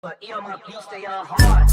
But my beats, they are hard.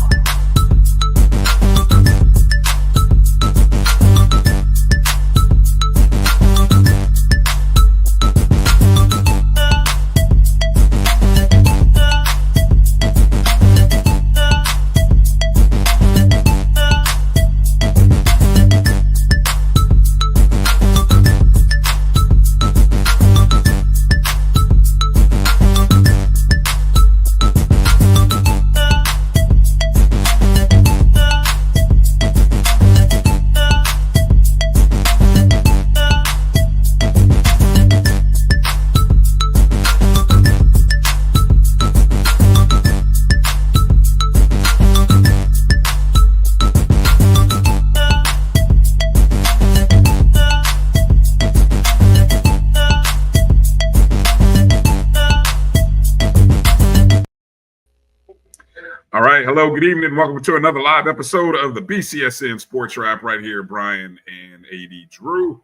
All right. Hello, good evening. Welcome to another live episode of the BCSN SportsWrap right here. Bryan and A.D. Drew,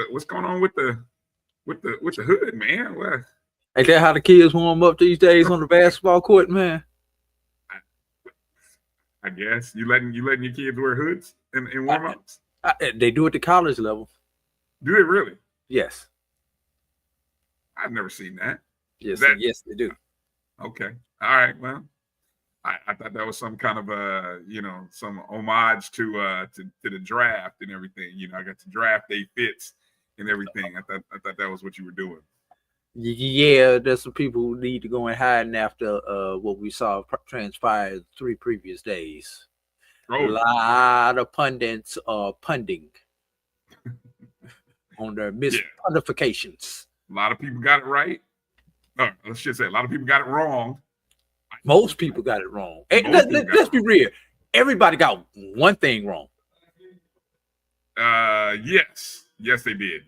what's going on with the hood, man? What? Ain't that how the kids warm up these days on the basketball court, man? I guess you letting your kids wear hoods in warm-ups? They do it at the college level. Do they really? Yes. I've never seen that. Yes, yes, they do. Okay. All right. Well, I thought that was some kind of some homage to the draft and everything. You know, I got the draft day fits and everything. I thought that was what you were doing. Yeah, there's some people who need to go and hide after what we saw transpire 3 previous days. Oh. A lot of pundits are punding on their mispundifications. A lot of people got it right. Let's just say a lot of people got it wrong. Most people got it wrong. Let's be real. Everybody got one thing wrong. Yes, they did.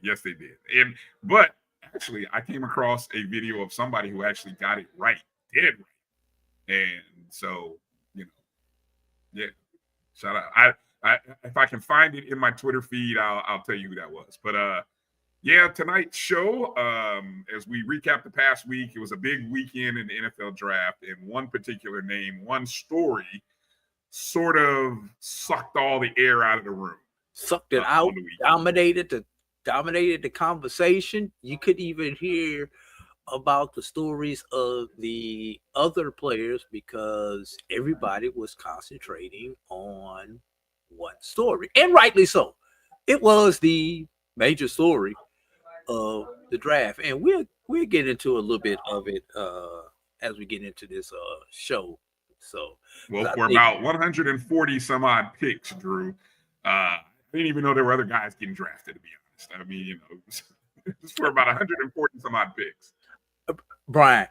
But actually, I came across a video of somebody who actually got it right, dead right. And so, shout out. I if I can find it in my Twitter feed, I'll tell you who that was. But tonight's show, as we recap the past week, it was a big weekend in the NFL draft, and one particular name, one story sort of sucked all the air out of the room. Sucked it out, dominated the conversation. You could even hear about the stories of the other players because everybody was concentrating on one story, and rightly so. It was the major story of the draft, and we'll get into a little bit of it as we get into this show. So, for about 140 some odd picks, Drew, I didn't even know there were other guys getting drafted. To be honest, I mean, it's for about 140 some odd picks. Bryan,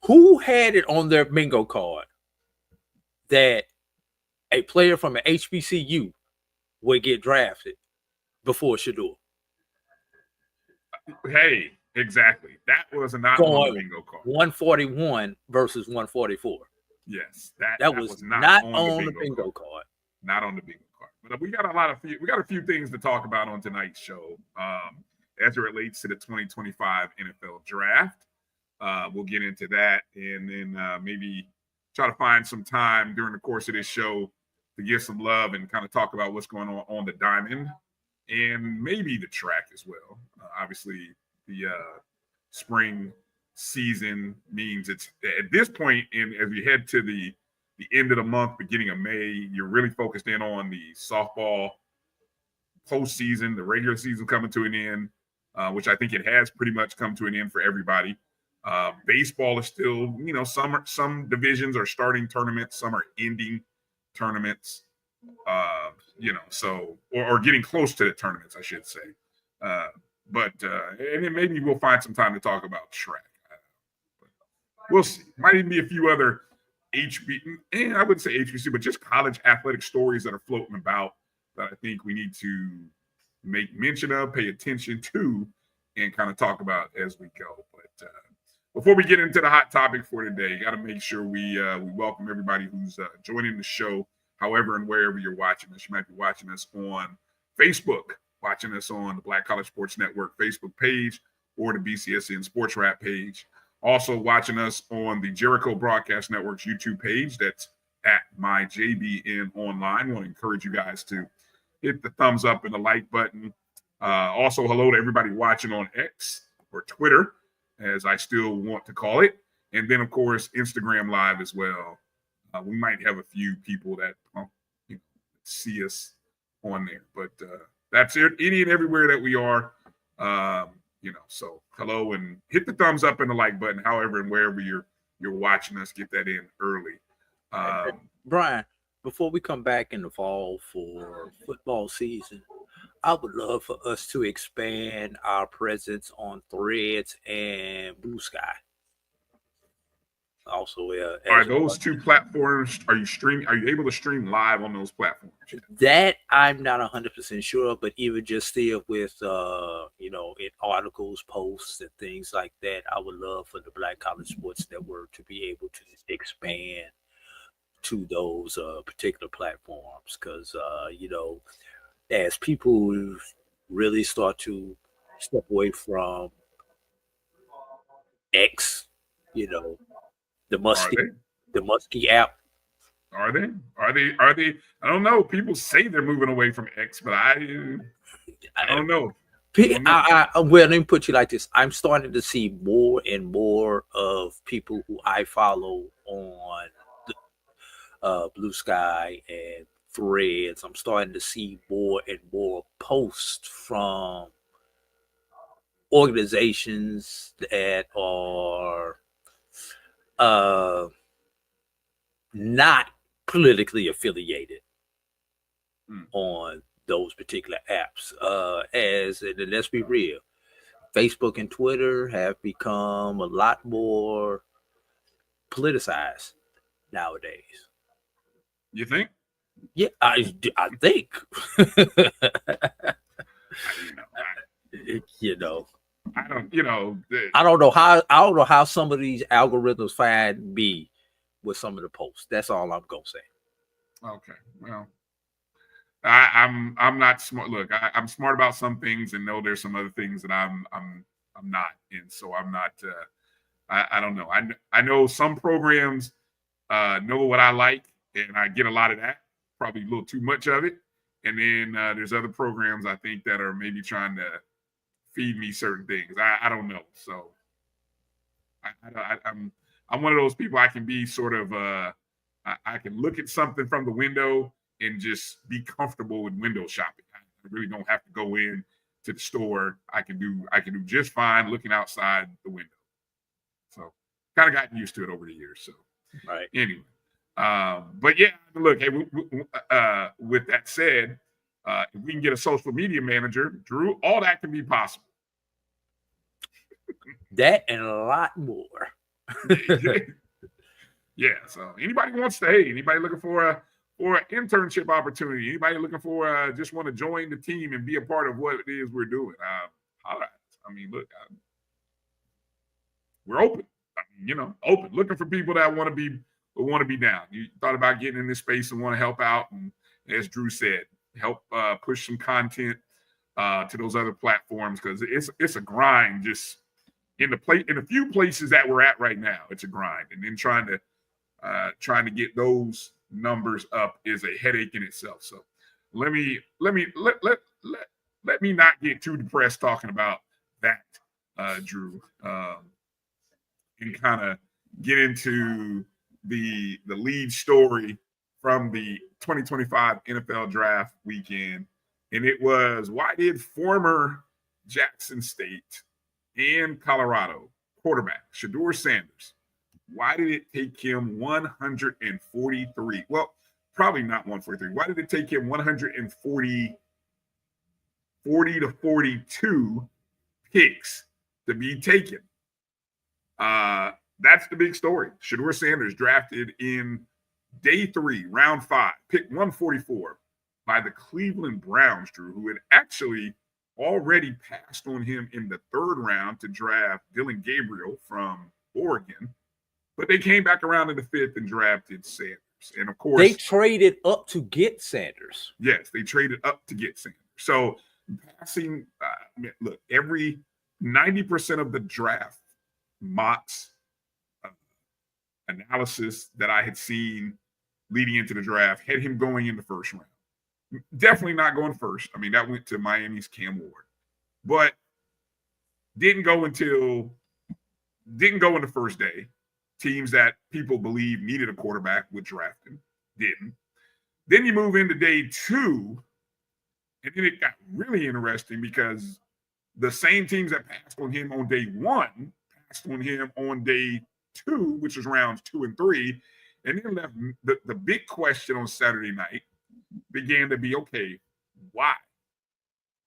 who had it on their bingo card that a player from an HBCU would get drafted before Shador? Hey, exactly. That was not on the bingo card. 141 versus 144. Yes, that was not on the bingo card. Not on the bingo card. But we got a few things to talk about on tonight's show as it relates to the 2025 NFL draft. We'll get into that, and then maybe try to find some time during the course of this show to give some love and kind of talk about what's going on the diamond and maybe the track as well. Obviously, the spring season means it's at this point, and as we head to the end of the month, beginning of May, you're really focused in on the softball postseason, the regular season coming to an end, which I think it has pretty much come to an end for everybody. Baseball is still, some divisions are starting tournaments, some are ending tournaments, or getting close to the tournaments, I should say. But and then maybe we'll find some time to talk about track. We'll see. Might even be a few other I wouldn't say HBCU, but just college athletic stories that are floating about that I think we need to make mention of, pay attention to, and kind of talk about as we go. But before we get into the hot topic for today, got to make sure we welcome everybody who's joining the show, however and wherever you're watching us. You might be watching us on Facebook, watching us on the Black College Sports Network Facebook page, or the BCSN SportsWrap page, Also watching us on the Jericho Broadcast Network's YouTube page. That's at MyJBN Online. I want to encourage you guys to hit the thumbs up and the like button. Also, hello to everybody watching on X or Twitter, as I still want to call it. And then, of course, Instagram Live as well. We might have a few people that see us on there, but that's it. Any and everywhere that we are, so hello and hit the thumbs up and the like button, however and wherever you're watching us. Get that in early. Bryan, before we come back in the fall for football season, I would love for us to expand our presence on Threads and Blue Sky. Also, are those two platforms? Are you able to stream live on those platforms? That I'm not 100% sure of, but even just still with in articles, posts, and things like that, I would love for the Black College Sports Network to be able to expand to those particular platforms, because as people really start to step away from X, the Muskie app. Are they? I don't know. People say they're moving away from X, but I don't know. Well, let me put you like this. I'm starting to see more and more of people who I follow on Blue Sky and Threads. I'm starting to see more and more posts from organizations that are not politically affiliated on those particular apps. And let's be real, Facebook and Twitter have become a lot more politicized nowadays. You think? Yeah, I think. I don't know how some of these algorithms find me with some of the posts. That's all I'm gonna say. Okay, well, I'm not smart. Look, I'm smart about some things, and know there's some other things that I'm not in. So I'm not. I don't know. I know some programs know what I like, and I get a lot of that. Probably a little too much of it. And then there's other programs I think that are maybe trying to feed me certain things. I don't know. So I'm one of those people. I can be sort of I can look at something from the window and just be comfortable with window shopping. I really don't have to go in to the store. I can do just fine looking outside the window. So kind of gotten used to it over the years. So right. Anyway, but yeah, look. Hey, with that said, if we can get a social media manager, Drew, all that can be possible. That and a lot more. Yeah. So anybody looking for an internship opportunity, anybody looking for just want to join the team and be a part of what it is we're doing. All right. I mean, look, we're open. Open, looking for people that want to be down. You thought about getting in this space and want to help out, and as Drew said, help push some content to those other platforms, because it's a grind just in a few places that we're at right now. It's a grind, and then trying to get those numbers up is a headache in itself. So let me not get too depressed talking about that, Drew, and kind of get into the lead story from the 2025 NFL Draft weekend. And it was, why did former Jackson State and Colorado quarterback Shedeur Sanders, why did it take him 143? Well, probably not 143. Why did it take him 40 to 42 picks to be taken? That's the big story. Shedeur Sanders drafted in day 3, round 5, pick 144 by the Cleveland Browns, Drew, who had actually already passed on him in the 3rd round to draft Dylan Gabriel from Oregon. But they came back around in the 5th and drafted Sanders. And of course, they traded up to get Sanders. Yes, they traded up to get Sanders. So passing, look, every 90% of the draft mocks analysis that I had seen leading into the draft had him going in the first round. Definitely not going first. I mean, that went to Miami's Cam Ward, but didn't go in the first day. Teams that people believe needed a quarterback would draft him. Didn't. Then you move into day 2, and then it got really interesting because the same teams that passed on him on day 1 passed on him on day 2, which was rounds 2 and 3. And then left the big question on Saturday night began to be, okay, why?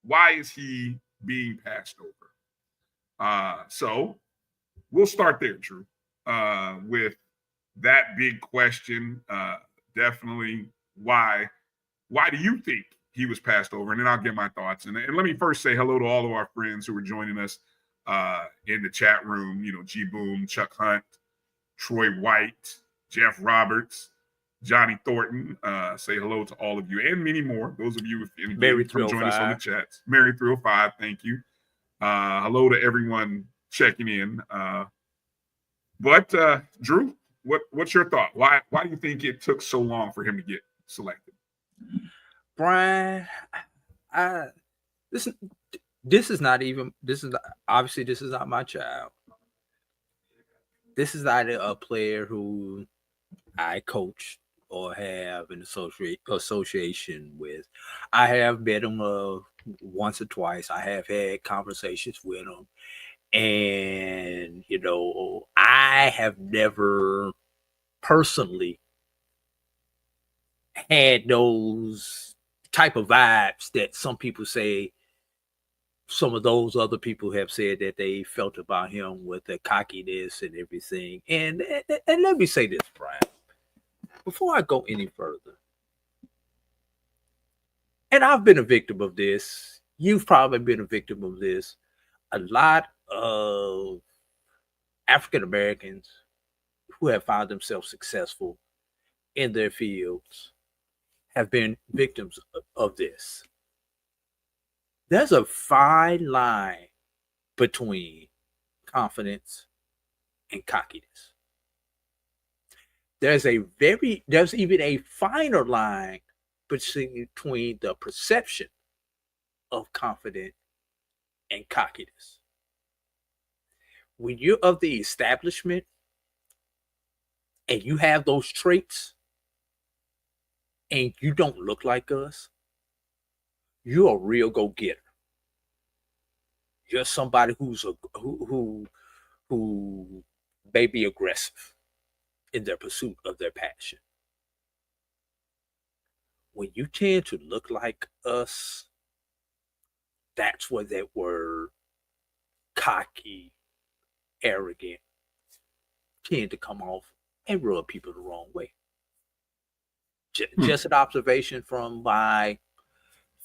Why is he being passed over? So we'll start there, Drew, with that big question. Definitely why do you think he was passed over? And then I'll get my thoughts. And let me first say hello to all of our friends who are joining us in the chat room. You know, G Boom, Chuck Hunt, Troy White, Jeff Roberts, Johnny Thornton. Say hello to all of you and many more. Those of you if Mary come join us on the chats. Mary 305, thank you. Hello to everyone checking in. But Drew, what's your thought? Why do you think it took so long for him to get selected? Bryan, this is not my child. This is not a player who I coach or have an association with. I have met him once or twice. I have had conversations with him. And, you know, I have never personally had those type of vibes that some people say some of those other people have said that they felt about him with the cockiness and everything. And let me say this, Bryan, before I go any further, and I've been a victim of this. You've probably been a victim of this. A lot of African Americans who have found themselves successful in their fields have been victims of this. There's a fine line between confidence and cockiness. There's even a finer line between the perception of confidence and cockiness. When you're of the establishment and you have those traits and you don't look like us, you're a real go-getter. You're somebody who may be aggressive in their pursuit of their passion. When you tend to look like us, that's where that word cocky, arrogant tend to come off and rub people the wrong way. Just an observation from my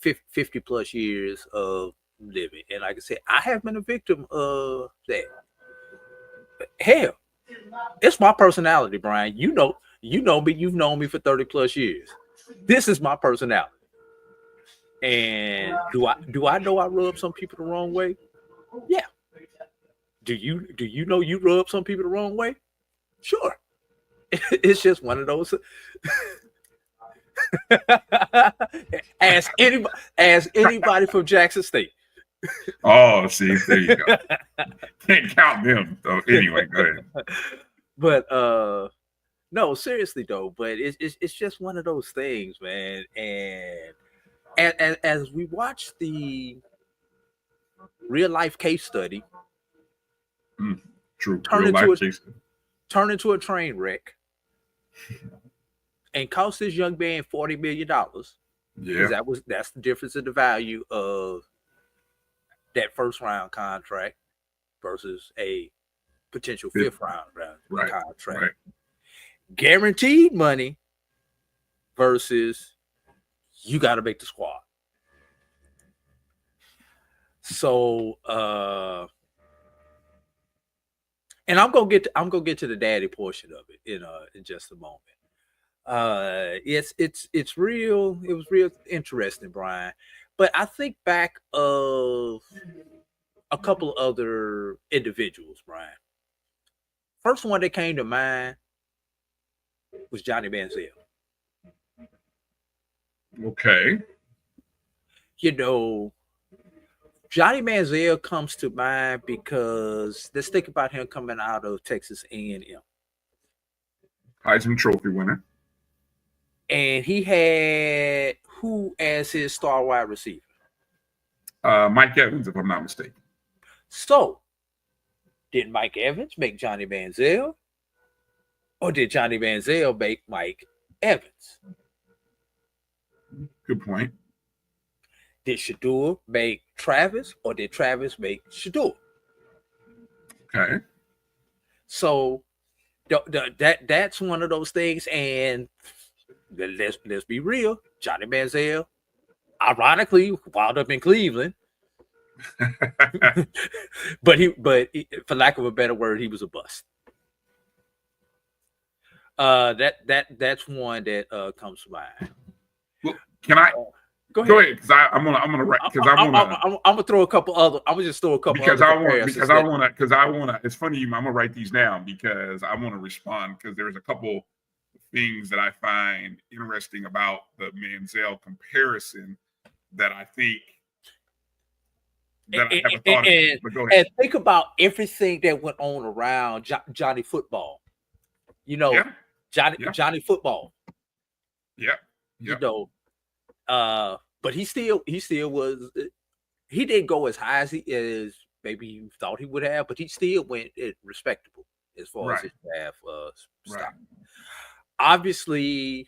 50 plus years of living. And like I said, I have been a victim of that. But hell, it's my personality, Bryan. You know me, you've known me for 30 plus years. This is my personality. And do I know I rub some people the wrong way? Yeah. Do you know you rub some people the wrong way? Sure. It's just one of those. Ask anybody from Jackson State. Oh, see, there you go. Can't count them. So anyway, go ahead. But no, seriously though. But it's just one of those things, man. And as we watch the real life case study, true, turn into a train wreck, and cost this young man $40 million. Yeah, that's the difference in the value of that first round contract versus a potential fifth round contract. Right. Guaranteed money versus you got to make the squad. So, and I'm gonna get to the daddy portion of it in just a moment. It's real. It was real interesting, Bryan. But I think back of a couple of other individuals, Bryan. First one that came to mind was Johnny Manziel. Okay. You know, Johnny Manziel comes to mind because let's think about him coming out of Texas A&M. Heisman Trophy winner. And he had who as his star wide receiver? Mike Evans, if I'm not mistaken. So, did Mike Evans make Johnny Manziel? Or did Johnny Manziel make Mike Evans? Good point. Did Shador make Travis, or did Travis make Shador? Okay. So that's one of those things. And let's be real, Johnny Manziel, ironically, wound up in Cleveland. but for lack of a better word, he was a bust. That's one that comes to mind. Well, can I go ahead? Because I'm gonna write because I'm gonna throw a couple other. I'm gonna just throw a couple because I want to. It's funny. I'm gonna write these down because I want to respond because there's a couple things that I find interesting about the Manziel comparison that I think that I haven't thought of. But go ahead. And think about everything that went on around Johnny Football. You know, Johnny Football. Yeah. You know, but he still was. He didn't go as high as maybe you thought he would have, but he still went respectable as far as his draft stock. Obviously,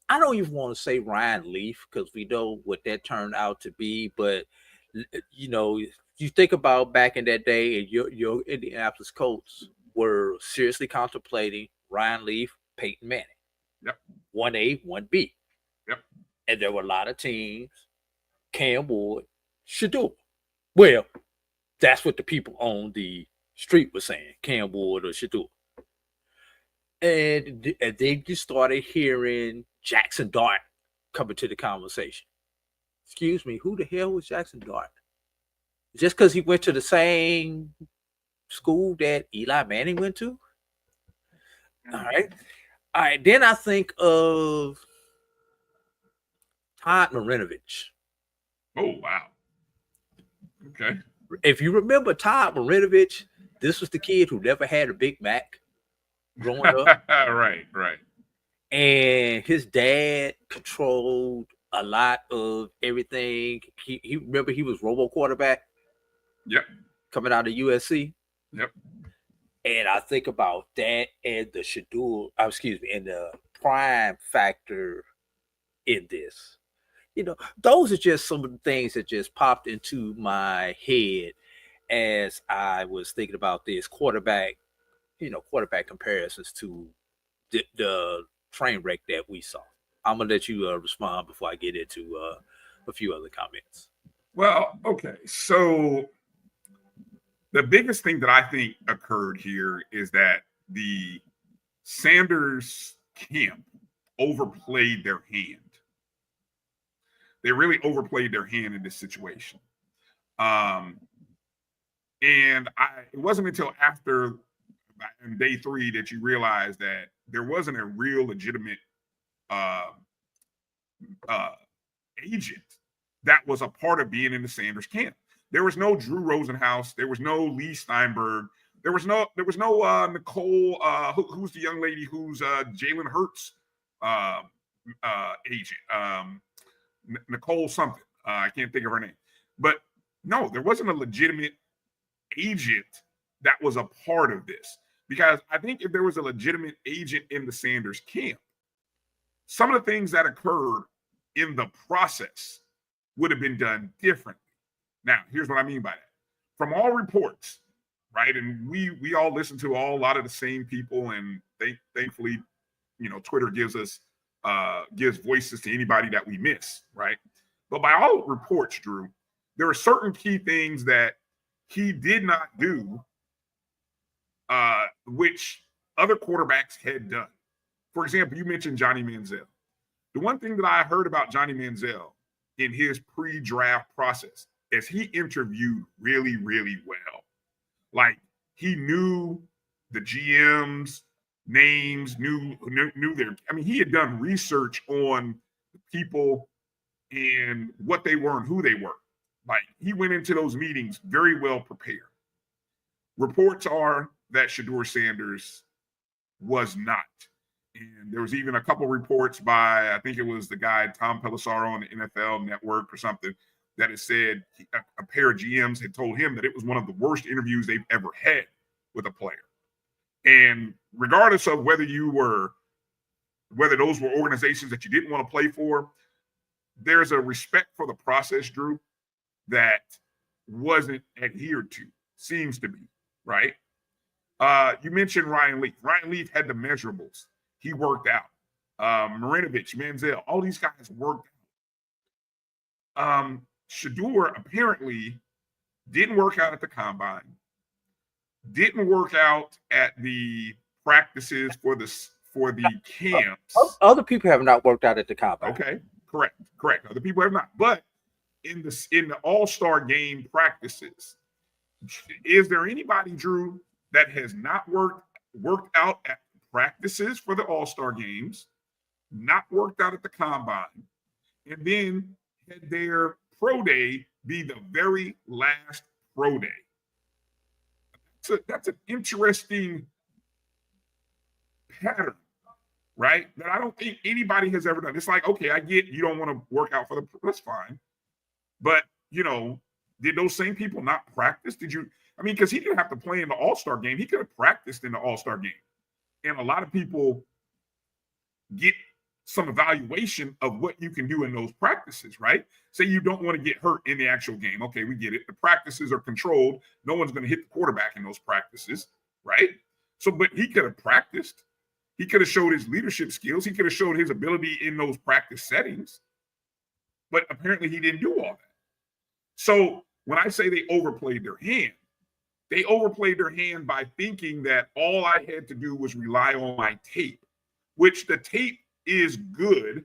I don't even want to say Ryan Leaf because we know what that turned out to be. But you know, you think about back in that day, and your Indianapolis Colts were seriously contemplating Ryan Leaf, Peyton Manning. Yep. 1A, 1B. Yep. And there were a lot of teams, Cam Ward, Shador. Well, that's what the people on the street were saying, Cam Ward or Shador. And then you started hearing Jackson Dart coming to the conversation. Excuse me, who the hell was Jackson Dart? Just because he went to the same school that Eli Manning went to? All right. Then I think of Todd Marinovich. Oh, wow. Okay. If you remember Todd Marinovich, this was the kid who never had a Big Mac growing up. Right. And his dad controlled a lot of everything. He remember he was robo quarterback. Yep. Coming out of USC. Yep. And I think about that and the Shador, and the prime factor in this. You know, those are just some of the things that just popped into my head as I was thinking about this quarterback comparisons to the train wreck that we saw. I'm gonna let you respond before I get into a few other comments. Well, okay. So the biggest thing that I think occurred here is that the Sanders camp overplayed their hand. They really overplayed their hand in this situation. And it wasn't until after day 3 that you realized that there wasn't a real legitimate agent that was a part of being in the Sanders camp. There was no Drew Rosenhaus. There was no Lee Steinberg. There was no Nicole. Who's the young lady who's Jalen Hurts agent? Nicole something. I can't think of her name. But no, there wasn't a legitimate agent that was a part of this. Because I think if there was a legitimate agent in the Sanders camp, some of the things that occurred in the process would have been done differently. Now, here's what I mean by that. From all reports, right, and we all listen to a lot of the same people, and thankfully, you know, Twitter gives voices to anybody that we miss, right? But by all reports, Drew, there are certain key things that he did not do, which other quarterbacks had done. For example, you mentioned Johnny Manziel. The one thing that I heard about Johnny Manziel in his pre-draft process is he interviewed really, really well. Like, he knew the GMs, names, knew their. I mean, he had done research on people and what they were and who they were. Like, he went into those meetings very well prepared. Reports are that Shedeur Sanders was not. And there was even a couple reports by, I think it was the guy Tom Pelissaro on the NFL Network or something, that it said a pair of GMs had told him that it was one of the worst interviews they've ever had with a player. And regardless of whether those were organizations that you didn't want to play for, there's a respect for the process, Drew, that wasn't adhered to, seems to be, right? You mentioned Ryan Leaf. Ryan Leaf had the measurables. He worked out. Marinovich, Manziel, all these guys worked out. Shedeur apparently didn't work out at the combine, didn't work out at the practices for the camps. Other people have not worked out at the combine. Okay, correct. Other people have not. But in the All-Star game practices, is there anybody, Drew, that has not worked out at practices for the All-Star games, not worked out at the combine, and then had their pro day be the very last pro day? That's an interesting pattern, right? That I don't think anybody has ever done. It's like, okay, I get you don't want to work out for that's fine. But, did those same people not practice? Because he didn't have to play in the All-Star game. He could have practiced in the All-Star game. And a lot of people get some evaluation of what you can do in those practices, right? Say you don't want to get hurt in the actual game. Okay, we get it. The practices are controlled. No one's going to hit the quarterback in those practices, right? So, but he could have practiced. He could have showed his leadership skills. He could have showed his ability in those practice settings. But apparently he didn't do all that. So when I say they overplayed their hand by thinking that all I had to do was rely on my tape, which the tape is good.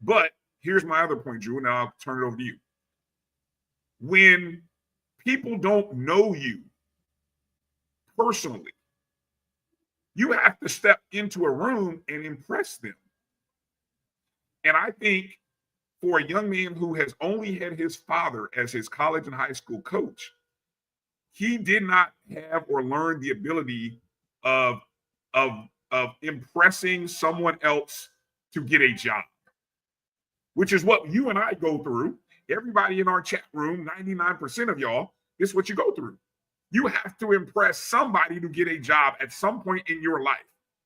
But here's my other point, Drew, and now I'll turn it over to you. When people don't know you personally, you have to step into a room and impress them. And I think for a young man who has only had his father as his college and high school coach, he did not have or learn the ability of impressing someone else to get a job, which is what you and I go through. Everybody in our chat room, 99% of y'all, this is what you go through. You have to impress somebody to get a job at some point in your life,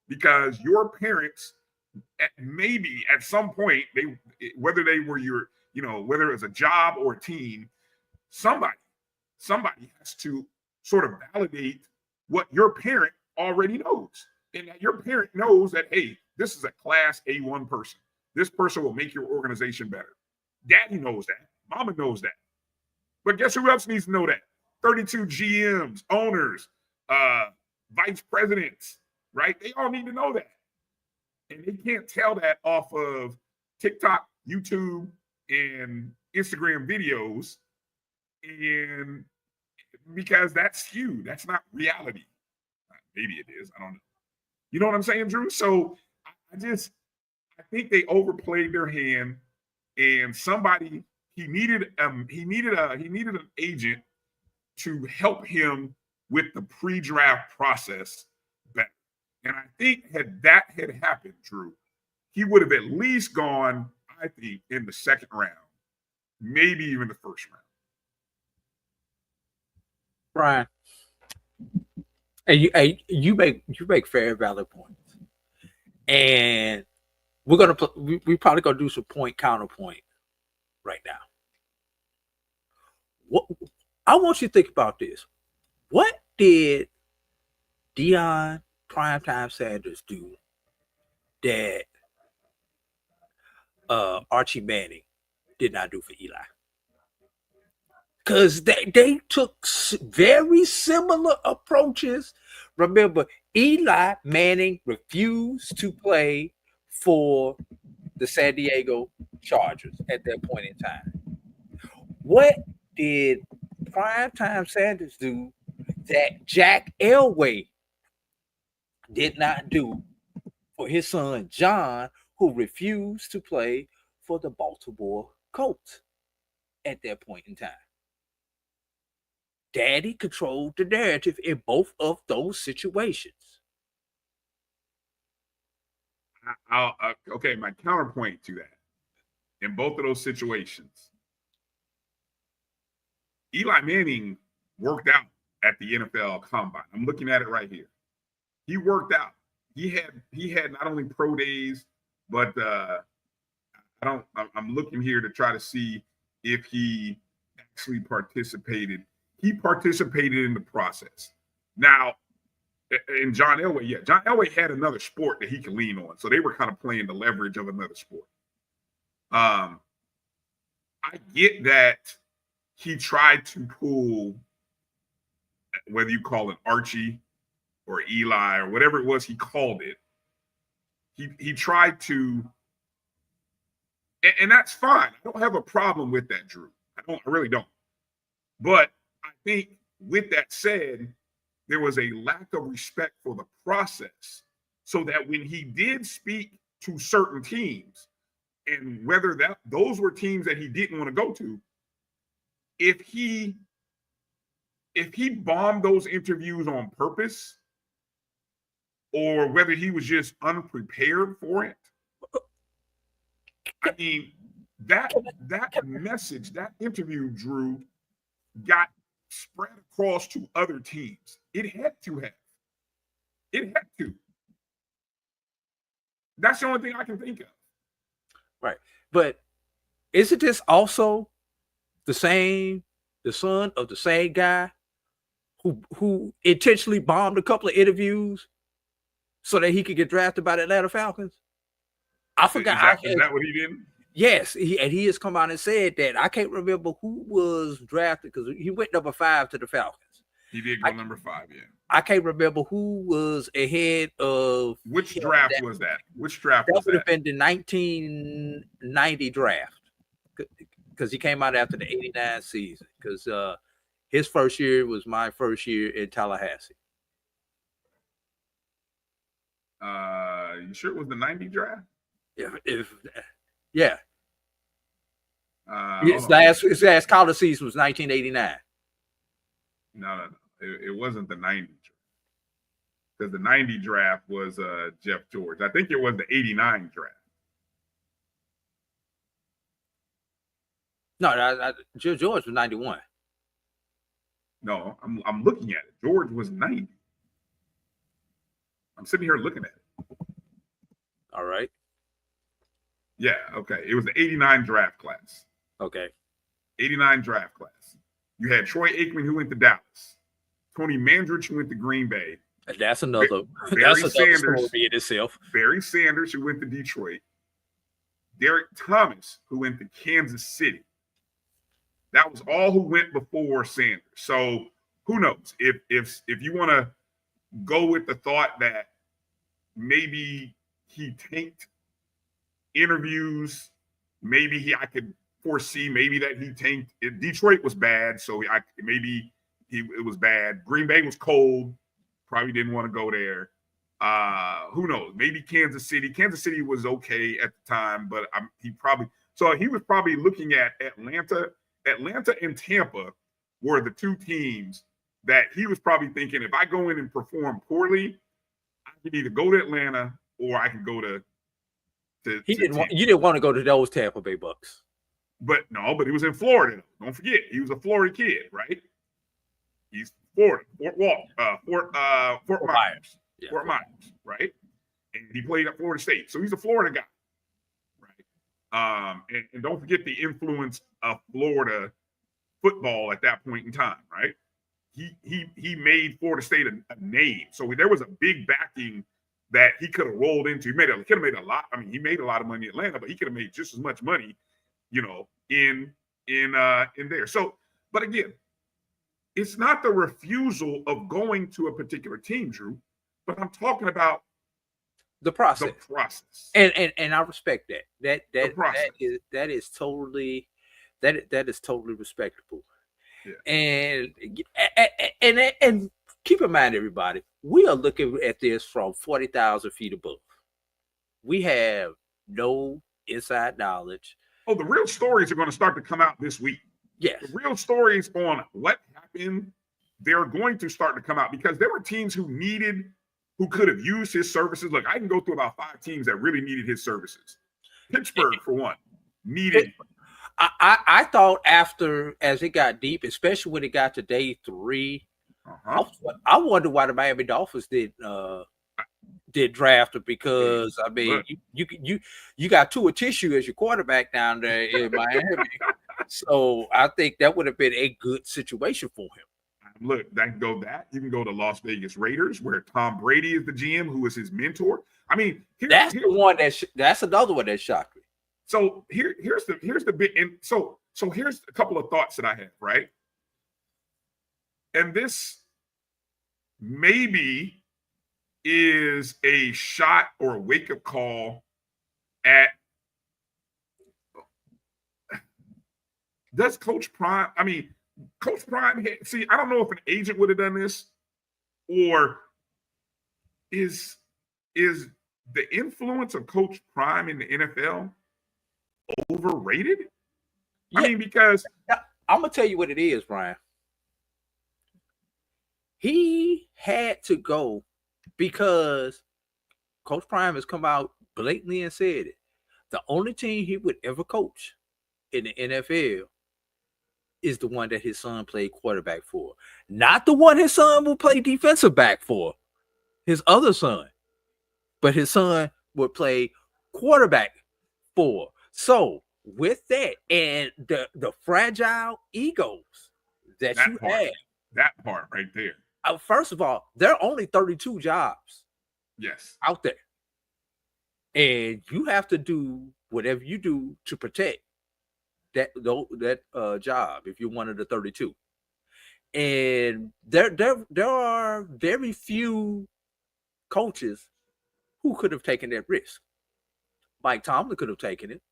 because your parents, maybe at some point, whether they were whether it was a job or a team, somebody has to sort of validate what your parent already knows. And that your parent knows that, hey, this is a class A1 person. This person will make your organization better. Daddy knows that. Mama knows that. But guess who else needs to know that? 32 GMs, owners, vice presidents, right? They all need to know that. And they can't tell that off of TikTok, YouTube, and Instagram videos. And because that's skewed. That's not reality. Maybe it is. I don't know. You know what I'm saying, Drew? So I think they overplayed their hand, and somebody he needed an agent to help him with the pre-draft process better. And I think had that happened, Drew, he would have at least gone, I think, in the second round, maybe even the first round. Bryan, and you make very valid points, and we probably gonna do some counterpoint right now. What I want you to think about this: what did Deion Primetime Sanders do that Archie Manning did not do for Eli? Because they took very similar approaches. Remember, Eli Manning refused to play for the San Diego Chargers at that point in time. What did Primetime Sanders do that Jack Elway did not do for his son John, who refused to play for the Baltimore Colts at that point in time. Daddy controlled the narrative in both of those situations. Okay, my counterpoint to that, in both of those situations, Eli Manning worked out at the NFL Combine. I'm looking at it right here. He worked out. He had not only pro days, but I'm looking here to try to see if he actually participated. He participated in the process. Now, and John Elway, John Elway had another sport that he could lean on. So they were kind of playing the leverage of another sport. I get that he tried to pull, whether you call it Archie or Eli or whatever it was he called it. He tried to, and that's fine. I don't have a problem with that, Drew. I really don't. But I think with that said, there was a lack of respect for the process, so that when he did speak to certain teams, and whether those were teams that he didn't want to go to, if he bombed those interviews on purpose, or whether he was just unprepared for it, I mean, that message, that interview, Drew, got spread across to other teams. It had to have. It had to. That's the only thing I can think of. Right. But isn't this also the son of the same guy who intentionally bombed a couple of interviews so that he could get drafted by the Atlanta Falcons? I forgot. Is that what he did? Yes, he has come out and said that. I can't remember who was drafted because he went number 5 to the Falcons. He did go number 5, yeah. I can't remember who was ahead of which draft was that? Which draft was that? That would have been the 1990 draft because he came out after the 89 season because his first year was my first year in Tallahassee. You sure it was the 90 draft? Yeah. His last college season was 1989. No. It wasn't the 90 draft. Because the 90 draft was Jeff George. I think it was the 89 draft. No, George was 91. No, I'm looking at it. George was 90. I'm sitting here looking at it. All right. Yeah, okay. It was the 89 draft class. Okay. 89 draft class. You had Troy Aikman, who went to Dallas. Tony Mandrich, who went to Green Bay. And that's another Sanders, story in itself. Barry Sanders, who went to Detroit. Derek Thomas, who went to Kansas City. That was all who went before Sanders. So who knows? If you want to go with the thought that maybe he tanked interviews, maybe I could foresee maybe that he tanked. Detroit was bad, so it was bad. Green Bay was cold, probably didn't want to go there. Who knows? Maybe Kansas City. Kansas City was okay at the time, but he was probably looking at Atlanta. Atlanta and Tampa were the two teams that he was probably thinking, if I go in and perform poorly, I can either go to Atlanta or I can go to you didn't want to go to those Tampa Bay Bucks. But he was in Florida. Don't forget, he was a Florida kid, right? He's Florida, Fort Myers. Yeah. Fort Myers, right? And he played at Florida State. So he's a Florida guy. And don't forget the influence of Florida football at that point in time, right? He made Florida State a name. So there was a big backing that he could have rolled into. He could have made a lot. I mean, he made a lot of money in Atlanta, but he could have made just as much money, in there. So, but again, it's not the refusal of going to a particular team, Drew, but I'm talking about the process. And I respect that. That is totally respectable. Yeah. And keep in mind, everybody, we are looking at this from 40,000 feet above. we have no inside knowledge. Oh, the real stories are going to start to come out this week. Yes. The real stories on what happened, they're going to start to come out because there were teams who could have used his services. Look, I can go through about 5 teams that really needed his services. Pittsburgh, for one, needed. I thought after, as it got deep, especially when it got to day 3, I wonder why the Miami Dolphins did draft him, because I mean, you got Tua Tissue as your quarterback down there in Miami, so I think that would have been a good situation for him. Look, you can go to Las Vegas Raiders, where Tom Brady is the GM, who is his mentor. I mean, that's another one that shocked me. So here's the big, and so here's a couple of thoughts that I have, right? And this maybe is a shot or a wake-up call at, does Coach Prime, I don't know if an agent would have done this, or is the influence of Coach Prime in the NFL overrated? Yeah. I mean, because I'm gonna tell you what it is, Brian. He had to go because Coach Prime has come out blatantly and said it. The only team he would ever coach in the NFL is the one that his son played quarterback for, not the one his son will play defensive back for, his other son, but his son would play quarterback for. So with that and the fragile egos that you have, that part right there. First of all, there are only 32 jobs out there, and you have to do whatever you do to protect that job if you're one of the 32. And there are very few coaches who could have taken that risk. Mike Tomlin could have taken it.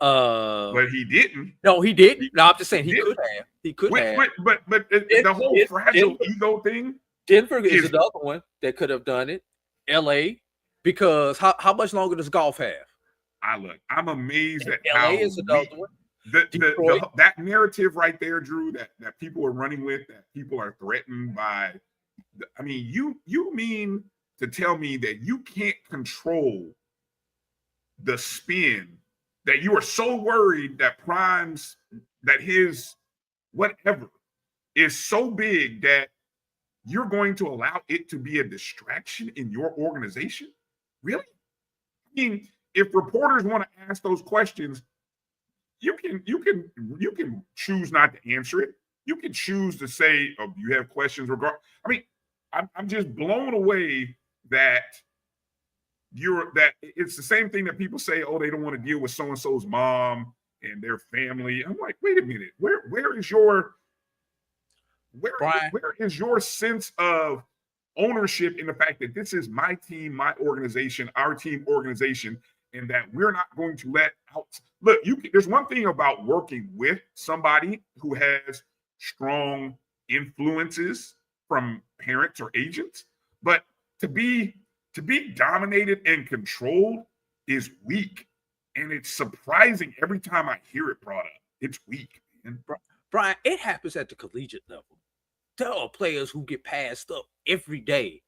But he didn't. No, he didn't. No, I'm just saying he could have. He could have. But the whole fragile ego thing. Denver is another one that could have done it. LA, because how much longer does golf have? I'm amazed at LA is another one. That narrative right there, Drew, that people are running with, that people are threatened by. I mean, you mean to tell me that you can't control the spin, that you are so worried that his whatever is so big that you're going to allow it to be a distraction in your organization? Really? I mean, if reporters want to ask those questions, you can choose not to answer it. You can choose to say, "Oh, you have questions regarding." I mean, I'm just blown away that it's the same thing that people say, "Oh, they don't want to deal with so and so's mom and their family." I'm like, wait a minute, where is your sense of ownership in the fact that this is my team, my organization, our team organization, and that we're not going to let out. Look, there's one thing about working with somebody who has strong influences from parents or agents, but to be dominated and controlled is weak. And it's surprising every time I hear it brought up. It's weak, man. Brian, it happens at the collegiate level. There are players who get passed up every day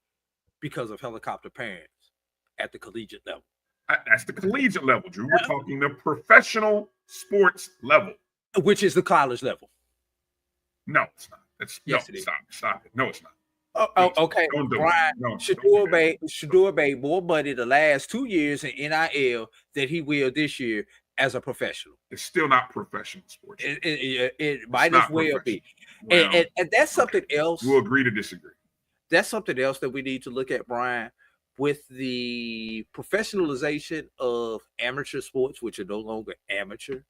because of helicopter parents at the collegiate level. That's the collegiate level, Drew. We're talking the professional sports level, which is the college level. No, it's not. Yes, it is. Stop it. No, it's not. Oh, okay. Don't do Brian, it. No, Shador made more money the last 2 years in NIL than he will this year as a professional. It's still not professional sports. It might as well be. Well, and that's something else. We'll agree to disagree. That's something else that we need to look at, Brian, with the professionalization of amateur sports, which are no longer amateur.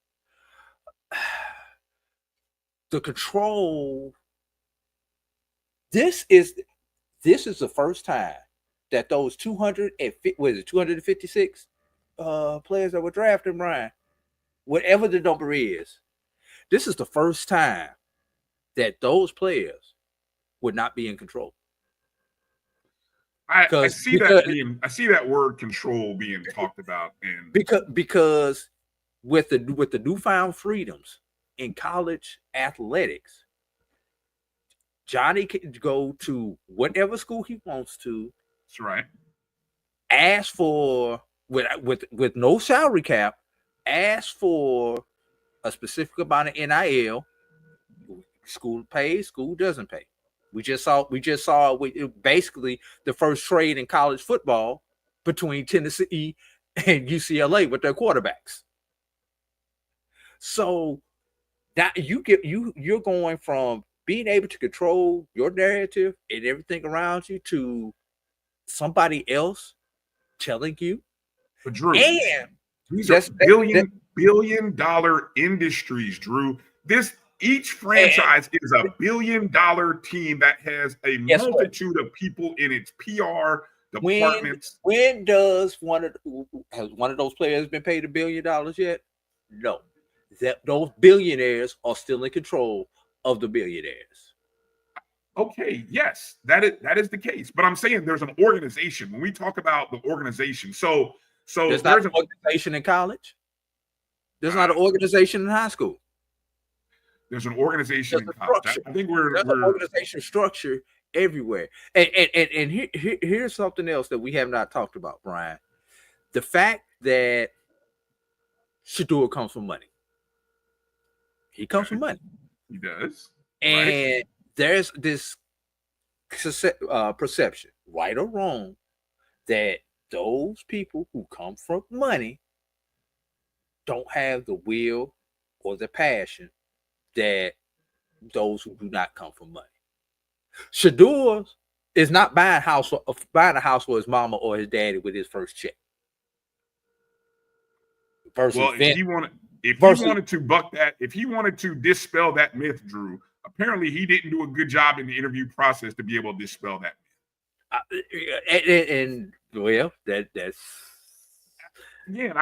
The control. This is the first time that those 256 players that were drafted, Brian, whatever the number is, this is the first time that those players would not be in control. I see that word control being talked about, and because with the newfound freedoms in college athletics, Johnny can go to whatever school he wants to. that's right. Ask for with no salary cap, ask for a specific amount of NIL. School pays, school doesn't pay. We just saw basically the first trade in college football between Tennessee and UCLA with their quarterbacks. So that you're going from being able to control your narrative and everything around you to somebody else telling you. But Drew, and these are billion dollar industries, Drew. Each franchise is a $1 billion team that has a multitude of people in its PR departments. When has one of those players been paid $1 billion yet? No. Those billionaires are still in control of the billionaires. Okay, yes, that is the case. But I'm saying there's an organization. When we talk about the organization, so there's not an organization in college. There's not an organization in high school. There's an organization in college. I think we're an organization structure everywhere. And here's something else that we have not talked about, Brian. The fact that Shedeur comes from money. He comes from money. He does. And there's this perception, right or wrong, that those people who come from money don't have the will or the passion that those who do not come from money. Shedeur is not buying a house for his mama or his daddy with his first check. If he wanted to buck that, if he wanted to dispel that myth, Drew, apparently he didn't do a good job in the interview process to be able to dispel that myth. That's again.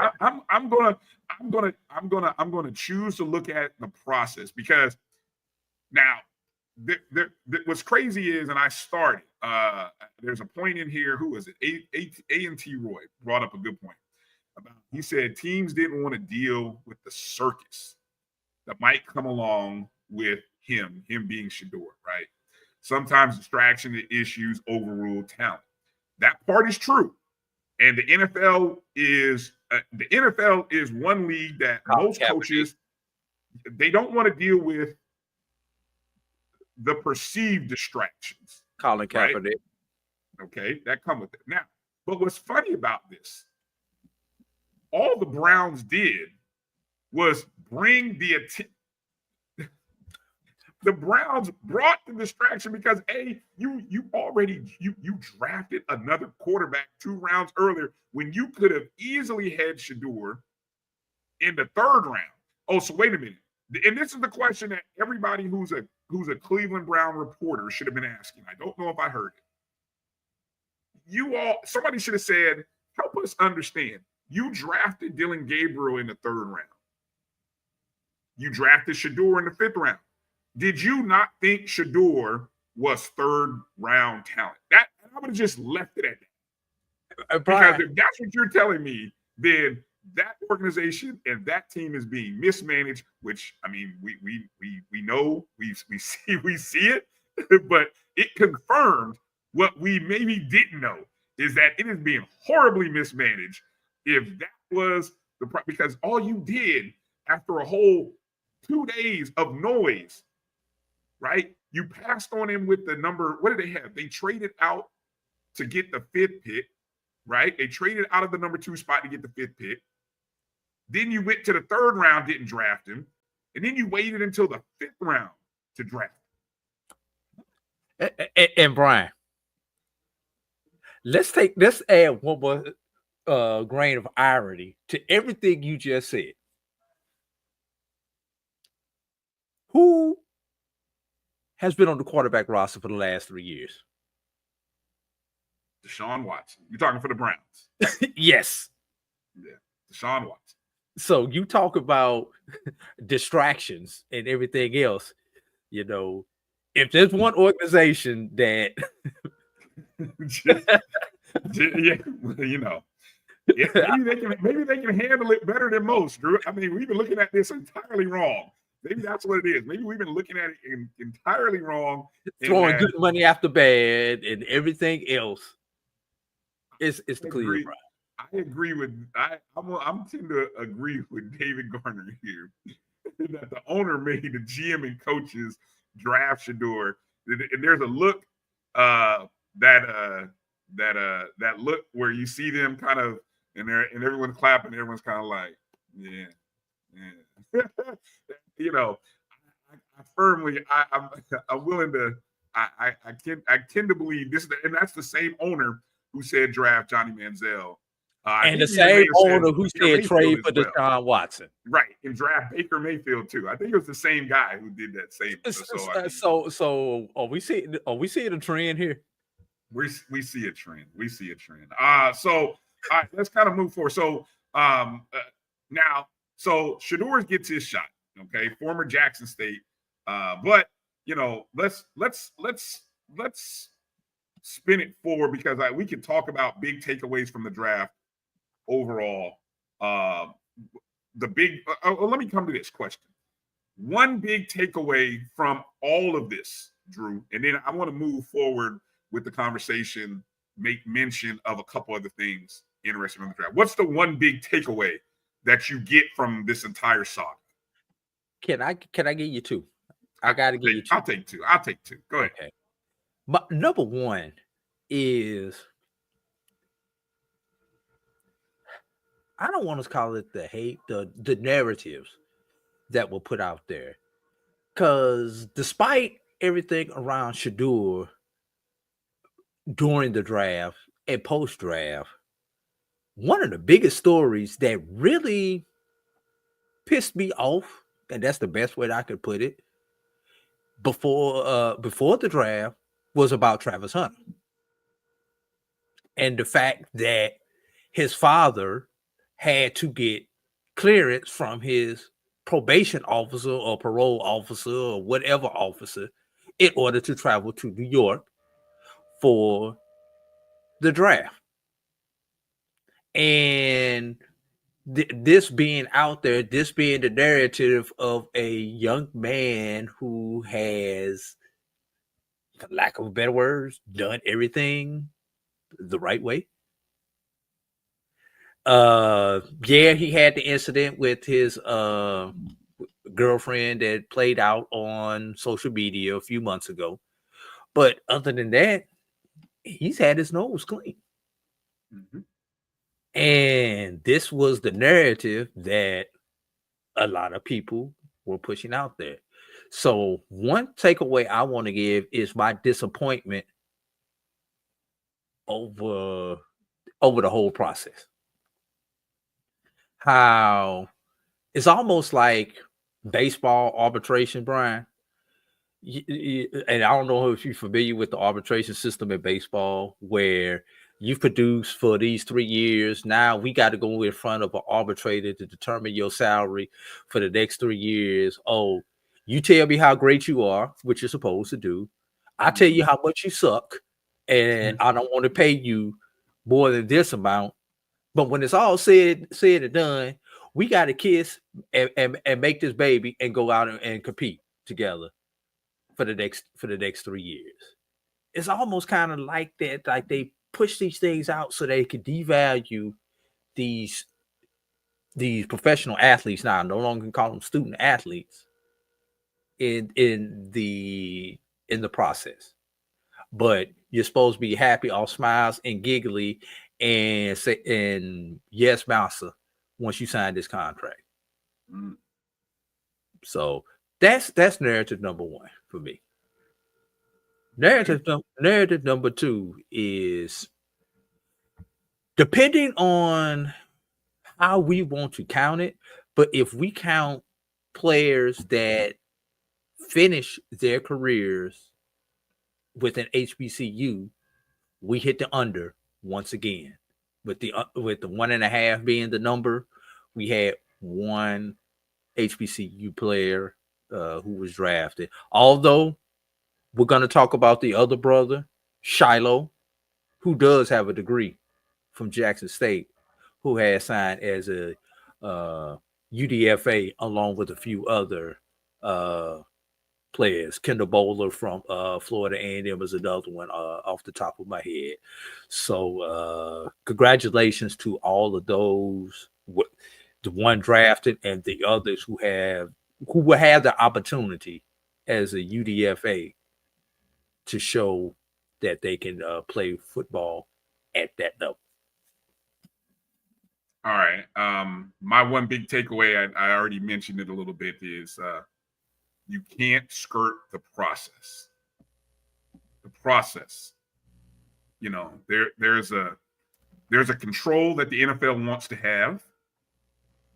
I'm gonna choose to look at the process, because now what's crazy is, and I started. There's a point in here. Who was it? A&T Roy brought up a good point. He said teams didn't want to deal with the circus that might come along with him being Shedeur, right? Sometimes distraction and issues overrule talent. That part is true. And the NFL is one league that most coaches, they don't want to deal with the perceived distractions. Colin Kaepernick. Right? Okay, that come with it. Now, but what's funny about this, all the Browns did was bring the attention. The Browns brought the distraction because you drafted another quarterback 2 rounds earlier when you could have easily had Shedeur in the 3rd round. Oh, so wait a minute. And this is the question that everybody who's a Cleveland Brown reporter should have been asking. I don't know if I heard it. Somebody should have said, help us understand. You drafted Dylan Gabriel in the 3rd round. You drafted Shedeur in the 5th round. Did you not think Shedeur was 3rd round talent? That I would have just left it at that. Because if that's what you're telling me, then that organization and that team is being mismanaged. Which, I mean, we know, we see it, but it confirmed what we maybe didn't know, is that it is being horribly mismanaged. If that was because all you did after a whole 2 days of noise, right? You passed on him with the number. What did they have? They traded out to get the 5th pick, right? They traded out of the number 2 spot to get the 5th pick. Then you went to the 3rd round, didn't draft him. And then you waited until the 5th round to draft him. And Brian, let's add one more grain of irony to everything you just said. Who has been on the quarterback roster for the last 3 years? Deshaun Watson. You're talking for the Browns. Yes. Yeah, Deshaun Watson. So you talk about distractions and everything else. You know, if there's one organization that Yeah, you know. Maybe they can handle it better than most, Drew. I mean, we've been looking at this entirely wrong. Maybe that's what it is. Maybe we've been looking at it entirely wrong. Throwing good money after bad and everything else. It's the Cleveland Browns. I agree with I'm tend to agree with David Garner here that the owner made the GM and coaches draft Shedeur, and there's a look that look where you see them kind of and everyone's clapping, everyone's kind of like, yeah. You know, I'm willing to I tend to believe this, and that's the same owner who said draft Johnny Manziel. And the same owner who said trade for Deshaun Watson. Right. And draft Baker Mayfield too. I think it was the same guy who did that same. So are we seeing a trend here? We see a trend. So all right, let's kind of move forward. So now, so Shedeur gets his shot. Okay, former Jackson State. But you know, let's spin it forward because we can talk about big takeaways from the draft overall. Let me come to this question. One big takeaway from all of this, Drew, and then I want to move forward with the conversation, make mention of a couple other things interesting in the draft. What's the one big takeaway that you get from this entire saga? Can I give you two? I got to give you two. I'll take two. Go ahead. Okay. But number one is, I don't want to call it the hate, the narratives that were put out there. Because despite everything around Shedeur during the draft and post-draft, one of the biggest stories that really pissed me off, and that's the best way that I could put it, before the draft was about Travis Hunter. And the fact that his father had to get clearance from his probation officer or parole officer or whatever officer in order to travel to New York for the draft. And this being out there, this being the narrative of a young man who has, for lack of better words, done everything the right way. He had the incident with his girlfriend that played out on social media a few months ago. But other than that, he's had his nose clean. Mm-hmm. And this was the narrative that a lot of people were pushing out there. So one takeaway I want to give is my disappointment over the whole process. How it's almost like baseball arbitration, Brian. And I don't know if you're familiar with the arbitration system in baseball, where you've produced for these 3 years. Now we got to go in front of an arbitrator to determine your salary for the next 3 years. Oh, you tell me how great you are, which you're supposed to do. I tell you how much you suck, and I don't want to pay you more than this amount. But when it's all said and done, we got to kiss and make this baby and go out and compete together for the next 3 years. It's almost kind of like that, like they push these things out so they can devalue these professional athletes. Now, I no longer call them student athletes in the process. But you're supposed to be happy, all smiles and giggly, and say, and yes, master, once you sign this contract. Mm. So that's narrative number one for me. Narrative number two is, depending on how we want to count it, but if we count players that finish their careers with an HBCU, we hit the under once again. With the 1.5 being the number, we had one HBCU player who was drafted. Although we're going to talk about the other brother, Shiloh, who does have a degree from Jackson State, who has signed as a UDFA along with a few other players. Kendall Bowler from Florida A&M is another one off the top of my head. So congratulations to all of those, the one drafted and the others who will have the opportunity as a UDFA to show that they can play football at that level. All right. My one big takeaway, I already mentioned it a little bit, is you can't skirt the process. The process. You know, there's a control that the NFL wants to have.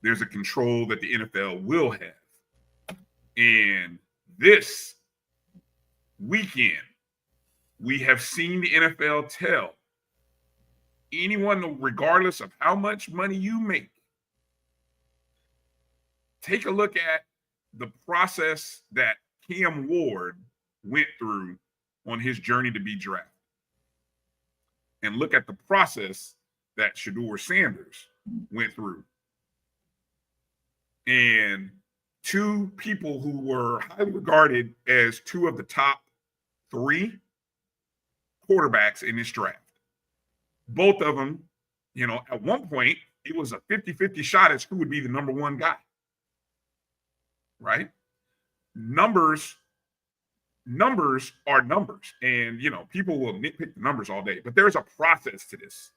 There's a control that the NFL will have. And this weekend, we have seen the NFL tell anyone, regardless of how much money you make, take a look at the process that Cam Ward went through on his journey to be drafted. And look at the process that Shedeur Sanders went through. And two people who were highly regarded as two of the top 3 quarterbacks in this draft. Both of them, you know, at one point, it was a 50-50 shot as who would be the number 1 guy. Right? Numbers are numbers. And, you know, people will nitpick the numbers all day, but there's a process to this.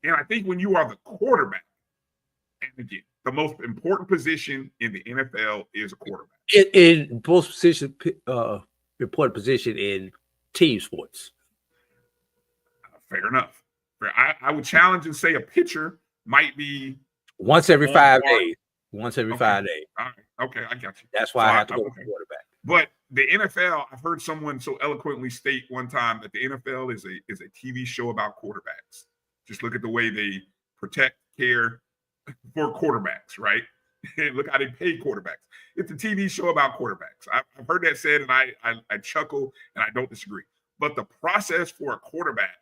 And I think when you are the quarterback, and again, the most important position in the NFL is a quarterback. In most position, important position in team sports. Fair enough. I would challenge and say a pitcher might be once every 5 days. Once every 5 days. All right. Okay, I got you. That's why I have to go to quarterback. But the NFL, I've heard someone so eloquently state one time that the NFL is a TV show about quarterbacks. Just look at the way they protect, care for quarterbacks, right? Look how they pay quarterbacks. It's a TV show about quarterbacks. I've heard that said, and I chuckle, and I don't disagree. But the process for a quarterback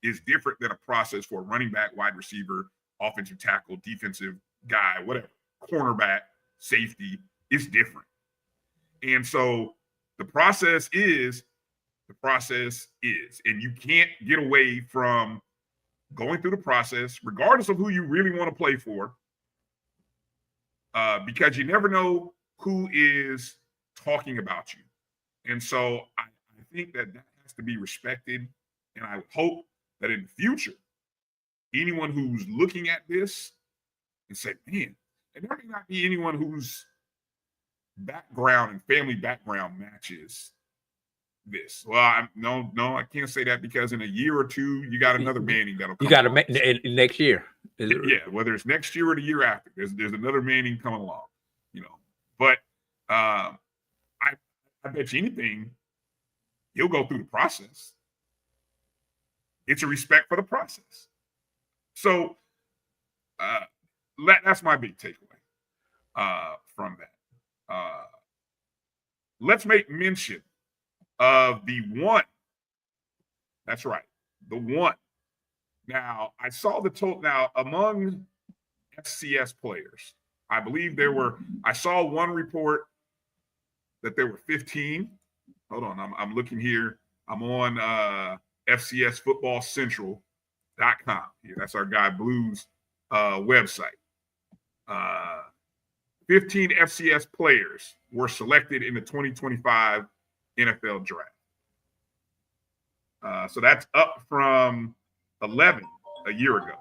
is different than a process for a running back, wide receiver, offensive tackle, defensive guy, whatever, cornerback, safety. It's different. And so the process is, and you can't get away from going through the process, regardless of who you really want to play for, because you never know who is talking about you. And so I think that has to be respected. And I hope that in the future, anyone who's looking at this and say, man, and there may not be anyone whose background and family background matches this. Well, I can't say that, because in a year or two, you got another Manning that'll come. You got next year. Yeah, whether it's next year or the year after, there's another Manning coming along, you know. But I bet you anything, he'll go through the process. It's a respect for the process. So that's my big takeaway from that. Let's make mention of the one. That's right, the one. Now, I saw the total. Now, among FCS players, I believe I saw one report that there were 15. Hold on, I'm looking here. I'm on FCS Football Central.com. Yeah, that's our guy Blue's website. 15 FCS players were selected in the 2025 NFL draft. So that's up from 11 a year ago.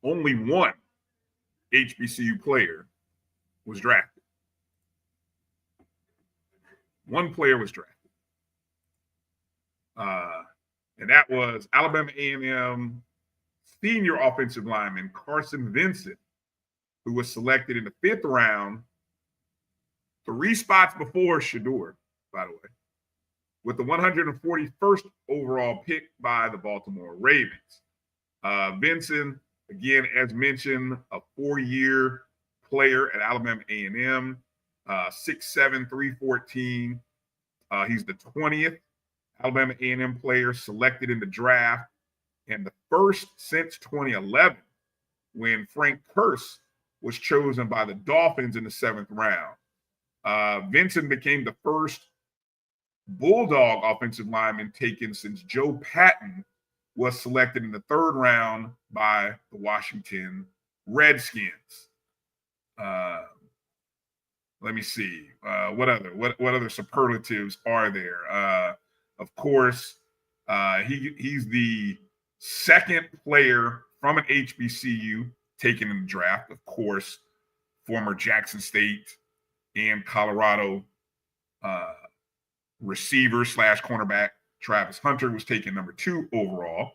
Only one HBCU player was drafted. One player was drafted. And that was Alabama A&M senior offensive lineman Carson Vincent, who was selected in the 5th round, 3 spots before Shedeur, by the way, with the 141st overall pick by the Baltimore Ravens. Vincent, again, as mentioned, a 4-year player at Alabama A&M, 6'7", 314. He's the 20th Alabama A&M player selected in the draft, and the first since 2011 when Frank Curse was chosen by the Dolphins in the 7th round. Vincent became the first Bulldog offensive lineman taken since Joe Patton was selected in the 3rd round by the Washington Redskins. Let me see. What other superlatives are there? Of course, he's the 2nd player from an HBCU taken in the draft. Of course, former Jackson State and Colorado receiver / cornerback Travis Hunter was taken number 2 overall.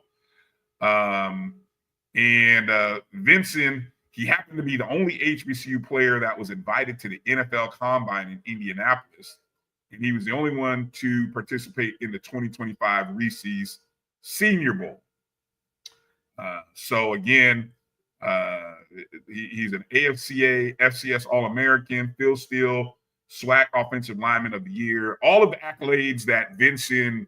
Vincent, he happened to be the only HBCU player that was invited to the NFL Combine in Indianapolis. And he was the only one to participate in the 2025 Reese's Senior Bowl. So again, he's an AFCA, FCS All-American, Phil Steele, SWAC Offensive Lineman of the Year. All of the accolades that Vincent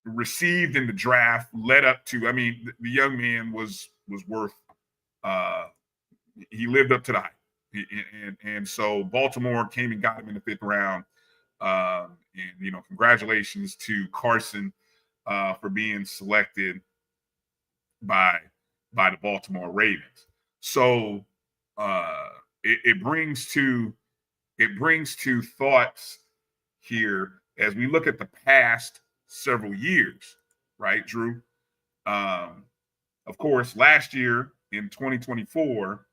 received in the draft led up to, I mean, the young man was worth, he lived up to the hype. And so Baltimore came and got him in the 5th round. And, congratulations to Carson for being selected by the Baltimore Ravens. So it brings to thoughts here as we look at the past several years, right, Drew? Of course, last year in 2024,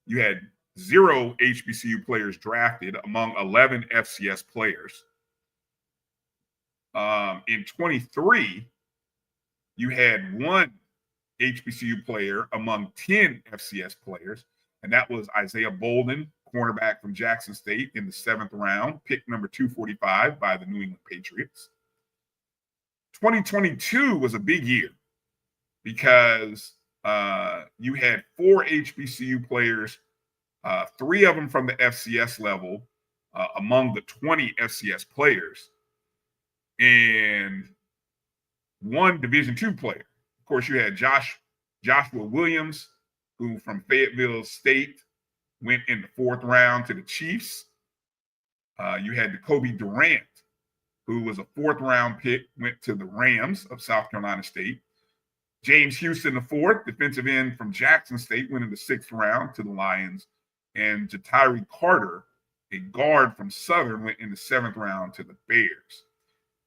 you had 0 HBCU players drafted among 11 FCS players. In 23, you had 1 HBCU player among 10 FCS players, and that was Isaiah Bolden, cornerback from Jackson State, in the 7th round, pick number 245 by the New England Patriots. 2022 was a big year because you had 4 HBCU players, 3 of them from the FCS level, among the 20 FCS players, and 1 Division II player. Of course, you had Joshua Williams, who from Fayetteville State went in the 4th round to the Chiefs. You had Jacoby Durant, who was a 4th round pick, went to the Rams of South Carolina State. James Houston, the 4th, defensive end from Jackson State, went in the 6th round to the Lions. And Jatari Carter, a guard from Southern, went in the 7th round to the Bears.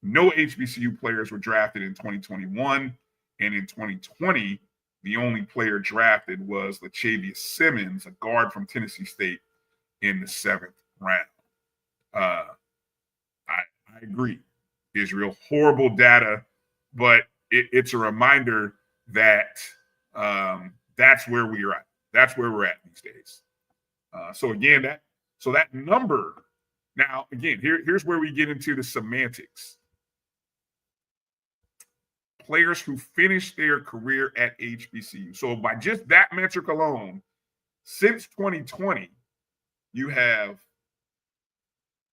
No HBCU players were drafted in 2021. And in 2020, the only player drafted was Latavius Simmons, a guard from Tennessee State, in the 7th round. I agree, Israel. Horrible data, but it's a reminder that that's where we are at. That's where we're at these days. So that number. Now, again, here's where we get into the semantics. Players who finished their career at HBCU. So by just that metric alone, since 2020, you have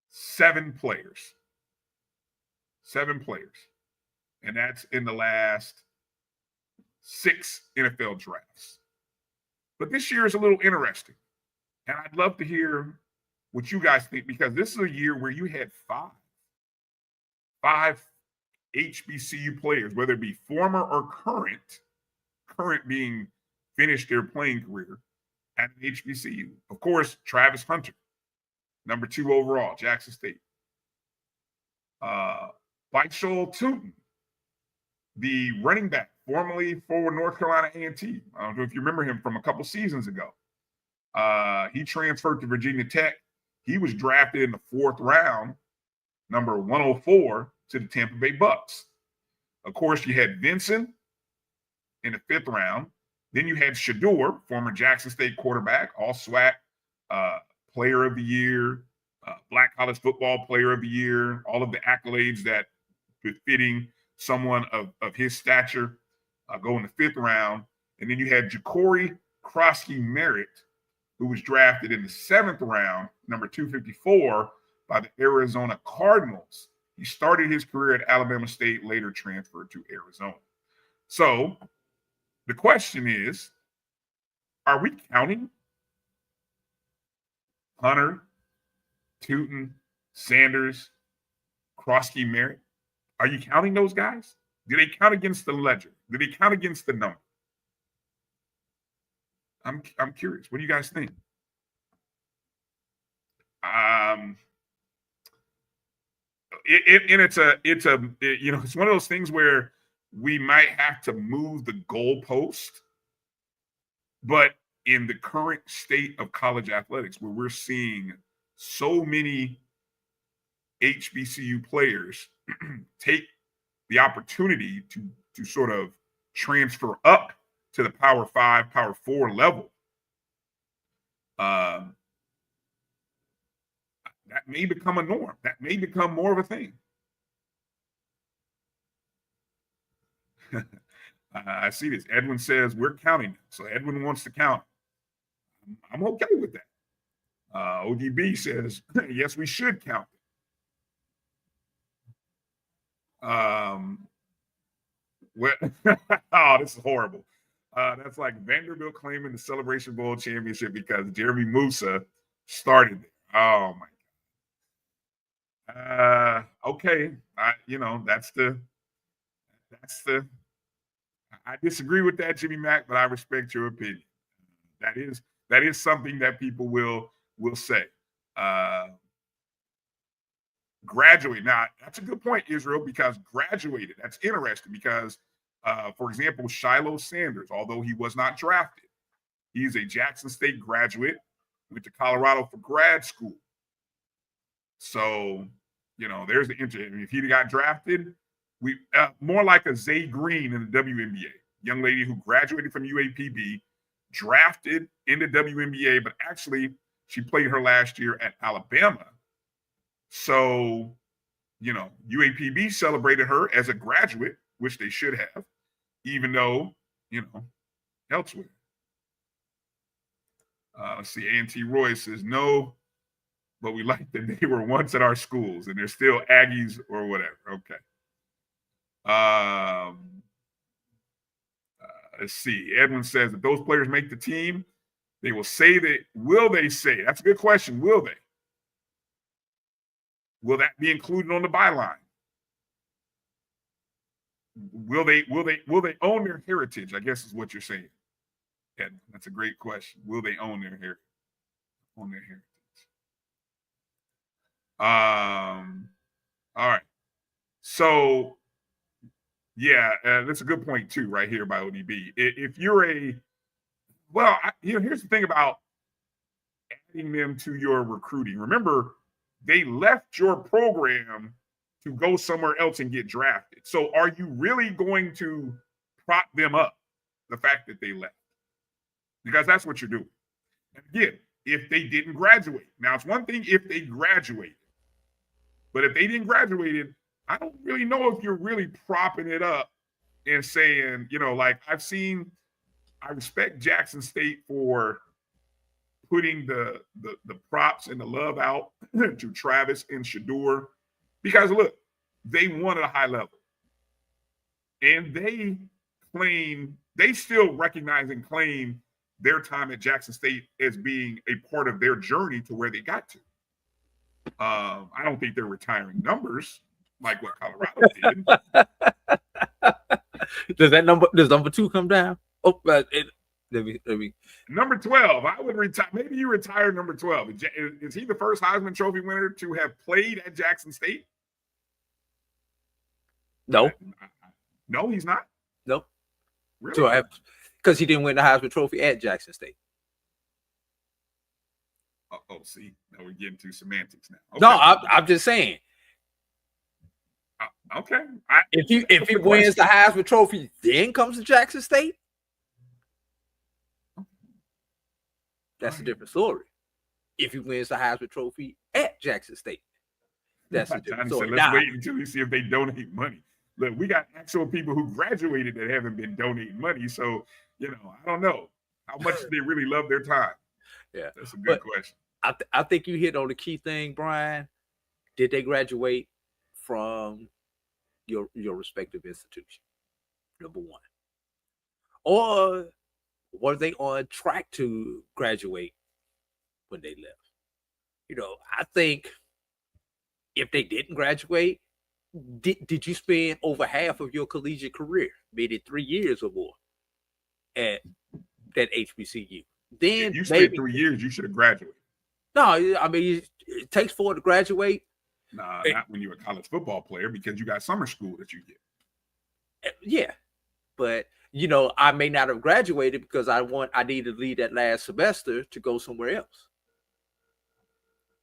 7 players. 7 players. And that's in the last 6 NFL drafts. But this year is a little interesting. And I'd love to hear what you guys think, because this is a year where you had 5 HBCU players, whether it be former or current being finished their playing career at an HBCU. Of course, Travis Hunter, number 2 overall, Jackson State. Bishol Tootin, the running back, formerly for North Carolina A&T. I don't know if you remember him from a couple seasons ago. He transferred to Virginia Tech. He was drafted in the 4th round, number 104, to the Tampa Bay Bucks. Of course, you had Vincent in the 5th round. Then you had Shador, former Jackson State quarterback, all SWAC player of the year, Black College Football player of the year, all of the accolades that befitting someone of his stature go in the 5th round. And then you had Ja'Cory Krosky-Merritt, who was drafted in the 7th round, number 254, by the Arizona Cardinals He started his career at Alabama State, later transferred to Arizona. So the question is, are we counting Hunter, Tootin, Sanders, Krosky, Merritt? Are you counting those guys? Do they count against the ledger? Do they count against the number? I'm curious. What do you guys think? It's one of those things where we might have to move the goalpost, but in the current state of college athletics, where we're seeing so many HBCU players take the opportunity to sort of transfer up to the Power 5, Power 4 level, that may become a norm. That may become more of a thing. I see this. Edwin says we're counting. So Edwin wants to count. I'm okay with that. ODB says, yes, we should count. Oh, this is horrible. That's like Vanderbilt claiming the Celebration Bowl championship because Jeremy Musa started it. Oh my God. Okay. I disagree with that, Jimmy Mack, but I respect your opinion. That is something that people will say. Graduate. Now, that's a good point, Israel, because graduated. That's interesting because, for example, Shiloh Sanders, although he was not drafted, he's a Jackson State graduate, went to Colorado for grad school. So, there's the interest. If he got drafted, we more like a Zay Green in the WNBA, young lady who graduated from UAPB, drafted in the WNBA, but actually she played her last year at Alabama. So, UAPB celebrated her as a graduate, which they should have, even though, elsewhere. Let's see. A&T Roy says, no, but we like that they were once at our schools and they're still Aggies or whatever. Okay. Let's see. Edwin says, if those players make the team, they will say that. Will they say? That's a good question. Will they? Will that be included on the byline? Will they own their heritage? I guess is what you're saying. Edwin, that's a great question. Will they own their heritage? All right. So, yeah, that's a good point too, right here by ODB. If you're here's the thing about adding them to your recruiting. Remember, they left your program to go somewhere else and get drafted. So, are you really going to prop them up, the fact that they left? Because that's what you're doing. And again, if they didn't graduate. Now, it's one thing if they graduated. But if they didn't graduate, I don't really know if you're really propping it up and saying, like I respect Jackson State for putting the props and the love out to Travis and Shador, because look, they won at a high level. And they still recognize and claim their time at Jackson State as being a part of their journey to where they got to. I don't think they're retiring numbers like what Colorado did. Does number 2 come down? Oh, let me. Number 12, I would retire. Maybe you retire number 12. Is he the first Heisman Trophy winner to have played at Jackson State? No. No, he's not. Nope. Really? So because he didn't win the Heisman Trophy at Jackson State. See, now we're getting to semantics now. Okay. No, I'm just saying. Okay. If he wins the Heisman Trophy, then comes to Jackson State, that's a different story. If he wins the Heisman Trophy at Jackson State, that's a different story. Let's wait until we see if they donate money. Look, we got actual people who graduated that haven't been donating money. So, I don't know. How much do they really love their time? Yeah. That's a good question. I think you hit on the key thing, Brian. Did they graduate from your respective institution. Number one. Or were they on track to graduate when they left? I think if they didn't graduate, did you spend over half of your collegiate career, maybe 3 years or more, at that HBCU? Then if you spent 3 years, you should have graduated. No, I mean, it takes 4 to graduate. Nah, not when you're a college football player, because you got summer school that you get. Yeah, but I may not have graduated because I need to leave that last semester to go somewhere else.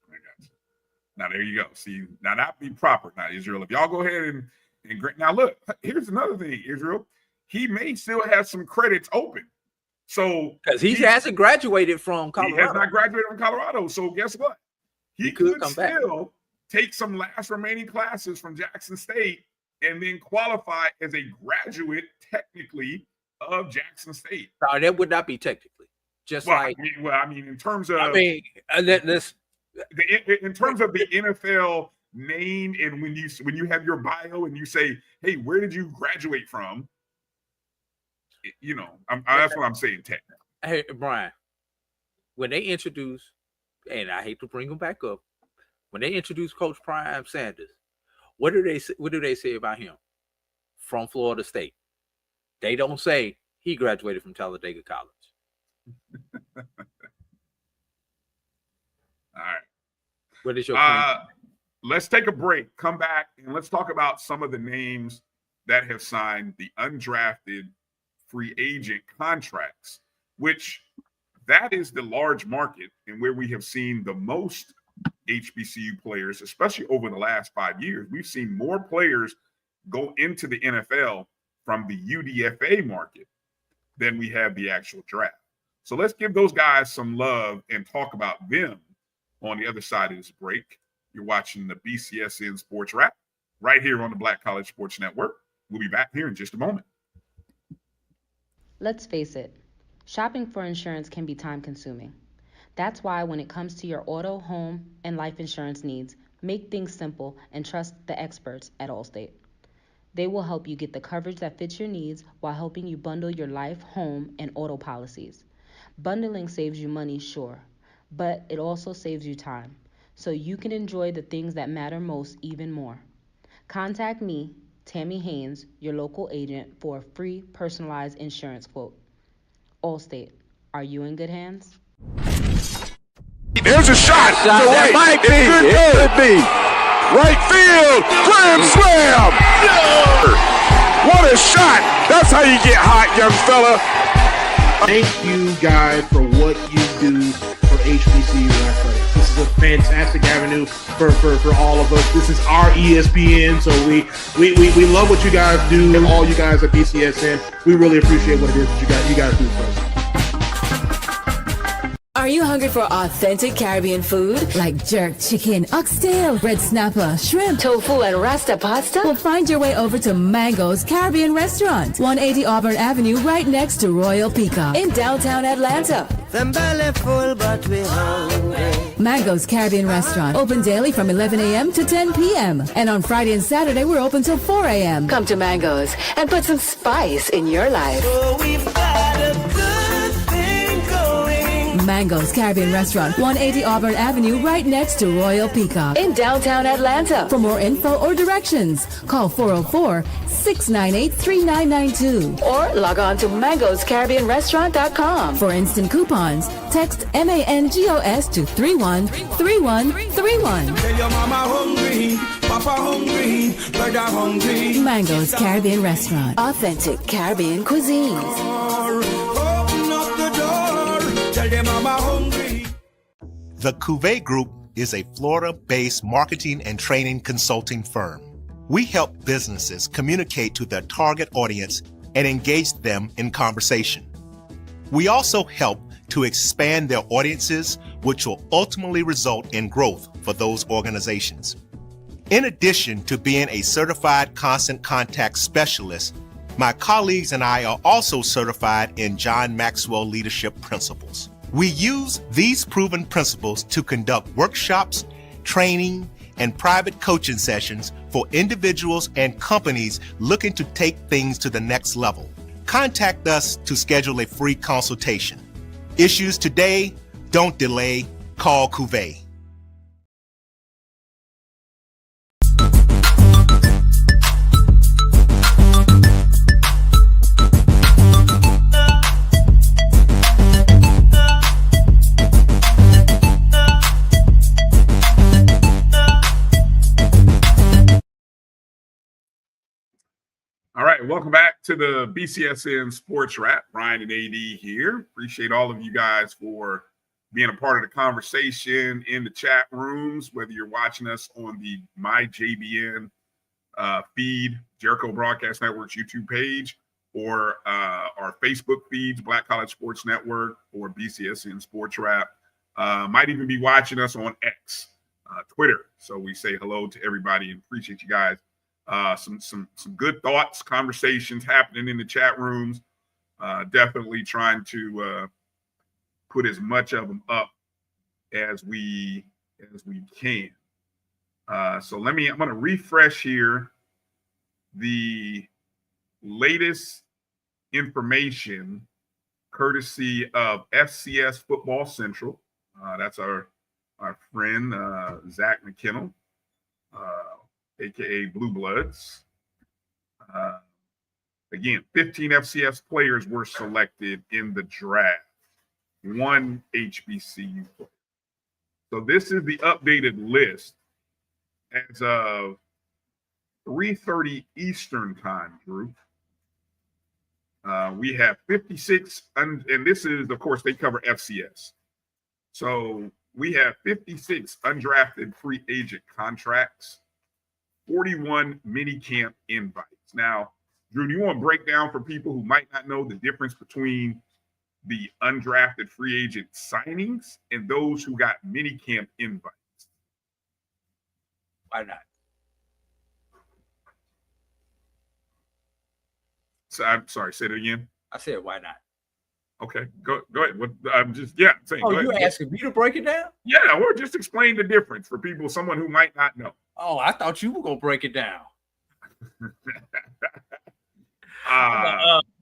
I got you. Now there you go. See, now that be proper. Now Israel, if y'all go ahead and now look, here's another thing, Israel. He may still have some credits open. So because he hasn't graduated from Colorado. He has not graduated from Colorado. So guess what? He could still take some last remaining classes from Jackson State and then qualify as a graduate technically of Jackson State. No, that would not be technically. I mean, in terms of in terms of the NFL name, and when you have your bio and you say, "Hey, where did you graduate from?" That's what I'm saying. Technically, hey Bryan, when they introduce, and I hate to bring them back up, when they introduce Coach Prime Sanders, what do they say about him? From Florida State. They don't say he graduated from Talladega College. All right. What is your point? Let's take a break, come back, and let's talk about some of the names that have signed the undrafted free agent contracts, which that is the large market and where we have seen the most HBCU players, especially over the last 5 years. We've seen more players go into the NFL from the UDFA market than we have the actual draft. So let's give those guys some love and talk about them on the other side of this break. You're watching the BCSN Sports Wrap right here on the Black College Sports Network. We'll be back here in just a moment. Let's face it, shopping for insurance can be time-consuming. That's why when it comes to your auto, home, and life insurance needs, make things simple and trust the experts at Allstate. They will help you get the coverage that fits your needs while helping you bundle your life, home, and auto policies. Bundling saves you money, sure, but it also saves you time, so you can enjoy the things that matter most even more. Contact me, Tammy Haynes, your local agent, for a free personalized insurance quote. Allstate, are you in good hands? There's a shot. It might be. It could be. Right field. Grand slam. What a shot. That's how you get hot, young fella. Thank you, guys, for what you do for HBCU athletics. This is a fantastic avenue for all of us. This is our ESPN, so we love what you guys do, and all you guys at BCSN. We really appreciate what it is that you guys do for us. Are you hungry for authentic Caribbean food like jerk chicken, oxtail, red snapper, shrimp, tofu, and rasta pasta? Well, find your way over to Mango's Caribbean Restaurant, 180 Auburn Avenue, right next to Royal Peacock in downtown Atlanta. Them belly full, but we hungry. Mango's Caribbean Restaurant, open daily from 11 a.m. to 10 p.m. And on Friday and Saturday, we're open till 4 a.m. Come to Mango's and put some spice in your life. Oh, we've got a good thing going. Mango's Caribbean Restaurant, 180 Auburn Avenue, right next to Royal Peacock in downtown Atlanta. For more info or directions, call 404-698-3992 or log on to mangoscaribbeanrestaurant.com. For instant coupons, text MANGOS to 313131. Tell your mama hungry, papa hungry, brother hungry. Mango's Caribbean Restaurant, authentic Caribbean cuisines. Open up the door, tell your mama hungry. The Cuvée Group is a Florida-based marketing and training consulting firm. We help businesses communicate to their target audience and engage them in conversation. We also help to expand their audiences, which will ultimately result in growth for those organizations. In addition to being a certified constant contact specialist, my colleagues and I are also certified in John Maxwell Leadership Principles. We use these proven principles to conduct workshops, training, and private coaching sessions for individuals and companies looking to take things to the next level. Contact us to schedule a free consultation. Issues today, don't delay, call Cuvée. All right, welcome back to the BCSN SportsWrap. Bryan and A.D here. Appreciate all of you guys for being a part of the conversation in the chat rooms, whether you're watching us on the MyJBN feed, Jericho Broadcast Network's YouTube page, or our Facebook feeds, Black College Sports Network or BCSN SportsWrap. Might even be watching us on X, Twitter. So we say hello to everybody and appreciate you guys. Some good thoughts, conversations happening in the chat rooms. Definitely trying to put as much of them up as we can. So I'm going to refresh here the latest information courtesy of FCS Football Central. That's our friend Zach McKinnell. AKA Blue Bloods. Again, 15 FCS players were selected in the draft. 1 HBCU player. So this is the updated list as of 3:30 Eastern time, Drew. We have 56, and this is, of course, they cover FCS. So we have 56 undrafted free agent contracts. 41 mini camp invites. Now, Drew, do you want to break down for people who might not know the difference between the undrafted free agent signings and those who got mini camp invites? Why not? So I'm sorry, say it again. I said, why not? Okay, go ahead. I'm just saying. Oh, go you ahead. asking me to break it down? Yeah, or just explain the difference for people, someone who might not know. Oh, I thought you were gonna break it down.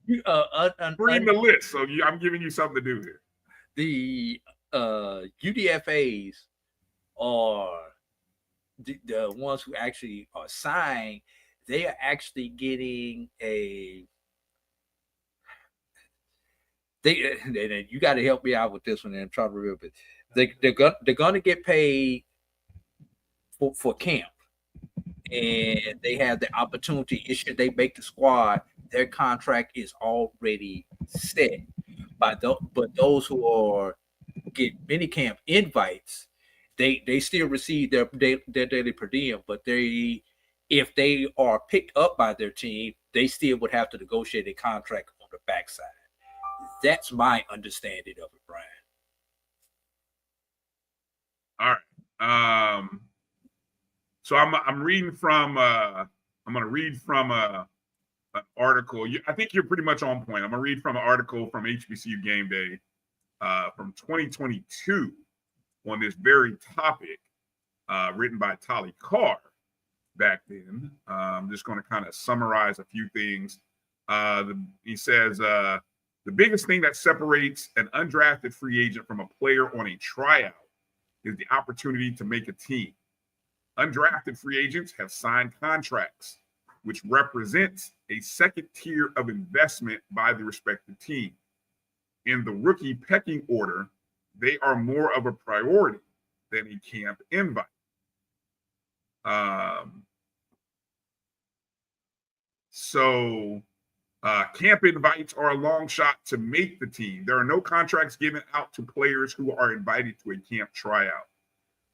Reading the list, so I'm giving you something to do here. The UDFAs are the ones who actually are signed. They are actually getting a. You got to help me out with this one and try to remember it. They're gonna get paid for camp, and they have the opportunity. Should they make the squad, their contract is already set. But those who are get mini camp invites, they still receive their daily per diem. But if they are picked up by their team, they still would have to negotiate a contract on the backside. That's my understanding of it, Bryan. All right. So I'm reading from I'm going to read from an article. I think you're pretty much on point. I'm going to read from an article from HBCU Game Day from 2022 on this very topic, written by Tolly Carr back then. I'm just going to kind of summarize a few things. He says, the biggest thing that separates an undrafted free agent from a player on a tryout is the opportunity to make a team. Undrafted free agents have signed contracts, which represents a second tier of investment by the respective team. In the rookie pecking order, they are more of a priority than a camp invite. Camp invites are a long shot to make the team. There are no contracts given out to players who are invited to a camp tryout.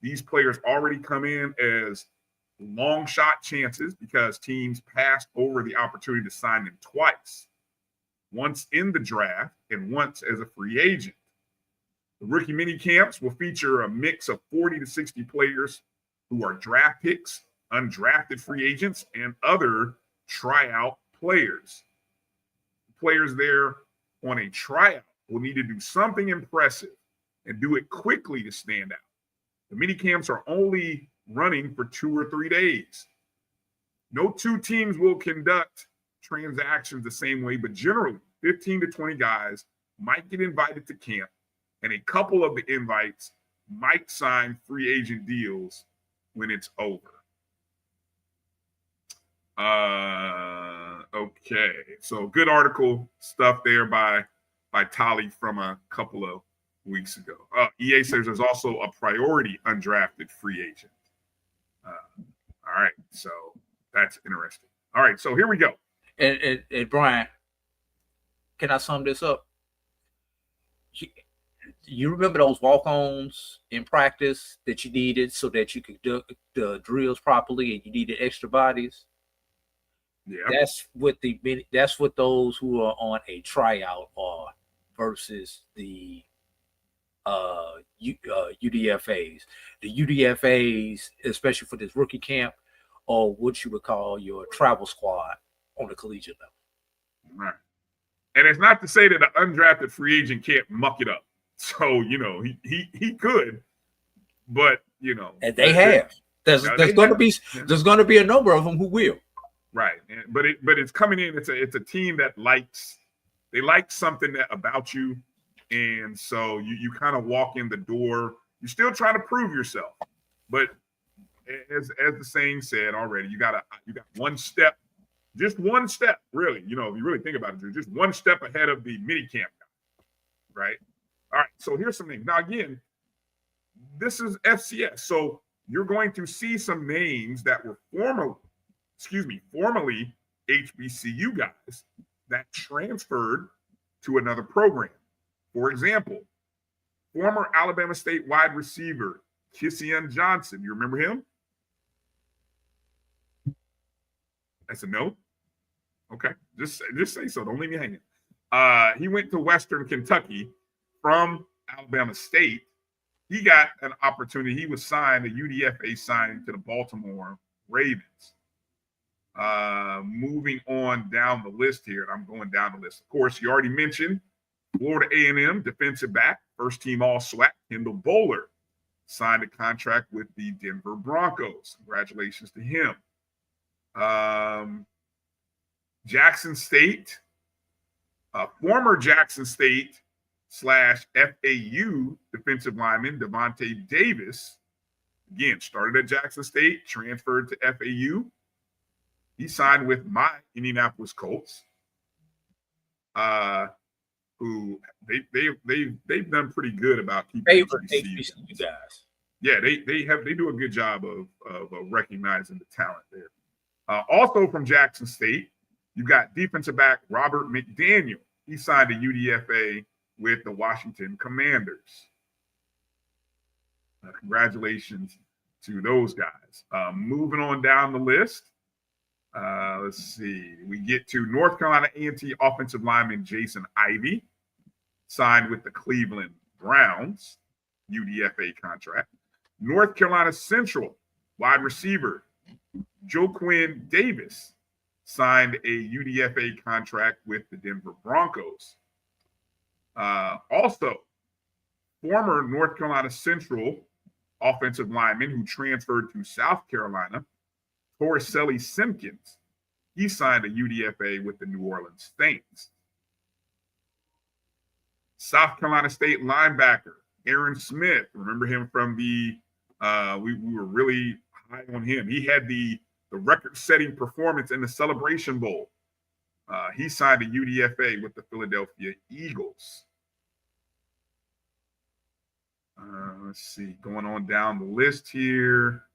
These players already come in as long shot chances because teams passed over the opportunity to sign them twice, once in the draft and once as a free agent. The rookie mini camps will feature a mix of 40 to 60 players who are draft picks, undrafted free agents, and other tryout players. Players there on a tryout will need to do something impressive and do it quickly to stand out. The mini camps are only running for 2 or 3 days. No two teams will conduct transactions the same way, but generally 15 to 20 guys might get invited to camp, and a couple of the invites might sign free agent deals when it's over. Okay, so good article stuff there by Tolly from a couple of weeks ago. EA says there's also a priority undrafted free agent. All right, so that's interesting. All right, so here we go. And Brian, can I sum this up? You remember those walk-ons in practice that you needed so that you could do the drills properly, and you needed extra bodies? Yeah, that's what those who are on a tryout are versus the UDFAs. The UDFAs, especially for this rookie camp, are what you would call your travel squad on the collegiate level. Right. And it's not to say that an undrafted free agent can't muck it up. So, you know, he could, but you know, and they have. There's going to be a number of them who will. Right, but it's coming in. It's a team that they like something about you, and so you kind of walk in the door. You're still trying to prove yourself, but as the saying said already, you got one step, just one step, really. You know, if you really think about it, you're just one step ahead of the mini camp guy, right? All right, so here's some names. Now again, this is FCS, so you're going to see some names that were formerly HBCU guys that transferred to another program. For example, former Alabama State wide receiver Kissian Johnson. You remember him? That's a no. Okay, just say so. Don't leave me hanging. He went to Western Kentucky from Alabama State. He got an opportunity. He was signed, a UDFA signing to the Baltimore Ravens. Moving on down the list here, and I'm going down the list. Of course, you already mentioned Florida A&M defensive back, first team all SWAC, Kendall Bowler, signed a contract with the Denver Broncos. Congratulations to him. Jackson State, former Jackson State / FAU defensive lineman Devontae Davis, again, started at Jackson State, transferred to FAU. He signed with my Indianapolis Colts, who they've done pretty good about keeping HBCU guys. Yeah, they do a good job of recognizing the talent there. Also from Jackson State, you got defensive back Robert McDaniel. He signed a UDFA with the Washington Commanders. Congratulations to those guys. Moving on down the list. Let's see. We get to North Carolina A&T offensive lineman Jason Ivey, signed with the Cleveland Browns, UDFA contract. North Carolina Central wide receiver Joaquin Davis signed a UDFA contract with the Denver Broncos. Also, former North Carolina Central offensive lineman who transferred to South Carolina, Torricelli Simpkins, he signed a UDFA with the New Orleans Saints. South Carolina State linebacker Aaron Smith, remember him from the we were really high on him. He had the record-setting performance in the Celebration Bowl. He signed a UDFA with the Philadelphia Eagles. Let's see, going on down the list here.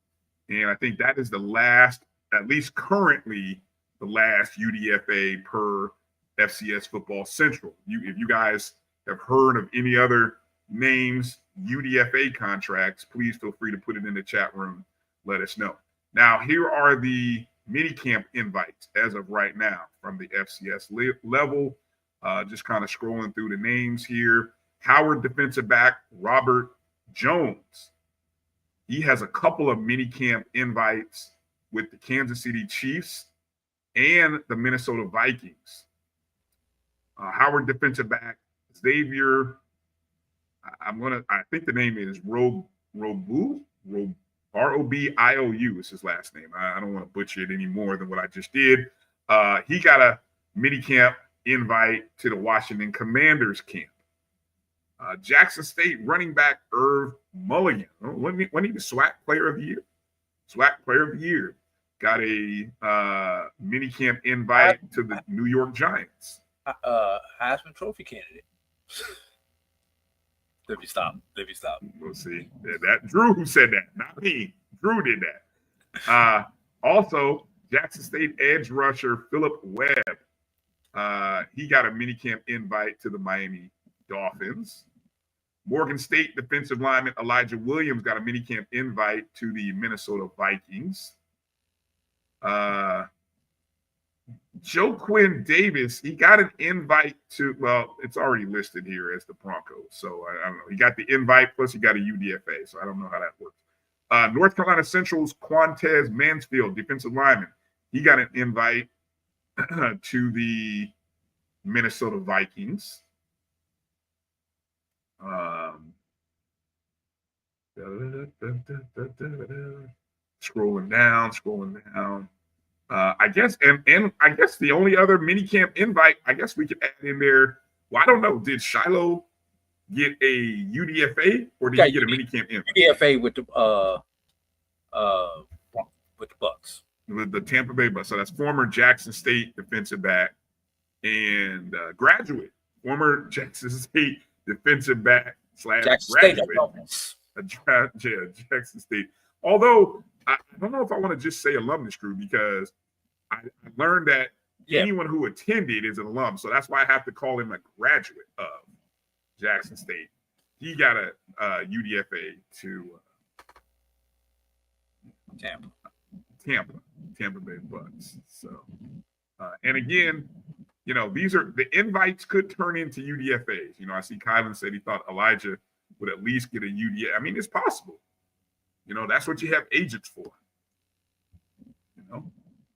And I think that is the last, at least currently, the last UDFA per FCS Football Central. If you guys have heard of any other names, UDFA contracts, please feel free to put it in the chat room. Let us know. Now, here are the minicamp invites as of right now from the FCS level. Just kind of scrolling through the names here. Howard defensive back Robert Jones. He has a couple of minicamp invites with the Kansas City Chiefs and the Minnesota Vikings. Howard defensive back Xavier. I think the name is Robu. Robiou is his last name. I don't want to butcher it any more than what I just did. He got a minicamp invite to the Washington Commanders camp. Jackson State running back Irv Mulligan, wasn't he the SWAC Player of the Year? SWAC Player of the Year got a minicamp invite to the New York Giants. Heisman Trophy candidate. Let me stop. We'll see. That Drew who said that, not me. Drew did that. Also, Jackson State edge rusher Philip Webb. He got a minicamp invite to the Miami Dolphins. Morgan State defensive lineman Elijah Williams got a minicamp invite to the Minnesota Vikings. Joe Quinn Davis, he got an invite to, well, it's already listed here as the Broncos. So I don't know. He got the invite, plus he got a UDFA. So I don't know how that works. North Carolina Central's Quantez Mansfield, defensive lineman. He got an invite to the Minnesota Vikings. Scrolling down. I guess, and I guess the only other minicamp invite, I guess we could add in there. Well, I don't know. Did Shiloh get a UDFA or did he get a minicamp invite? UDFA with the Bucks. With the Tampa Bay Bucks. So that's former Jackson State defensive back and graduate. Former Jackson State defensive back / graduate. Jackson State. Although I don't know if I want to just say alumnus crew because I learned that anyone who attended is an alum. So that's why I have to call him a graduate of Jackson State. He got a UDFA to Tampa Bay Bucks. So, and again, you know, these are the invites could turn into UDFAs. You know, I see Kylan said he thought Elijah would at least get a UDFA. I mean, it's possible. You know, that's what you have agents for. You know,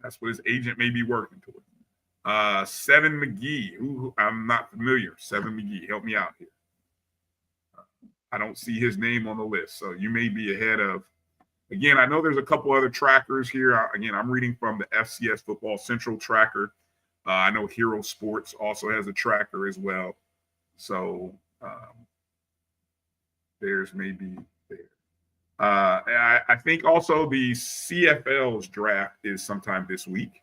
that's what his agent may be working toward. Seven McGee, who I'm not familiar. Seven McGee, help me out here. I don't see his name on the list, so you may be ahead of. Again, I know there's a couple other trackers here. Again, I'm reading from the FCS Football Central tracker. I know Hero Sports also has a tracker as well. So there's maybe there. I think also the CFL's draft is sometime this week.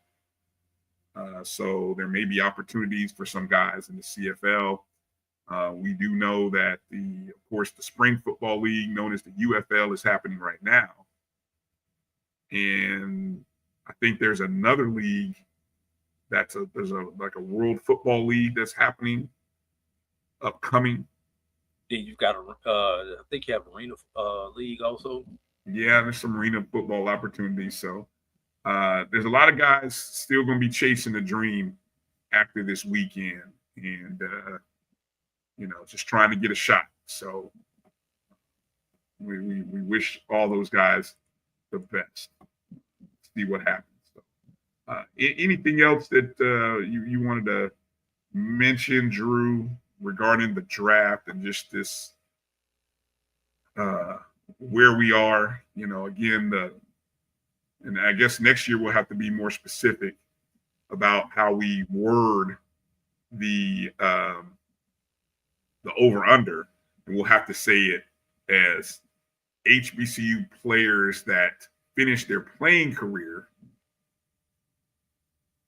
So there may be opportunities for some guys in the CFL. We do know that of course, the Spring Football League, known as the UFL, is happening right now. And I think there's another league there's a World Football League that's happening upcoming. Yeah, you've got I think you have Arena League also. Yeah, there's some arena football opportunities. So there's a lot of guys still going to be chasing the dream after this weekend, and you know, just trying to get a shot. So we wish all those guys the best. See what happens. So, anything else that you wanted to mention, Drew, regarding the draft and just this where we are? You know, again, and I guess next year we'll have to be more specific about how we word the over under, and we'll have to say it as HBCU players that finish their playing career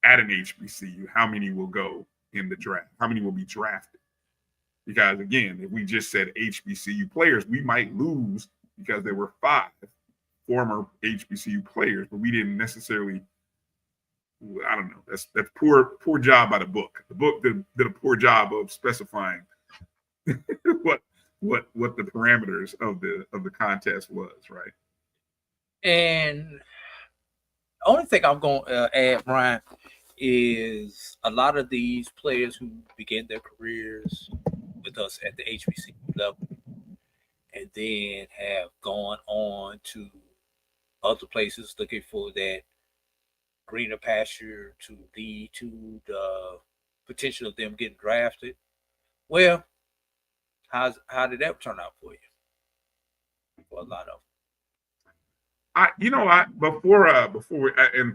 at an HBCU. How many will go in the draft? How many will be drafted? Because again, if we just said HBCU players, we might lose because there were 5 former HBCU players, but we didn't necessarily. I don't know. That's poor job by the book. The book did a poor job of specifying what the parameters of the contest was, right? And the only thing I'm going to add, Brian, is a lot of these players who began their careers with us at the HBCU level and then have gone on to other places looking for that greener pasture to lead to the potential of them getting drafted. Well, how did that turn out for you? For a lot of them. And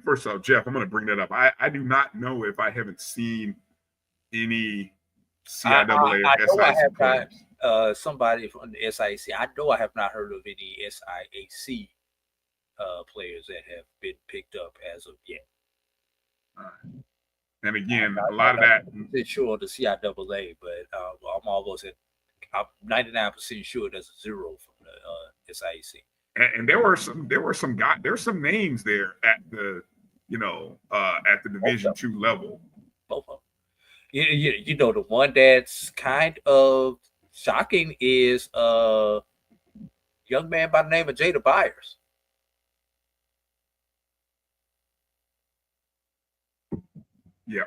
first off, Jeff, I'm going to bring that up. I do not know if I haven't seen any CIAA or know I SIAC have not. Somebody from the SIAC. I know I have not heard of any SIAC players that have been picked up as of yet. And again, a lot of that. I'm sure of the CIAA, but I'm 99% sure there's a zero from the SIAC. And there were some names there at the at the Division II level. Both of them. You know, the one that's kind of shocking is a young man by the name of Jada Byers. Yeah.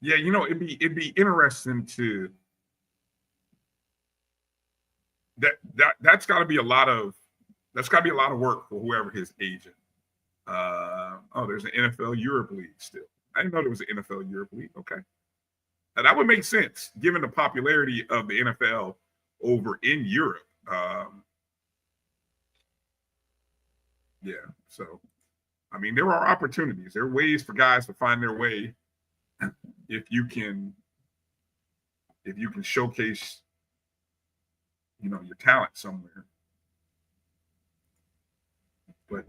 Yeah, it'd be interesting to that's got to be a lot of work for whoever his agent. There's an NFL Europe League still. I didn't know there was an NFL Europe League. Okay. Now, that would make sense given the popularity of the NFL over in Europe. Yeah. So, I mean, there are opportunities. There are ways for guys to find their way if you can showcase, your talent somewhere. But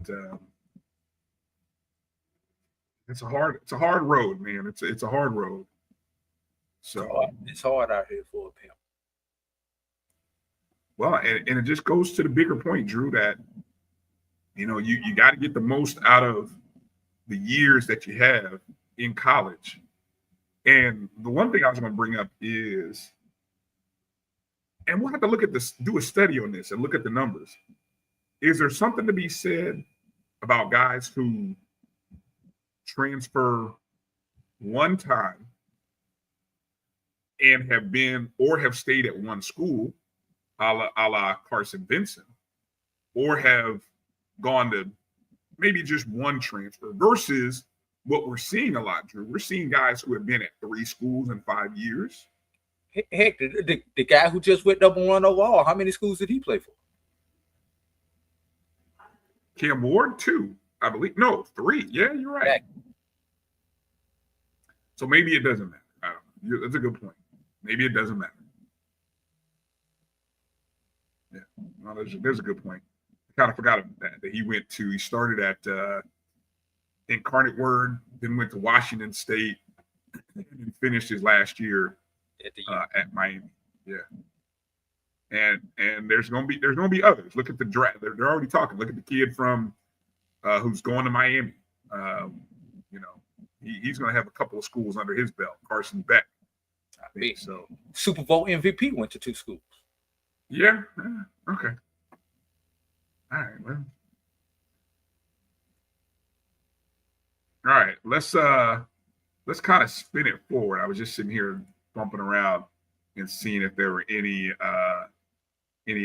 it's a hard road, man. It's a hard road. So it's hard out here for a pimp. Well, and it just goes to the bigger point, Drew, that you got to get the most out of the years that you have in college. And the one thing I was going to bring up is, and we'll have to look at this, do a study on this and look at the numbers. Is there something to be said about guys who transfer one time and have been or have stayed at one school, a la Carson Benson, or have gone to maybe just one transfer versus what we're seeing a lot, Drew? We're seeing guys who have been at 3 schools in 5 years. Heck, the guy who just went #1 overall, how many schools did he play for? Cam Ward, 2, I believe. No, 3. Yeah, you're right. Exactly. So maybe it doesn't matter. I don't know. That's a good point. Maybe it doesn't matter. Yeah, no, there's a good point. I kind of forgot that he started at Incarnate Word, then went to Washington State, and finished his last year at Miami. Yeah. And there's gonna be others. Look at the draft. They're already talking. Look at the kid from who's going to Miami. He's gonna have a couple of schools under his belt. Carson Beck. I think so. Super Bowl MVP went to 2 schools. Yeah. Okay. All right. Well. All right. Let's kind of spin it forward. I was just sitting here bumping around and seeing if there were any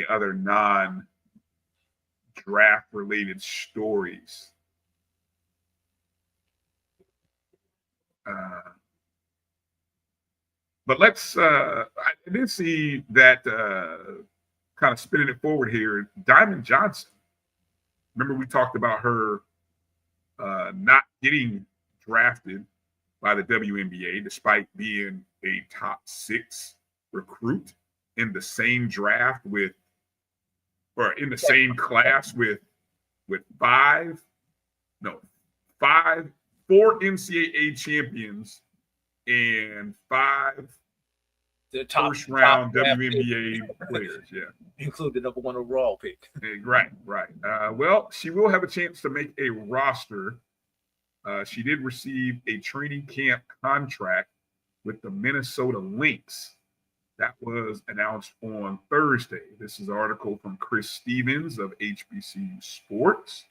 other non-draft related stories. But let's I did see that kind of spinning it forward here. Diamond Johnson. Remember we talked about her not getting drafted by the WNBA despite being a top 6 recruit in the same draft in the same class with 4 NCAA champions and 5 first round WNBA players, yeah, including the #1 overall pick. Right. Well, she will have a chance to make a roster. She did receive a training camp contract with the Minnesota Lynx. That was announced on Thursday. This is an article from Chris Stevens of HBCU Sports.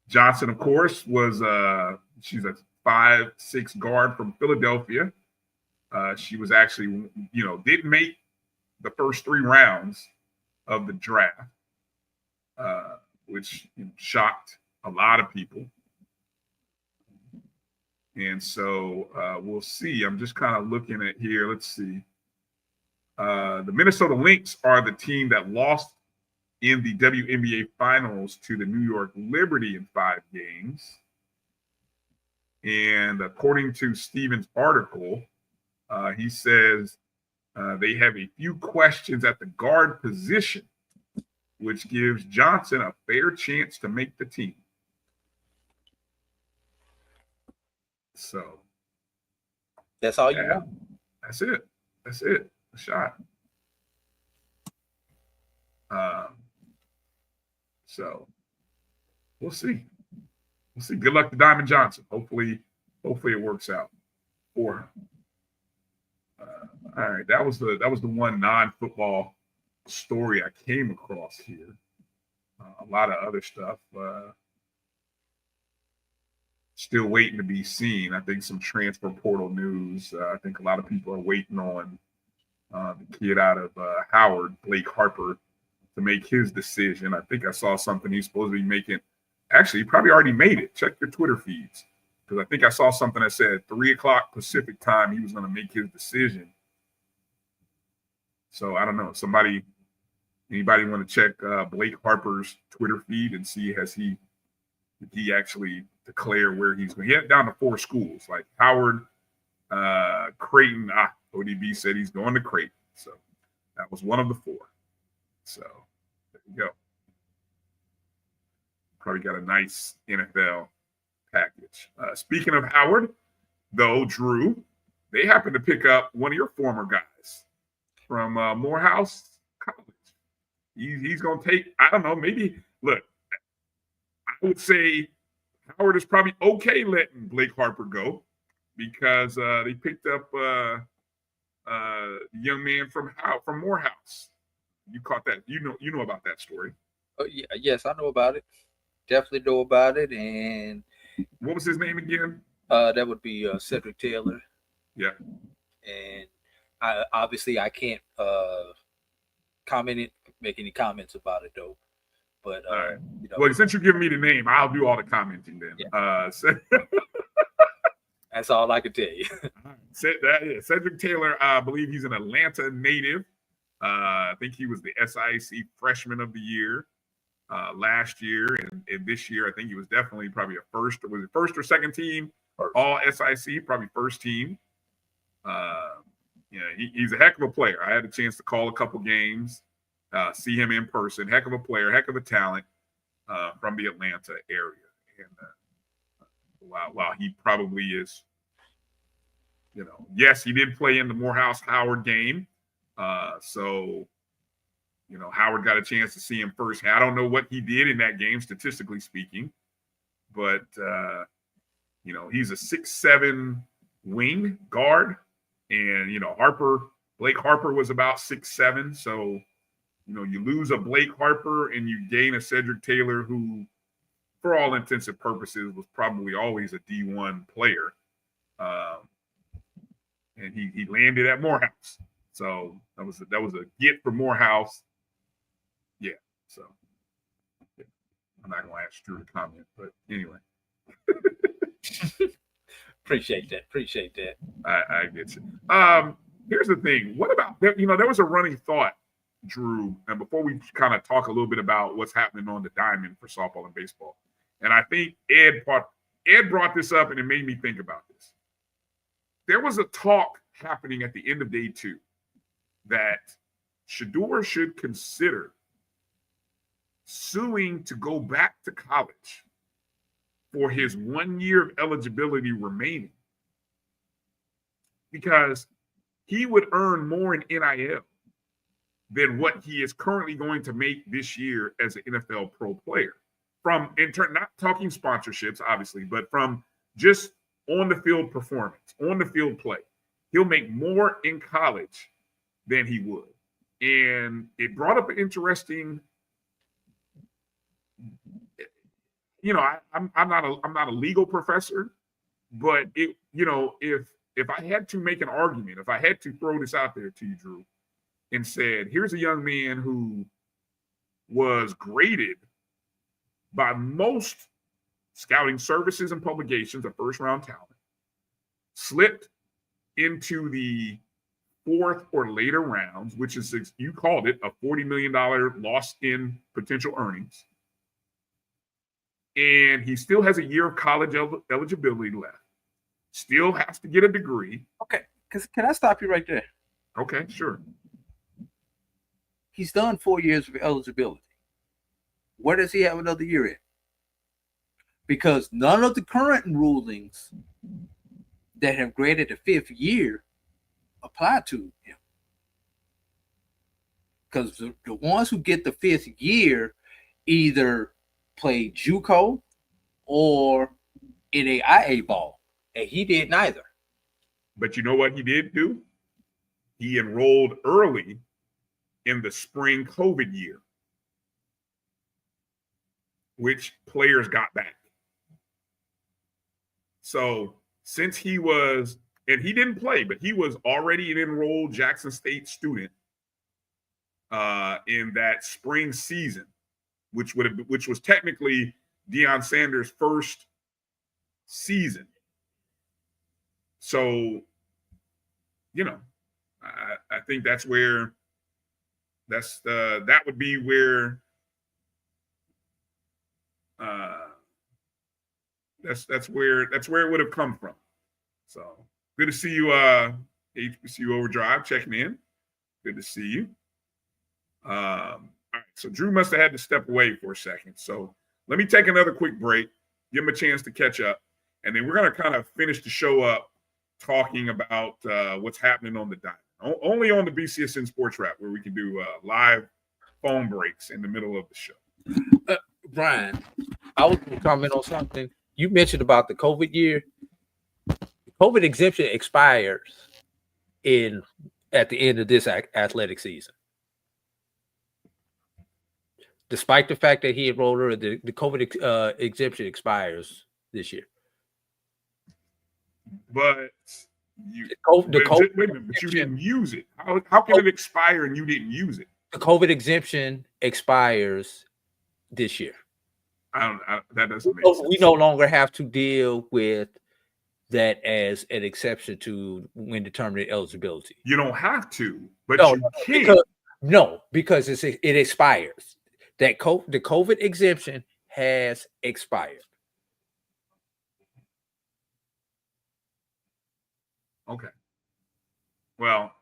Johnson, of course, she's a 5'6" guard from Philadelphia. She was actually, didn't make the first 3 rounds of the draft, which shocked a lot of people. And so we'll see. I'm just kind of looking at here. Let's see. The Minnesota Lynx are the team that lost in the WNBA Finals to the New York Liberty in 5 games. And according to Steven's article, he says they have a few questions at the guard position, which gives Johnson a fair chance to make the team. So that's all you want. That's it. That's it. A shot. So we'll see. We'll see. Good luck to Diamond Johnson. Hopefully it works out for her. All right, that was the one non-football story I came across here. A lot of other stuff still waiting to be seen. I think some transfer portal news. I think a lot of people are waiting on the kid out of Howard, Blake Harper, to make his decision. I think I saw something he's supposed to be making. Actually, he probably already made it. Check your Twitter feeds, because I think I saw something that said 3:00 Pacific time he was going to make his decision. So I don't know. Anybody want to check Blake Harper's Twitter feed and see did he actually declare where he's going? He had down to 4 schools like Howard, Creighton. ODB said he's going to Creighton. So that was one of the 4. So there you go. Probably got a nice NFL package. Speaking of Howard, though, Drew, they happened to pick up one of your former guys from Morehouse College. He's going to take, I don't know, maybe, look, I would say Howard is probably okay letting Blake Harper go, because they picked up a young man from Morehouse. You caught that. You know about that story. Oh, yeah, yes, I know about it. Definitely know about it. And what was his name again? That would be Cedric Taylor. Yeah. And I can't make any comments about it though. But all right. Well, since you're giving me the name, I'll do all the commenting then. Yeah. That's all I can tell you. Cedric Taylor, I believe he's an Atlanta native. I think he was the SIC Freshman of the Year last year, and this year I think he was definitely probably first or second team, all SIC, probably first team. He's a heck of a player. I had a chance to call a couple games, see him in person. Heck of a player, heck of a talent from the Atlanta area. And while he probably is, yes, he did play in the Morehouse Howard game. So Howard got a chance to see him firsthand. I don't know what he did in that game, statistically speaking, but he's a 6'7" wing guard, and Blake Harper was about 6'7". So you lose a Blake Harper and you gain a Cedric Taylor who, for all intents and purposes, was probably always a D1 player, and he landed at Morehouse. So that was a get for Morehouse. Yeah. So yeah. I'm not gonna ask Drew to comment, but anyway. Appreciate that. I get you. Here's the thing. What about there was a running thought, Drew, and before we kind of talk a little bit about what's happening on the diamond for softball and baseball, and I think Ed brought this up, and it made me think about this. There was a talk happening at the end of day 2 that Shedeur should consider suing to go back to college for his 1 year of eligibility remaining, because he would earn more in NIL than what he is currently going to make this year as an NFL pro player. Not talking sponsorships, obviously, but from just on the field performance, on the field play. He'll make more in college than he would. And it brought up an interesting, I'm not a legal professor, but if I had to make an argument, if I had to throw this out there to you, Drew, and said, here's a young man who was graded by most scouting services and publications a first-round talent. slipped into the 4th or later rounds, which is, you called it, a $40 million loss in potential earnings. And he still has a year of college eligibility left. Still has to get a degree. Okay, can I stop you right there? Okay, sure. He's done 4 years of eligibility. Where does he have another year in? Because none of the current rulings that have granted the 5th year apply to him. Because the ones who get the 5th year either play JUCO or NAIA ball, and he did neither. But you know what he did do? He enrolled early in the spring COVID year, which players got back. So since he was, and he didn't play, but he was already an enrolled Jackson State student in that spring season, which was technically Deion Sanders' first season. So, you know, I think that's where that would be where that's where it would have come from. So good to see you, HBCU Overdrive, checking in. Good to see you. All right, so Drew must have had to step away for a second. So let me take another quick break, give him a chance to catch up, and then we're going to kind of finish the show up talking about what's happening on the diamond. Only on the BCSN SportsWrap, where we can do live phone breaks in the middle of the show. Bryan, I was going to comment on something. You mentioned about the COVID year. The COVID exemption expires at the end of this athletic season. Despite the fact that he enrolled her, the COVID exemption expires this year. But but you didn't use it. How can it expire and you didn't use it? The COVID exemption expires this year. That doesn't make sense. We no longer have to deal with that as an exception to when determining eligibility. You don't have to, but you can. Because it expires. The COVID exemption has expired. Okay. Well,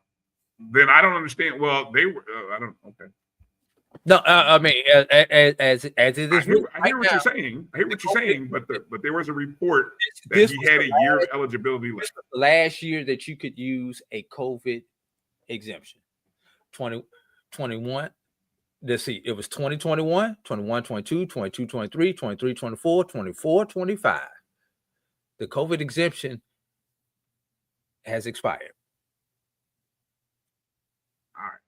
then I don't understand. Well, they were. I don't. Okay. No, I mean, as it is. I hear what you're saying. I hear what you're saying, but there was a report that he had a year of eligibility left. Last year that you could use a COVID exemption. 2021. Let's see. It was 2021, 21, 22, 22, 23, 23, 24, 24, 25. The COVID exemption has expired. All right.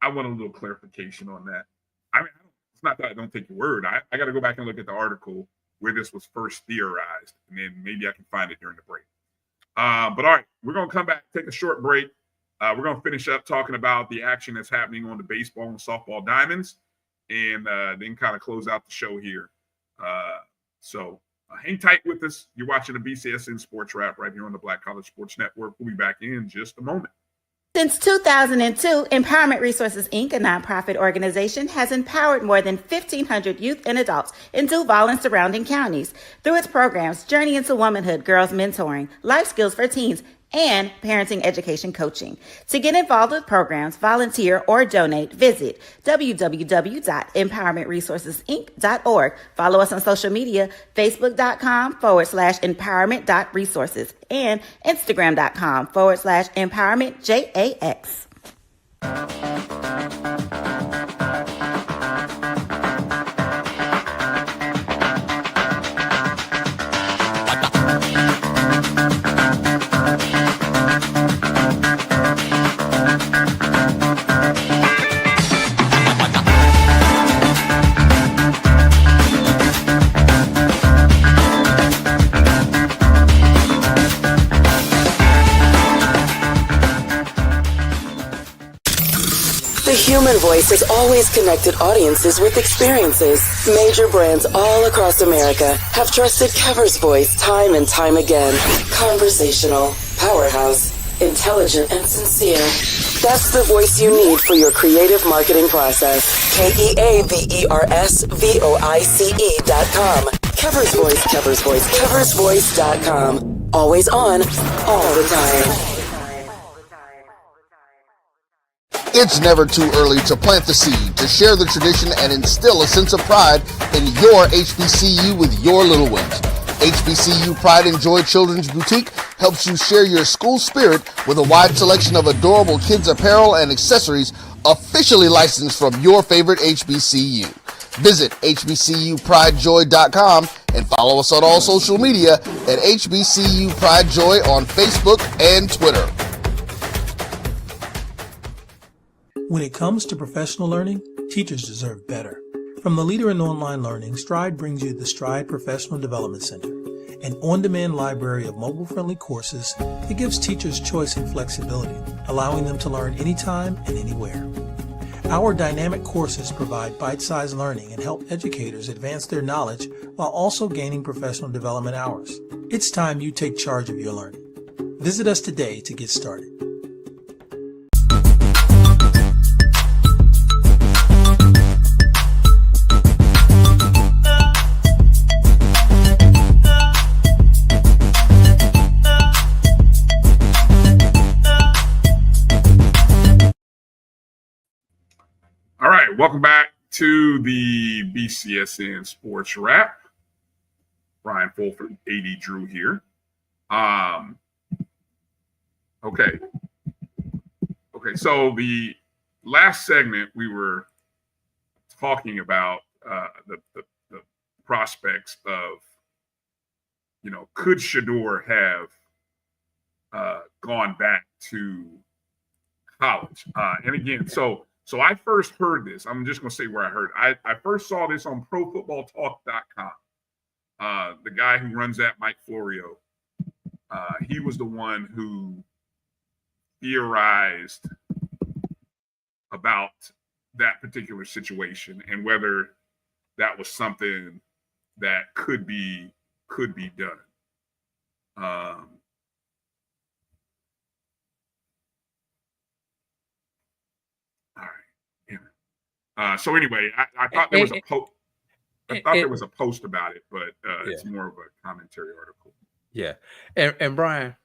I want a little clarification on that. I mean, it's not that I don't take your word. I got to go back and look at the article where this was first theorized, and then maybe I can find it during the break. But all right, we're going to come back, take a short break. We're going to finish up talking about the action that's happening on the baseball and softball diamonds, and then kind of close out the show here. So hang tight with us. You're watching the BCSN Sports Wrap right here on the Black College Sports Network. We'll be back in just a moment. Since 2002, Empowerment Resources, Inc., a nonprofit organization, has empowered more than 1,500 youth and adults in Duval and surrounding counties. Through its programs, Journey into Womanhood, Girls Mentoring, Life Skills for Teens, and Parenting Education Coaching. To get involved with programs, volunteer, or donate, visit www.empowermentresourcesinc.org. Follow us on social media, facebook.com/empowerment.resources and Instagram.com/empowermentJAX. Woman Voice has always connected audiences with experiences. Major brands all across America have trusted Kever's voice time and time again. Conversational, powerhouse, intelligent, and sincere. That's the voice you need for your creative marketing process. KEAVERSVOICE.com. Kever's Voice, Kever's Voice, KeversVoice.com. Always on, all the time. It's never too early to plant the seed, to share the tradition, and instill a sense of pride in your HBCU with your little ones. HBCU Pride and Joy Children's Boutique helps you share your school spirit with a wide selection of adorable kids apparel and accessories officially licensed from your favorite HBCU. Visit hbcupridejoy.com and follow us on all social media at HBCU Pride Joy on Facebook and Twitter. When it comes to professional learning, teachers deserve better. From the leader in online learning, Stride brings you the Stride Professional Development Center, an on-demand library of mobile-friendly courses that gives teachers choice and flexibility, allowing them to learn anytime and anywhere. Our dynamic courses provide bite-sized learning and help educators advance their knowledge while also gaining professional development hours. It's time you take charge of your learning. Visit us today to get started. All right, welcome back to the BCSN Sports Wrap. Brian Fulford, A.D. Drew here. Okay, so the last segment we were talking about the prospects of, could Shedeur have gone back to college? And again, so I first heard this. I'm just going to say where I heard it. I first saw this on ProFootballTalk.com. The guy who runs that, Mike Florio, he was the one who theorized about that particular situation and whether that was something that could be done. So anyway, I thought there was a post. I thought there was a post about it, but it's more of a commentary article. Yeah, and Brian,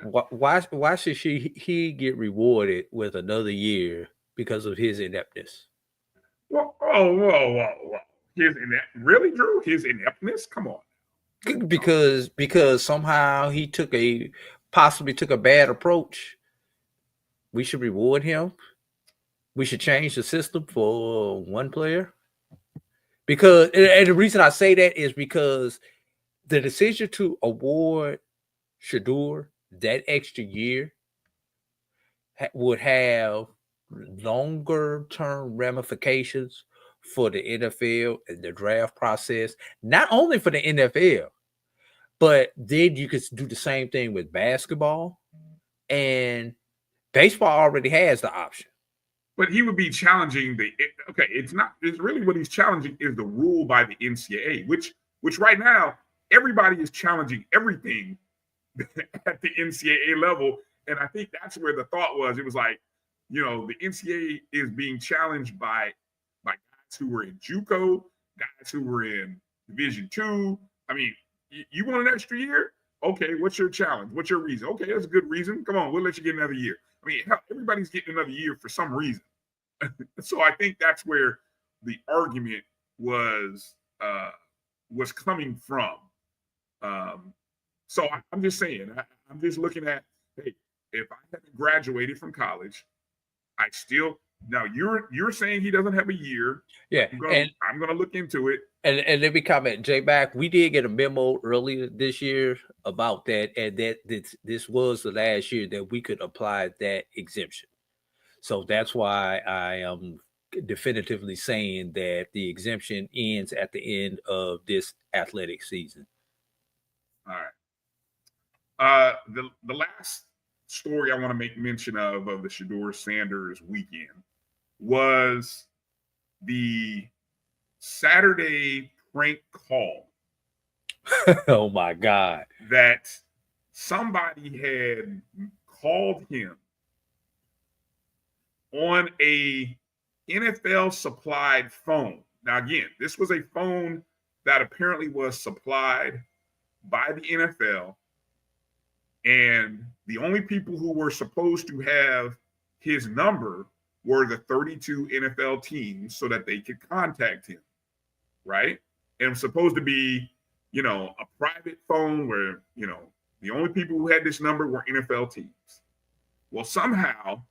why should he get rewarded with another year because of his ineptness? Whoa! His really, Drew? His ineptness? Come on. Because somehow he possibly took a bad approach. We should reward him. We should change the system for one player. Because, and the reason I say that is because the decision to award Shedeur that extra year would have longer term ramifications for the NFL and the draft process, not only for the NFL, but then you could do the same thing with basketball, and baseball already has the option. But he would be challenging it's really what he's challenging is the rule by the NCAA, which right now everybody is challenging everything at the NCAA level. And I think that's where the thought was. It was like, the NCAA is being challenged by guys who were in JUCO, guys who were in Division II. I mean, you want an extra year? Okay, what's your challenge? What's your reason? Okay, that's a good reason. Come on, we'll let you get another year. I mean, hell, everybody's getting another year for some reason. So I think that's where the argument was coming from. So I'm just saying, I'm just looking at, hey, if I haven't graduated from college, I still now you're saying he doesn't have a year. Yeah, I'm gonna look into it. And let me comment, Jay back. We did get a memo earlier this year about that, and that this was the last year that we could apply that exemption. So that's why I am definitively saying that the exemption ends at the end of this athletic season. All right. The last story I want to make mention of the Shedeur Sanders weekend was the Saturday prank call. Oh my God. That somebody had called him on a NFL supplied phone. Now, again, this was a phone that apparently was supplied by the NFL. And the only people who were supposed to have his number were the 32 NFL teams so that they could contact him, right? And it was supposed to be, you know, a private phone where, you know, the only people who had this number were NFL teams. Well, somehow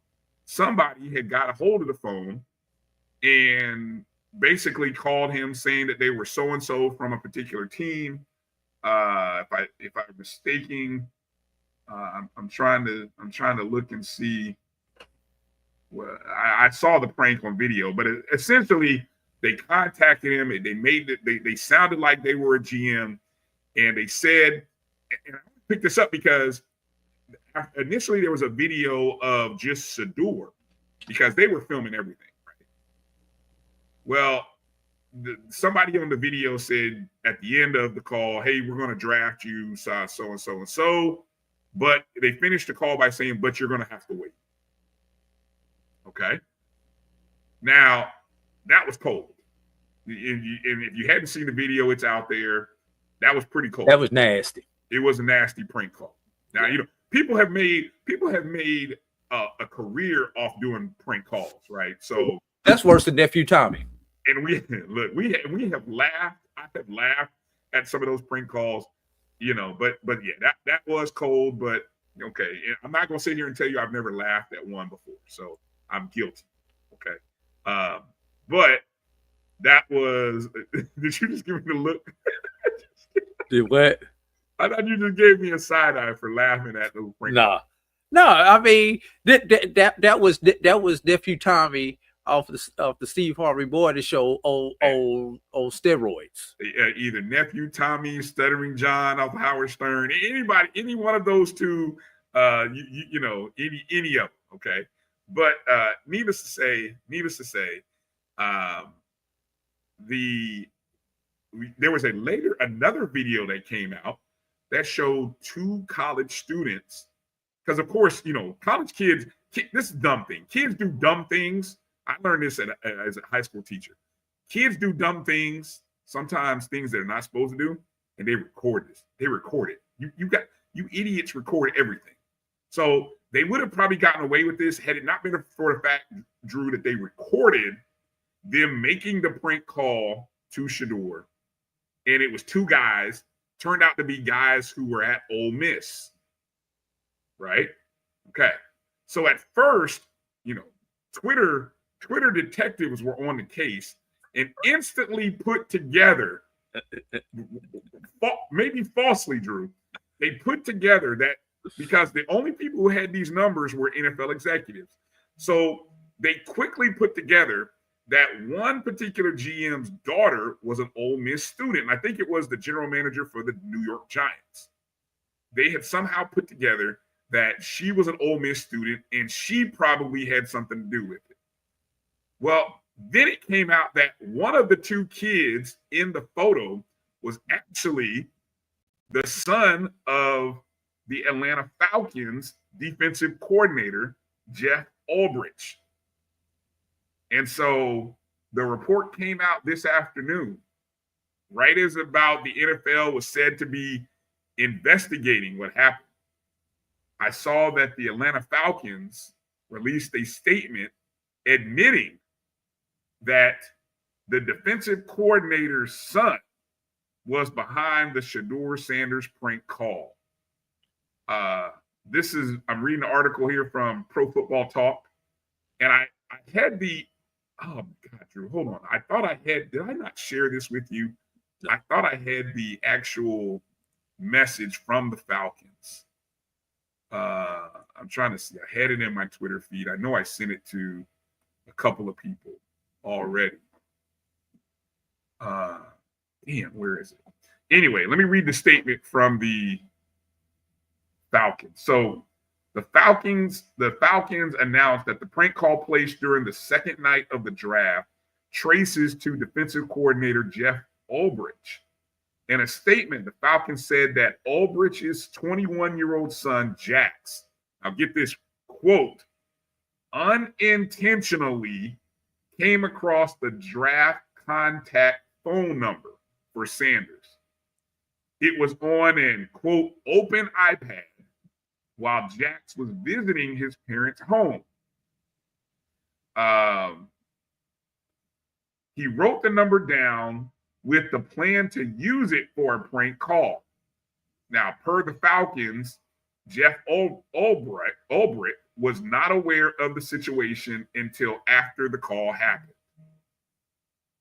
somebody had got a hold of the phone and basically called him saying that they were so-and-so from a particular team. If I'm mistaken, I'm trying to look and see. Well, I saw the prank on video, but essentially they contacted him and they made it. They sounded like they were a GM, and they said, and I picked this up because initially there was a video of just Shedeur because they were filming everything. Right? Well, somebody on the video said at the end of the call, "Hey, we're going to draft you, so and so and so," but they finished the call by saying, "But you're going to have to wait." Okay. Now, that was cold. And if you hadn't seen the video, it's out there. That was pretty cold. That was nasty. It was a nasty prank call. Now, you know, people have made a career off doing prank calls, right? So that's worse than Nephew Tommy. And we have laughed. I have laughed at some of those prank calls, you know. But yeah, that was cold. But okay, I'm not gonna sit here and tell you I've never laughed at one before. So I'm guilty. Okay. But that was, did you just give me the look? Did what? I thought you just gave me a side eye for laughing at those prank. No, I mean that was Nephew Tommy off the Steve Harvey Morning Show on steroids. Either Nephew Tommy, Stuttering John off Howard Stern, any one of those two, you know, any of them. Okay. But needless to say, there was another video that came out that showed two college students, because of course, you know, college kids, this is a dumb thing. Kids do dumb things. I learned this as a high school teacher. Kids do dumb things, sometimes things they're not supposed to do, and they record this. They record it. You idiots record everything. So they would have probably gotten away with this had it not been for the fact, Drew, that they recorded them making the prank call to Shedeur. And it was two guys, turned out to be guys who were at Ole Miss. Right? Okay. So at first, you know, Twitter detectives were on the case and instantly put together, maybe falsely, Drew, they put together that because the only people who had these numbers were NFL executives. So they quickly put together that one particular GM's daughter was an Ole Miss student. And I think it was the general manager for the New York Giants. They had somehow put together that she was an Ole Miss student and she probably had something to do with it. Well, then it came out that one of the two kids in the photo was actually the son of the Atlanta Falcons defensive coordinator, Jeff Ulbrich. And so the report came out this afternoon, right as about the NFL was said to be investigating what happened. I saw that the Atlanta Falcons released a statement admitting that the defensive coordinator's son was behind the Shedeur Sanders prank call. I'm reading an article here from Pro Football Talk, and I had oh God, Drew, hold on. Did I not share this with you? I thought I had the actual message from the Falcons. I'm trying to see. I had it in my Twitter feed. I know I sent it to a couple of people already. Damn, where is it? Anyway, let me read the statement from the Falcons. So The Falcons announced that the prank call placed during the second night of the draft traces to defensive coordinator Jeff Ulbrich. In a statement, the Falcons said that Ulbrich's 21-year-old son, Jax, now get this, quote, unintentionally came across the draft contact phone number for Sanders. It was on an, quote, open iPad while Jax was visiting his parents' home. He wrote the number down with the plan to use it for a prank call. Now, per the Falcons, Jeff Ulbrich was not aware of the situation until after the call happened.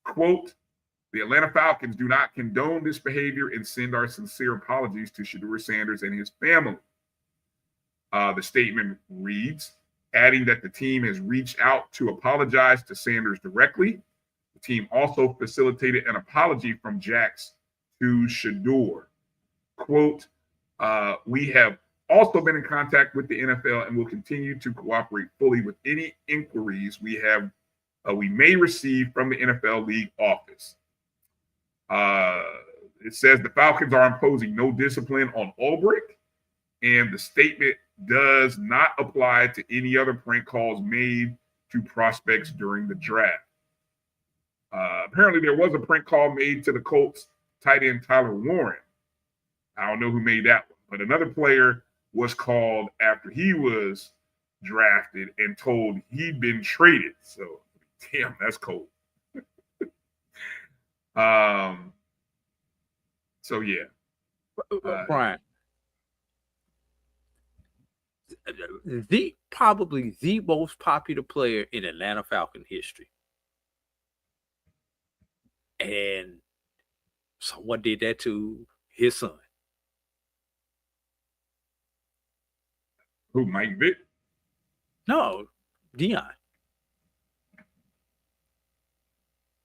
Quote, the Atlanta Falcons do not condone this behavior and send our sincere apologies to Shedeur Sanders and his family. The statement reads, adding that the team has reached out to apologize to Sanders directly. The team also facilitated an apology from Jax to Shedeur. Quote, we have also been in contact with the NFL and will continue to cooperate fully with any inquiries we may receive from the NFL league office. It says the Falcons are imposing no discipline on Ulbrich, and the statement does not apply to any other prank calls made to prospects during the draft. Apparently, there was a prank call made to the Colts tight end Tyler Warren. I don't know who made that one, but another player was called after he was drafted and told he'd been traded. So, damn, that's cold. So, yeah. Brian, probably the most popular player in Atlanta Falcon history. And someone did that to his son. Who, Mike Vick? No, Dion.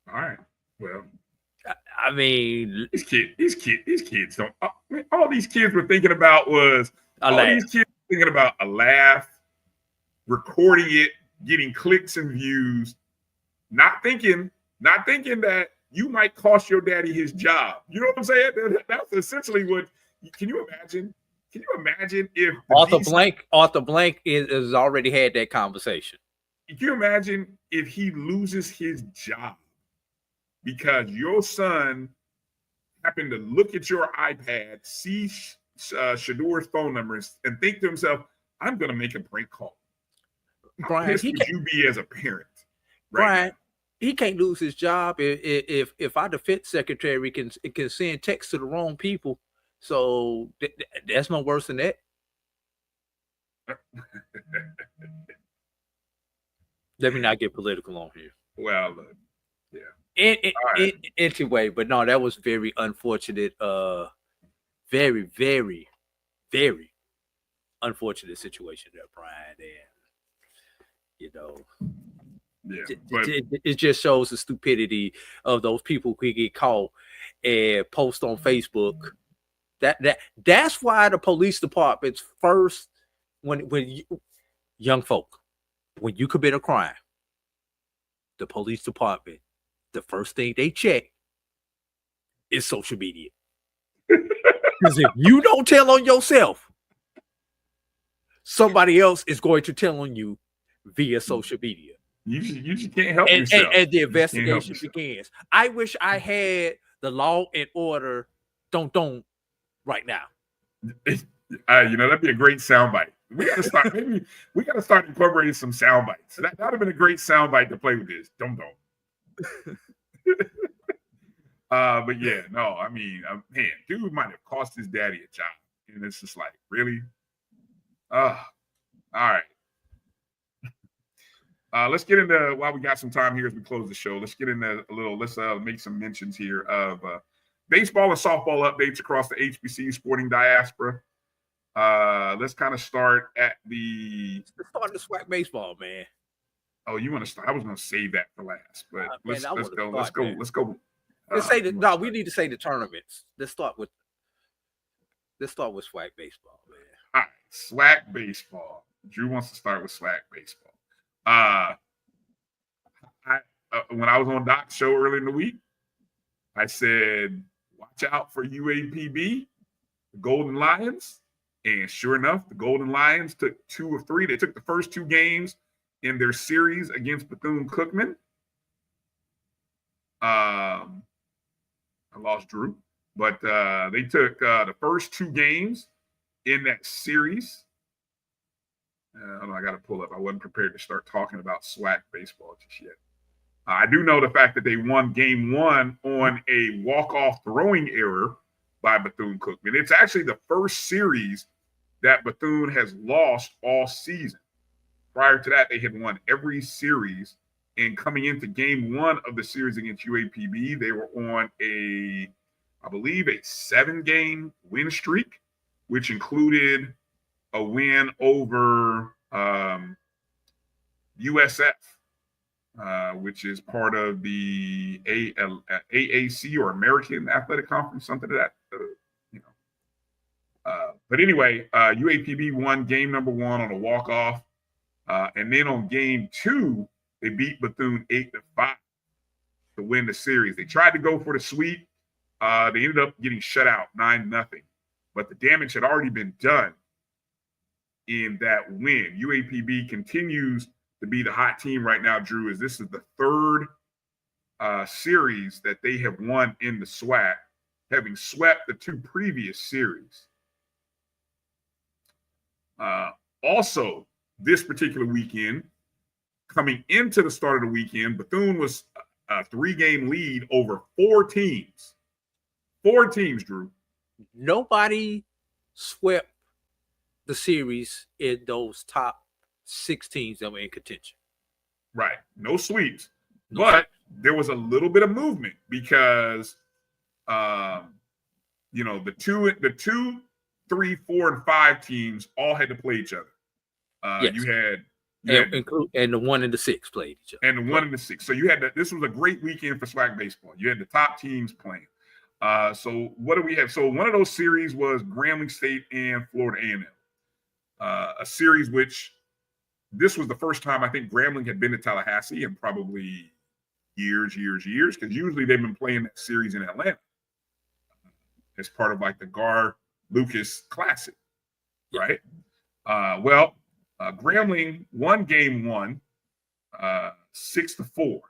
All right. Well, I mean, these kids don't. All these kids were thinking about was a laugh, recording it, getting clicks and views, not thinking that you might cost your daddy his job. You know what I'm saying? That's essentially what. Can you imagine? Can you imagine if Arthur Blank has already had that conversation? Can you imagine if he loses his job because your son happened to look at your iPad, see Shedeur's phone numbers, and think to himself, "I'm going to make a prank call." How pissed would you be as a parent? Brian, he can't lose his job if our defense secretary can send texts to the wrong people. So that's no worse than that. Let me not get political on here. Well, yeah. Anyway, but no, that was very unfortunate. Very, very, very unfortunate situation there, Brian. And it just shows the stupidity of those people who get caught and post on Facebook. That's why the police department's first, when young folk, when you commit a crime, the police department, the first thing they check is social media. Because if you don't tell on yourself, somebody else is going to tell on you via social media. You just can't help yourself. And the investigation begins. I wish I had the Law and Order don't right now. That'd be a great soundbite. We gotta start incorporating some sound bites. That'd have been a great soundbite to play with this. Don't. But yeah, no, I mean, man, dude might have cost his daddy a job. And it's just like, really? All right. Let's get into, while we got some time here as we close the show, let's get into let's make some mentions here of baseball and softball updates across the HBCU sporting diaspora. Let's kind of start at the SWAC baseball, man. Oh, you want to start? I was going to save that for last, but let's go. We need to say the tournaments. Let's start with Let's start with SWAC baseball, man. All right, SWAC baseball. Drew wants to start with SWAC baseball. When I was on Doc's show earlier in the week, I said, watch out for UAPB, the Golden Lions. And sure enough, the Golden Lions took 2 of 3. They took the first 2 games in their series against Bethune-Cookman. I lost Drew, but they took the first 2 games in that series. I got to pull up. I wasn't prepared to start talking about SWAC baseball just yet. I do know the fact that they won game 1 on a walk-off throwing error by Bethune-Cookman. It's actually the first series that Bethune has lost all season. Prior to that, they had won every series. And coming into game 1 of the series against UAPB, they were on I believe, a 7-game win streak, which included a win over USF, which is part of the AAC or American Athletic Conference, something to that. But anyway, UAPB won game number 1 on a walk-off. And then on game 2, they beat Bethune 8-5 to win the series. They tried to go for the sweep. They ended up getting shut out 9-0. But the damage had already been done in that win. UAPB continues to be the hot team right now, Drew, as this is the 3rd series that they have won in the SWAC, having swept the 2 previous series. Also, this particular weekend, coming into the start of the weekend, Bethune was a 3-game lead over 4 teams. 4 teams, Drew. Nobody swept the series in those top 6 teams that were in contention. Right. No sweeps. But there was a little bit of movement because, the 2, 3, 4, and 5 teams all had to play each other. Yes. You had and the 1 and the 6 played each other. And the 1 and the 6. So you had this was a great weekend for SWAC baseball. You had the top teams playing. So what do we have? So one of those series was Grambling State and Florida A&M. A series which this was the first time I think Grambling had been to Tallahassee in probably years, because usually they've been playing that series in Atlanta as part of like the Gar Lucas Classic, right? Grambling won game 1, 6-4.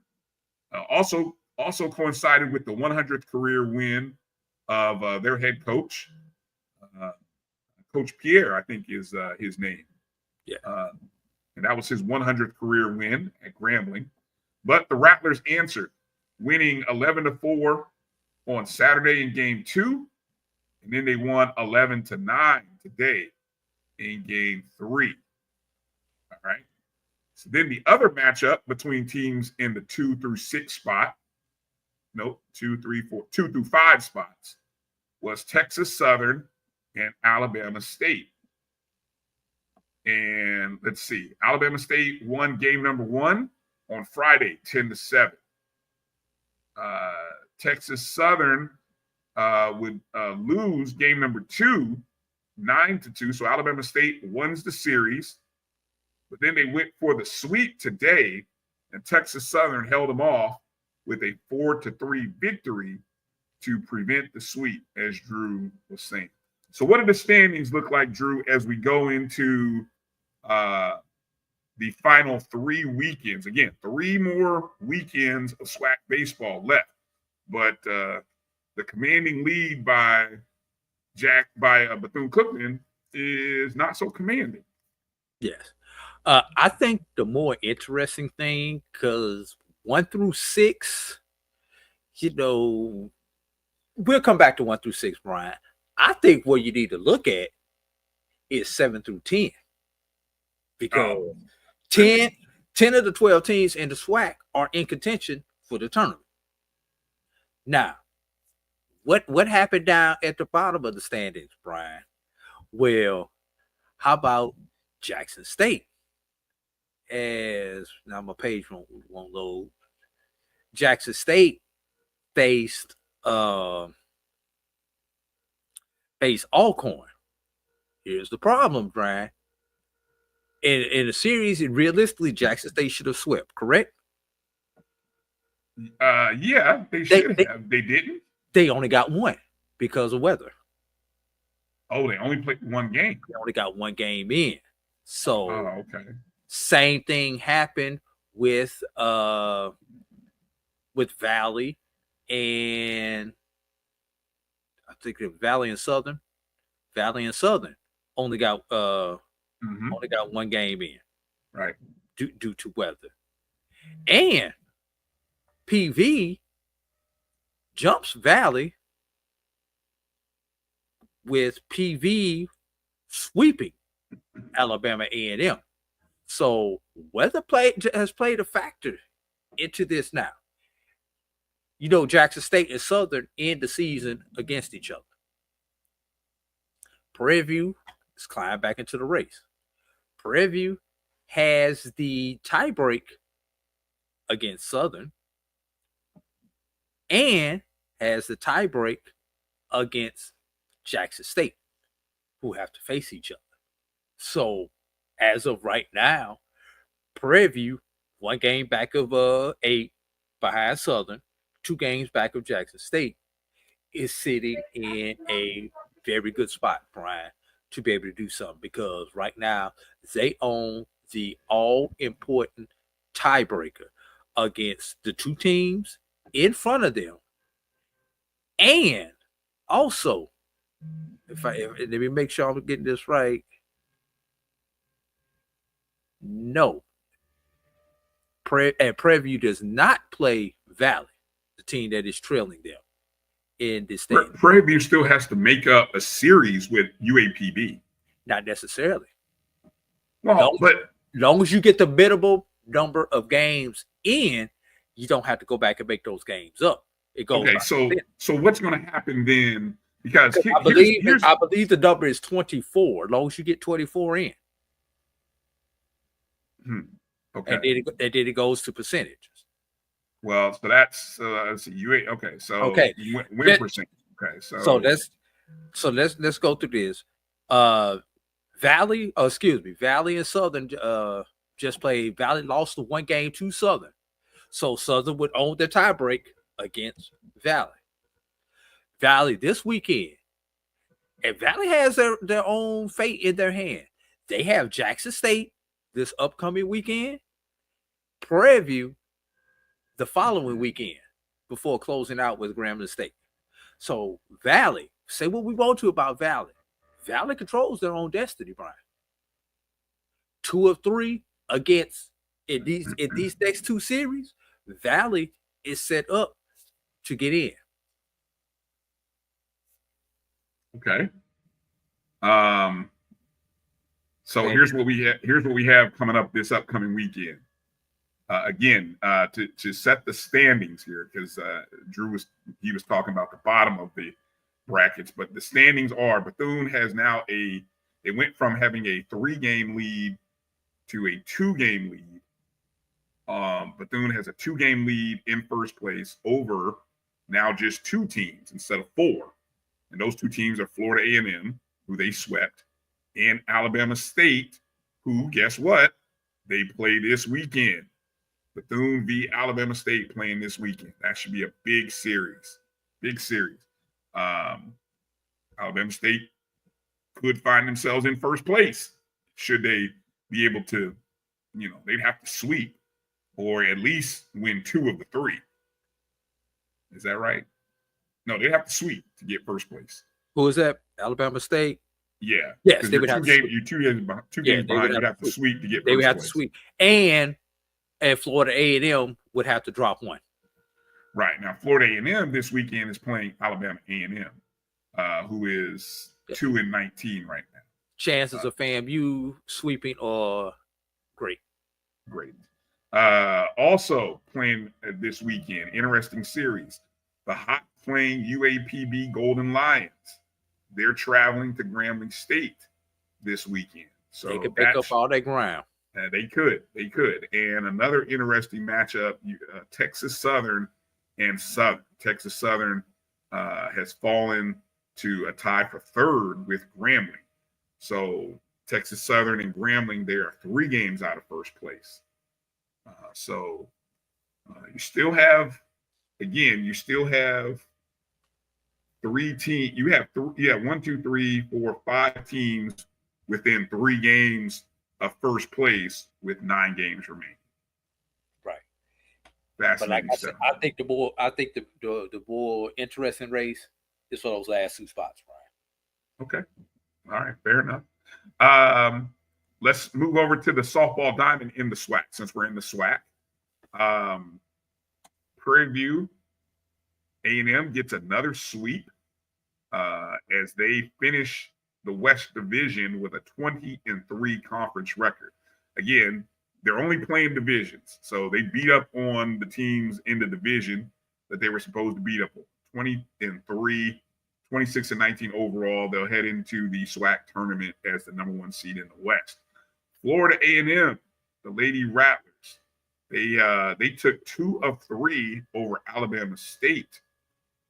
Also coincided with the 100th career win of their head coach, Coach Pierre, I think is his name. Yeah. And that was his 100th career win at Grambling. But the Rattlers answered, winning 11-4 on Saturday in game 2. And then they won 11-9 today in game 3. All right. So then the other matchup between teams in the 2 through 6 spot, 2 through 5 spots, was Texas Southern and Alabama State. And let's see, Alabama State won game number 1 on Friday, 10-7. Texas Southern would lose game number 2, 9-2. So Alabama State wins the series. But then they went for the sweep today, and Texas Southern held them off with a 4-3 victory to prevent the sweep, as Drew was saying. So what do the standings look like, Drew, as we go into the final 3 weekends? Again, 3 more weekends of SWAC baseball left. But the commanding lead by Bethune-Cookman is not so commanding. Yes. I think the more interesting thing, because 1 through 6, we'll come back to 1 through 6, Brian. I think what you need to look at is 7 through 10. Because 10 of the 12 teams in the SWAC are in contention for the tournament. Now, what happened down at the bottom of the standings, Brian? Well, how about Jackson State? As now my page won't load. Jackson State faced face Alcorn. Here's the problem, Brian. In a series, realistically, Jackson State should have swept, correct? Yeah, they should have. They didn't. They only got one because of weather. Oh, they only played one game. They only got one game in. So okay. Same thing happened with Valley and I think Valley and Southern. Valley and Southern only got one game in. Right. Due to weather. And PV jumps Valley with PV sweeping Alabama A&M. So weather has played a factor into this now. You know, Jackson State and Southern end the season against each other. Prairie View is climbing back into the race. Prairie View has the tiebreak against Southern and has the tiebreak against Jackson State, who have to face each other. So as of right now, Prairie View, one game back of 8 behind Southern, 2 games back of Jackson State, is sitting in a very good spot, Brian, to be able to do something, because right now they own the all-important tiebreaker against the 2 teams in front of them. And also, let me make sure I'm getting this right. No. Prairie View does not play Valley, the team that is trailing them in this thing. Prairie View still has to make up a series with UAPB. Not necessarily. Well, but long as you get the minimal number of games in, you don't have to go back and make those games up. It goes. Okay, so what's going to happen then? Because I believe the number is 24. As long as you get 24 in. Okay. And then it goes to percentages. Well, so that's UA. Okay, so win percent. Okay, so let's go through this. Valley and Southern just played. Valley lost the 1 game to Southern, so Southern would own the tiebreak against Valley. Valley this weekend, and Valley has their own fate in their hand. They have Jackson State this upcoming weekend, Prairie View the following weekend before closing out with Grambling State. So Valley, say what we want to about Valley. Valley controls their own destiny, Brian. 2 of 3 against in these next 2 series, Valley is set up to get in. Okay. So here's what we have coming up this upcoming weekend. Again, to set the standings here, because Drew was talking about the bottom of the brackets, but the standings are Bethune has now they went from having a 3-game lead to a 2-game lead. Bethune has a 2-game lead in first place over now just 2 teams instead of 4. And those 2 teams are Florida A&M, who they swept, and Alabama State, who, guess what? They play this weekend. Bethune v. Alabama State playing this weekend. That should be a big series. Big series. Alabama State could find themselves in first place should they be able to, they'd have to sweep or at least win 2 of the 3. Is that right? No, they have to sweep to get first place. Who is that? Alabama State? Yeah. Yes, they would have to sweep. You're 2 games behind. You'd have to sweep to get first place. They would have to sweep. And Florida A&M would have to drop 1. Right. Now, Florida A&M this weekend is playing Alabama A&M, who is 2-19 right now. Chances of FAMU sweeping are great. Great. Also playing this weekend, interesting series. The hot playing UAPB Golden Lions. They're traveling to Grambling State this weekend. So they could pick up all their ground. They could. And another interesting matchup, Texas Southern and Southern. Texas Southern has fallen to a tie for third with Grambling. So Texas Southern and Grambling, they are 3 games out of first place. You still have, again, you still have 3 teams. You have 1, 2, 3, 4, 5 teams within 3 games of first place with 9 games remaining. Right. But like I said, I think the more interesting race is for those last 2 spots, Brian. Okay. All right. Fair enough. Let's move over to the softball diamond in the SWAC, since we're in the SWAC. Prairie View A&M gets another sweep as they finish the West Division with a 20-3 conference record. Again, they're only playing divisions, so they beat up on the teams in the division that they were supposed to beat up on. 20-3, 26-19 overall. They'll head into the SWAC tournament as the number 1 seed in the West. Florida A&M, the Lady Rattlers, they took 2 of 3 over Alabama State,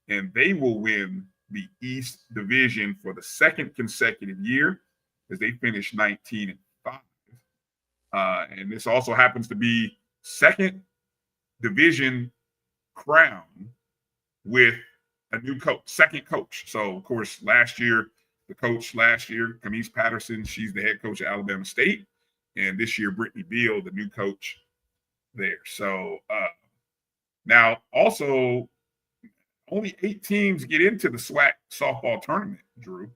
and they will win the East Division for the 2nd consecutive year as they finished 19-5. And this also happens to be 2nd division crown with a new coach, 2nd coach. So, of course, the coach last year, Camise Patterson, she's the head coach at Alabama State. And this year, Brittany Beal, the new coach there. So now also only 8 teams get into the SWAC softball tournament, Drew.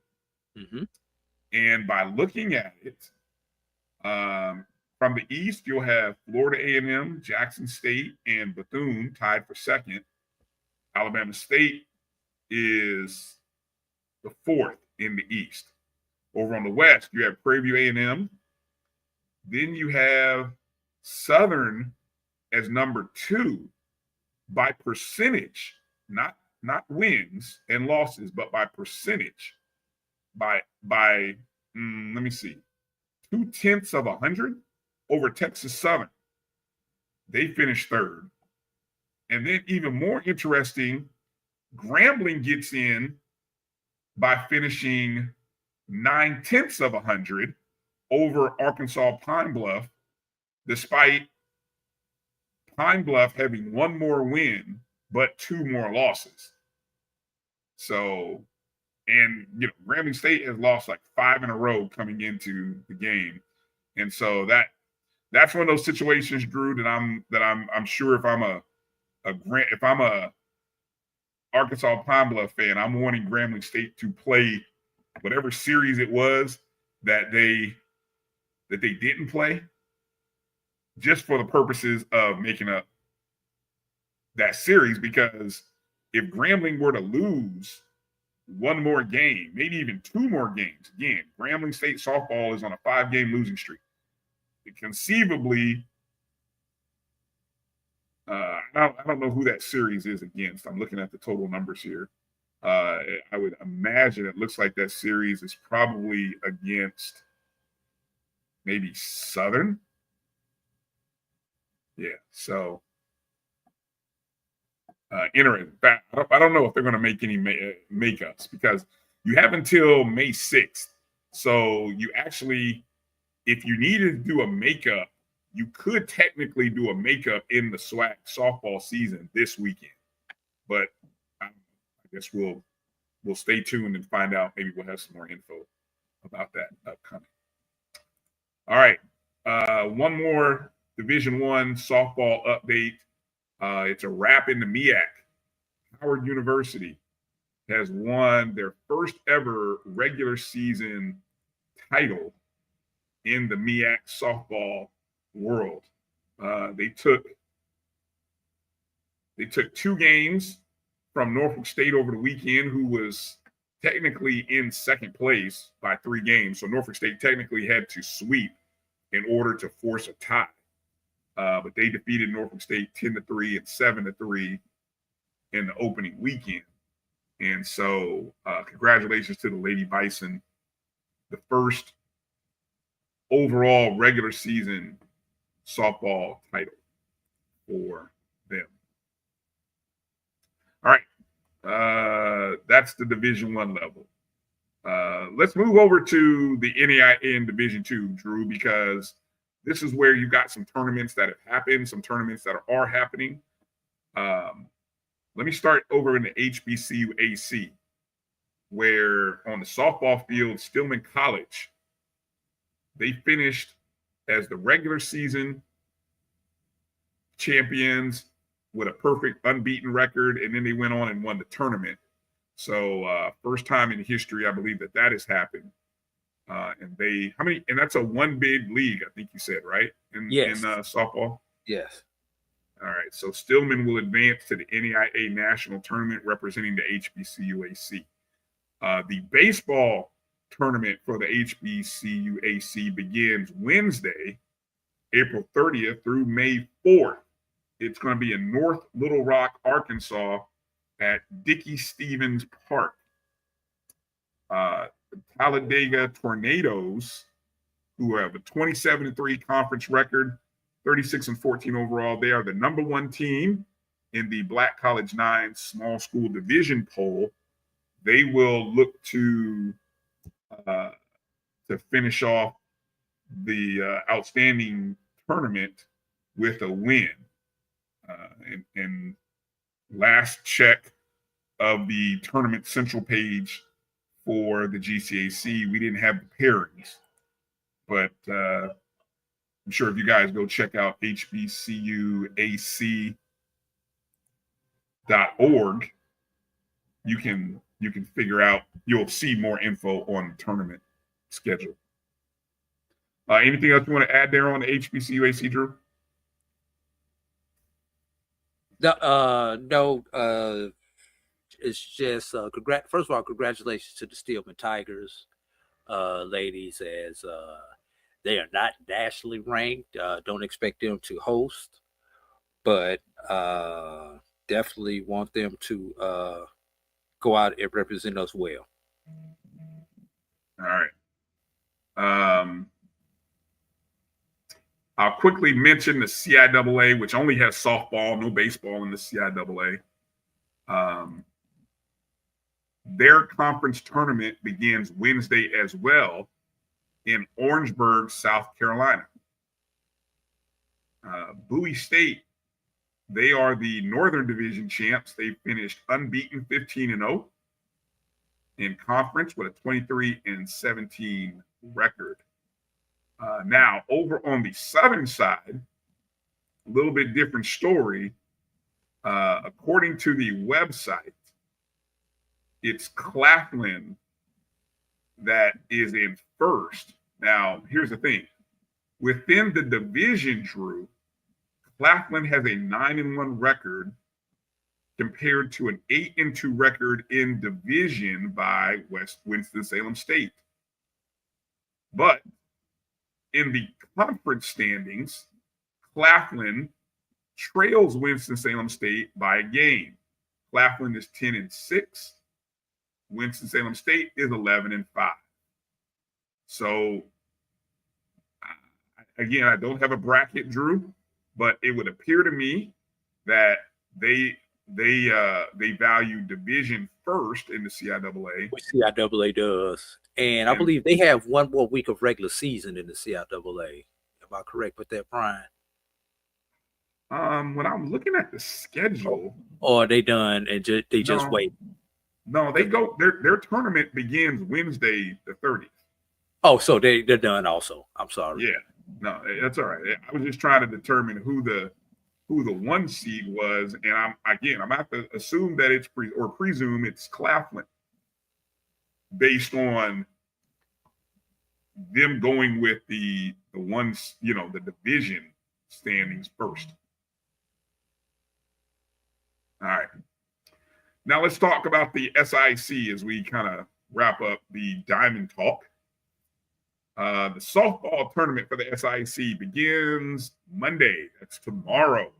Mm-hmm. And by looking at it, from the East, you'll have Florida A&M, Jackson State, and Bethune tied for 2nd. Alabama State is the 4th in the East. Over on the West, you have Prairie View A&M. Then you have Southern as number 2 by percentage, not wins and losses, but by percentage. By let me see, 0.2 of 100 over Texas Southern. They finished 3rd. And then even more interesting, Grambling gets in by finishing 0.9 of 100 over Arkansas Pine Bluff, despite Pine Bluff having 1 more win, but 2 more losses. So, and Grambling State has lost like 5 in a row coming into the game, and so that's one of those situations, Drew, that I'm sure if I'm a Arkansas Pine Bluff fan, I'm wanting Grambling State to play whatever series it was that they didn't play, just for the purposes of making up that series. Because if Grambling were to lose 1 more game, maybe even 2 more games, again, Grambling State softball is on a 5-game losing streak. Conceivably, I don't know who that series is against. I'm looking at the total numbers here. I would imagine it looks like that series is probably against maybe Southern. Yeah, so interesting. I don't know if they're going to make any makeups, because you have until May 6th. So you actually, if you needed to do a makeup, you could technically do a makeup in the SWAC softball season this weekend. But I guess we'll stay tuned and find out. Maybe we'll have some more info about that upcoming. All right, one more Division I softball update. It's a wrap in the MEAC. Howard University has won their first ever regular season title in the MEAC softball world. They took 2 games from Norfolk State over the weekend, who was technically in 2nd place by 3 games. So Norfolk State technically had to sweep in order to force a tie. But they defeated Norfolk State 10-3 and 7-3 in the opening weekend. And so congratulations to the Lady Bison, the first overall regular season softball title for them. All right. That's the Division I level. Let's move over to the NAIA in Division II, Drew, because this is where you got some tournaments that have happened, some tournaments that are happening. Let me start over in the HBCU AC, where on the softball field, Stillman College, they finished as the regular season champions with a perfect unbeaten record, and then they went on and won the tournament. So first time in history, I believe that has happened. And that's a one bid league, I think you said, right? Yes. In softball? Yes. All right. So Stillman will advance to the NAIA National Tournament representing the HBCU AC. The baseball tournament for the HBCU AC begins Wednesday, April 30th through May 4th. It's going to be in North Little Rock, Arkansas at Dickey Stevens Park. The Talladega Tornadoes, who have a 27-3 conference record, 36-14 overall. They are the number one team in the Black College 9 small school division poll. They will look to finish off the outstanding tournament with a win. And last check of the tournament central page for the GCAC, we didn't have the pairings, but I'm sure if you guys go check out hbcuac.org, you can figure out, you'll see more info on the tournament schedule. Anything else you want to add there on the HBCU AC, Drew? No. It's just first of all, congratulations to the Stillman Tigers, ladies, as they are not nationally ranked. Don't expect them to host, but definitely want them to go out and represent us well. All right. I'll quickly mention the CIAA, which only has softball, no baseball in the CIAA. Their conference tournament begins Wednesday as well in Orangeburg, South Carolina. Bowie State, they are the Northern Division champs. They finished unbeaten 15-0 in conference with a 23-17 record. Now, over on the Southern side, a little bit different story. According to the website, it's Claflin that is in first. Now, here's the thing. Within the division, Drew, Claflin has a 9-1 record compared to an 8-2 record in division by Winston-Salem State. But in the conference standings, Claflin trails Winston-Salem State by a game. Claflin is 10-6. Winston-Salem State is 11-5. So, again, I don't have a bracket, Drew, but it would appear to me that they value division first in the CIAA. Which CIAA does. And I believe they have one more week of regular season in the CIAA. Am I correct with that, Bryan? When I'm looking at the schedule, or they done and just wait. No, they go. Their tournament begins Wednesday the 30th. Oh, so they're done also. I'm sorry. Yeah, no, that's all right. I was just trying to determine who the one seed was, and I'm gonna have to assume that it's presume it's Claflin, based on them going with the ones, the division standings first. All right. Now let's talk about the SIC as we kind of wrap up the Diamond Talk. The softball tournament for the SIC begins Monday. That's tomorrow.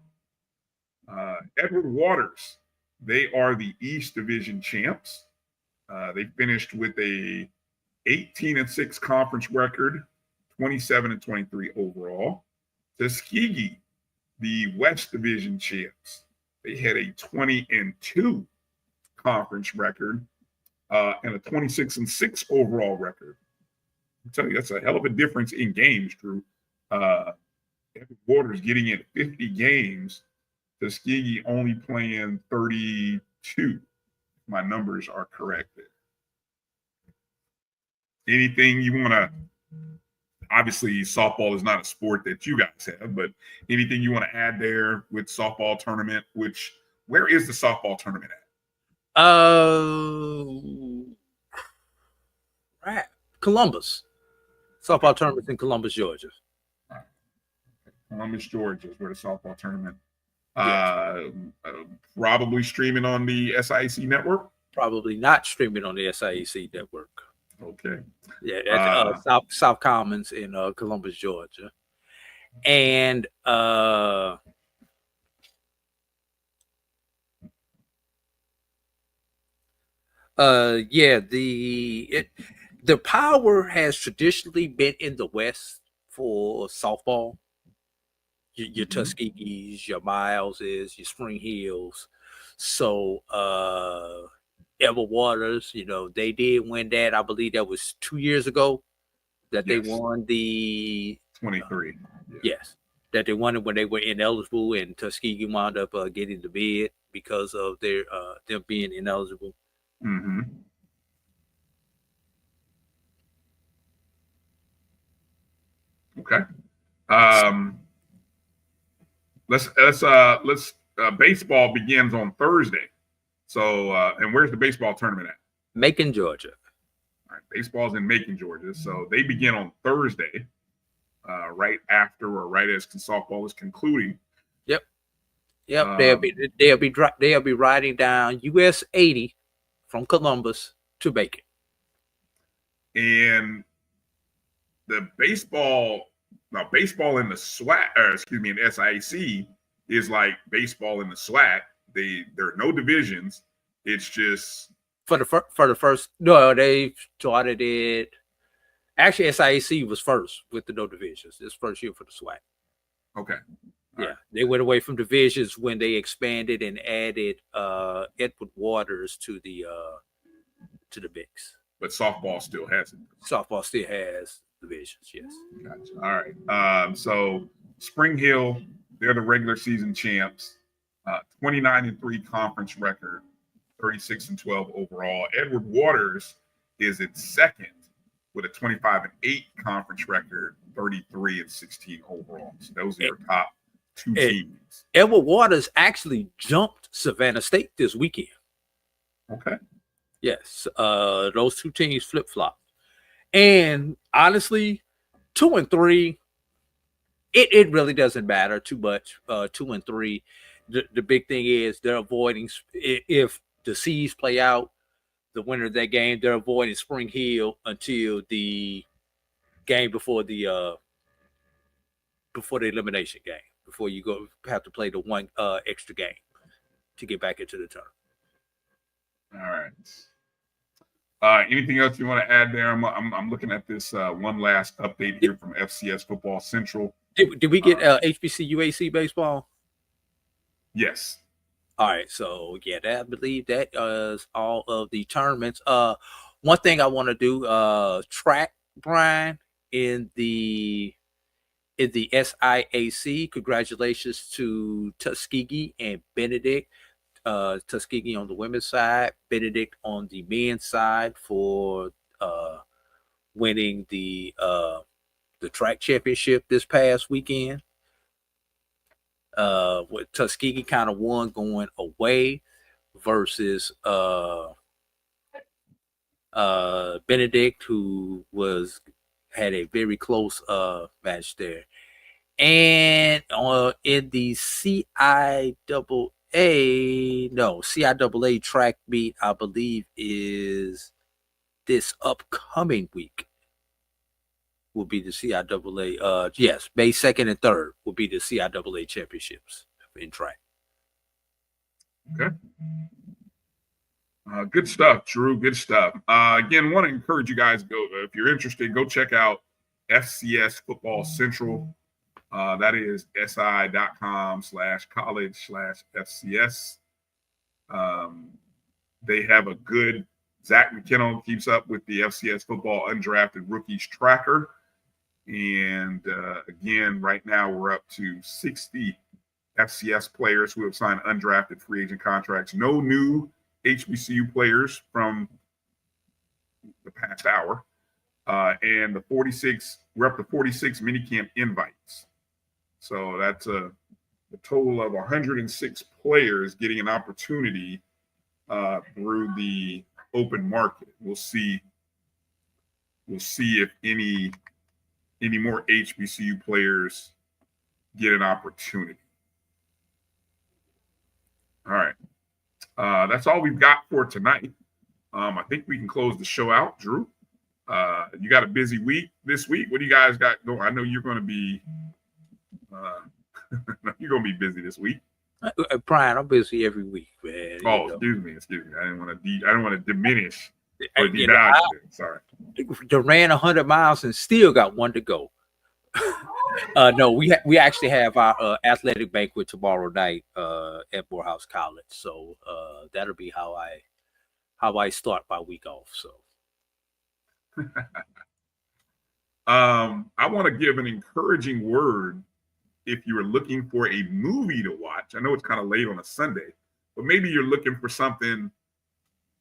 Edward Waters, they are the East Division champs. They finished with a 18-6 conference record, 27-23 overall. Tuskegee, the West Division champs, they had a 20-2 conference record and a 26-6 overall record. I'm telling you, that's a hell of a difference in games, Drew. Edward Waters getting in 50 games, Tuskegee only playing 32. If my numbers are correct there. Anything you want to, obviously softball is not a sport that you guys have, but anything you want to add there with softball tournament, where is the softball tournament at? Right. Columbus. Softball tournament in Columbus, Georgia. Columbus, Georgia is where the softball tournament. Probably streaming on the SIAC network. Probably not streaming on the SIAC network. Okay. Yeah, that's South Commons in Columbus, Georgia. And the power has traditionally been in the West for softball. Your Tuskegees, your Mileses, your Spring Hills. So Edward Waters, they did win that. I believe that was 2 years ago that they won the 23. Yes, that they won it when they were ineligible, and Tuskegee wound up getting the bid because of their them being ineligible. Mm-hmm. Okay. Let's baseball begins on Thursday. So, and where's the baseball tournament at? Macon, Georgia. All right, baseball's in Macon, Georgia. So they begin on Thursday, right after or right as softball is concluding. Yep. They'll be riding down US 80 from Columbus to Macon. And the baseball in the SWAC, in SIAC is like baseball in the SWAC. There are no divisions. It's just for the first. No, they started it. Actually, SIAC was first with the no divisions. This first year for the SWAC. Okay. They went away from divisions when they expanded and added Edward Waters to the mix. But softball still has it. Softball still has divisions, yes. Gotcha. All right. So Spring Hill, they're the regular season champs. 29-3 conference record, 36-12 overall. Edward Waters is in second with a 25-8 conference record, 33-16 overall. So those are your top two teams. Edward Waters actually jumped Savannah State this weekend. Okay. Yes, those two teams flip-flop. And honestly, 2 and 3, it really doesn't matter too much. 2 and 3. The big thing is they're avoiding, if the C's play out, the winner of that game, they're avoiding Spring Hill until the game before the elimination game, before you have to play the one extra game to get back into the tournament. All right. Anything else you want to add there? I'm looking at this one last update here from FCS Football Central. Did we get HBCU AC baseball? Yes. All right. So I believe that is all of the tournaments. One thing I want to do, track, Bryan, in the SIAC. Congratulations to Tuskegee and Benedict. Tuskegee on the women's side, Benedict on the men's side for winning the track championship this past weekend. With Tuskegee kind of won going away versus Benedict, who had a very close match there. And in the CIAA track meet, I believe, is this upcoming week. Will be the CIAA. Yes, May 2nd and 3rd will be the CIAA championships in track. Okay. Good stuff, Drew. Good stuff. Again, want to encourage you guys, if you're interested, go check out FCS Football Central. That is si.com/college/FCS. They have a good Zach McKinnon keeps up with the FCS football undrafted rookies tracker. And again, right now we're up to 60 FCS players who have signed undrafted free agent contracts. No new HBCU players from the past hour. And we're up to 46 minicamp invites. So that's a total of 106 players getting an opportunity through the open market. We'll see if any more HBCU players get an opportunity. All right. That's all we've got for tonight. I think we can close the show out. Drew, you got a busy week this week. What do you guys got going? I know you're going to be busy this week. Bryan, I'm busy every week, man. Oh, excuse me. I didn't want to diminish or sorry. They ran 100 miles and still got one to go. No, we actually have our athletic banquet tomorrow night at Morehouse College. So that'll be how I start my week off. So I want to give an encouraging word if you are looking for a movie to watch. I know it's kind of late on a Sunday, but maybe you're looking for something,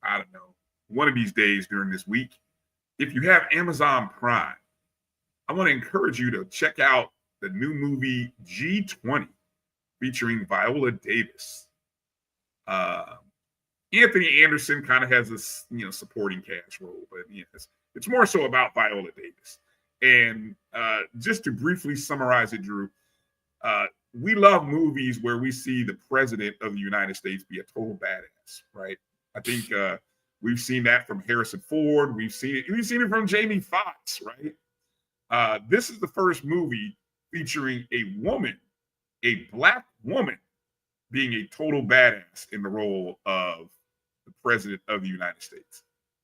I don't know, one of these days during this week. If you have Amazon Prime, I want to encourage you to check out the new movie G20 featuring Viola Davis. Anthony Anderson kind of has this, supporting cast role, but it's more so about Viola Davis. And just to briefly summarize it, Drew, we love movies where we see the president of the United States be a total badass, right? I think we've seen that from Harrison Ford. We've seen it from Jamie Foxx, right? This is the first movie featuring a Black woman, being a total badass in the role of the president of the United States.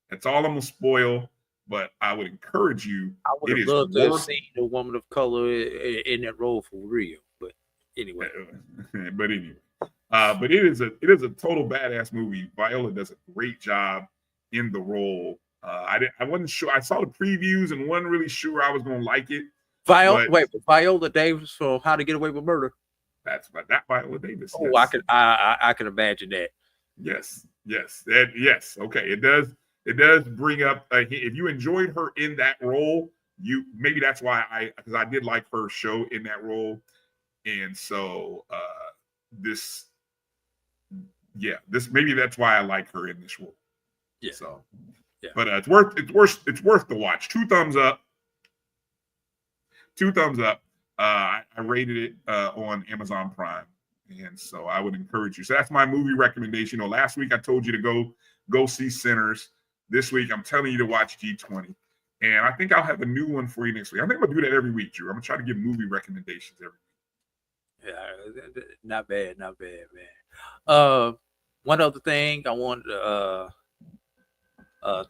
That's all I'm gonna spoil, but I would encourage you. I would have loved to have seen a woman of color in that role for real. But anyway, but it is a total badass movie. Viola does a great job in the role. I wasn't sure. I saw the previews and wasn't really sure I was gonna like it. Viola Davis from How to Get Away with Murder. That's that Viola Davis. Oh, yes. I can imagine that. Yes. Okay, it does bring up. If you enjoyed her in that role, maybe that's why because I did like her show in that role, and so this maybe that's why I like her in this role. Yeah. So, yeah. But it's worth the watch. 2 thumbs up. 2 thumbs up. I rated it on Amazon Prime, and so I would encourage you. So that's my movie recommendation. Last week I told you to go see Sinners. This week I'm telling you to watch G20, and I think I'll have a new one for you next week. I think I'm gonna do that every week, Drew. I'm gonna try to give movie recommendations every week. Yeah, not bad, man. One other thing I wanted to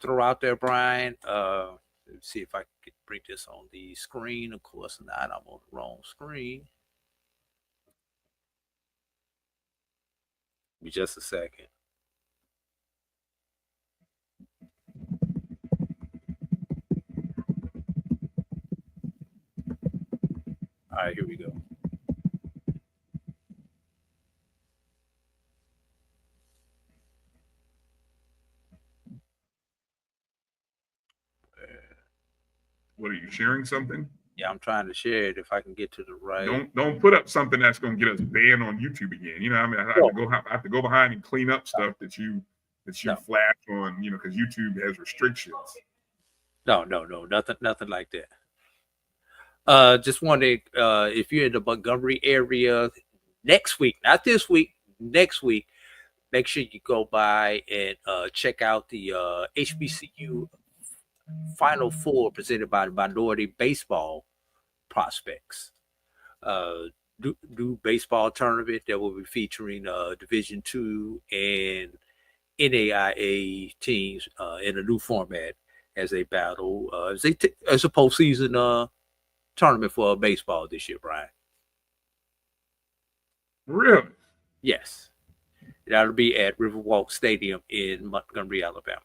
throw out there, Bryan. Let's see if I could bring this on the screen. Of course not. I'm on the wrong screen. Give me just a second. All right, here we go. What are you sharing something? Yeah, I'm trying to share it if I can get to the right. Don't put up something that's going to get us banned on YouTube again. You know, I mean, I have to go behind and clean up stuff that you flash on. You know, because YouTube has restrictions. No, nothing like that. Just wanted if you're in the Montgomery area next week, not this week, next week, make sure you go by and check out the HBCU Final Four presented by the Minority Baseball Prospects. New baseball tournament that will be featuring Division II and NAIA teams in a new format as they battle as a postseason tournament for baseball this year, Bryan. Really? Yes. That'll be at Riverwalk Stadium in Montgomery, Alabama.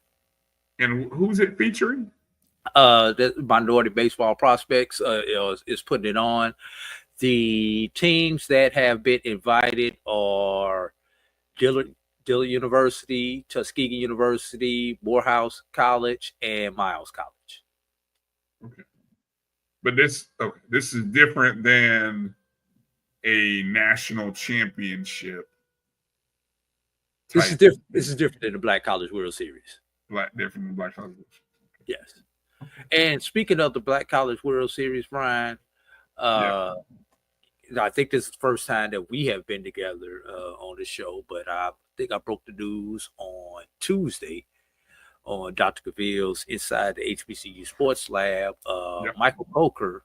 And who's it featuring? The Minority Baseball Prospects is putting it on. The teams that have been invited are Dillard University, Tuskegee University, Morehouse College, and Miles College. Okay. But this is different than a national championship. This is different. This is different than the Black College World Series. Different than Black College World Series. Yes. And speaking of the Black College World Series, Brian, I think this is the first time that we have been together on the show, but I think I broke the news on Tuesday on Dr. Cavill's Inside the HBCU Sports Lab. Michael Coker,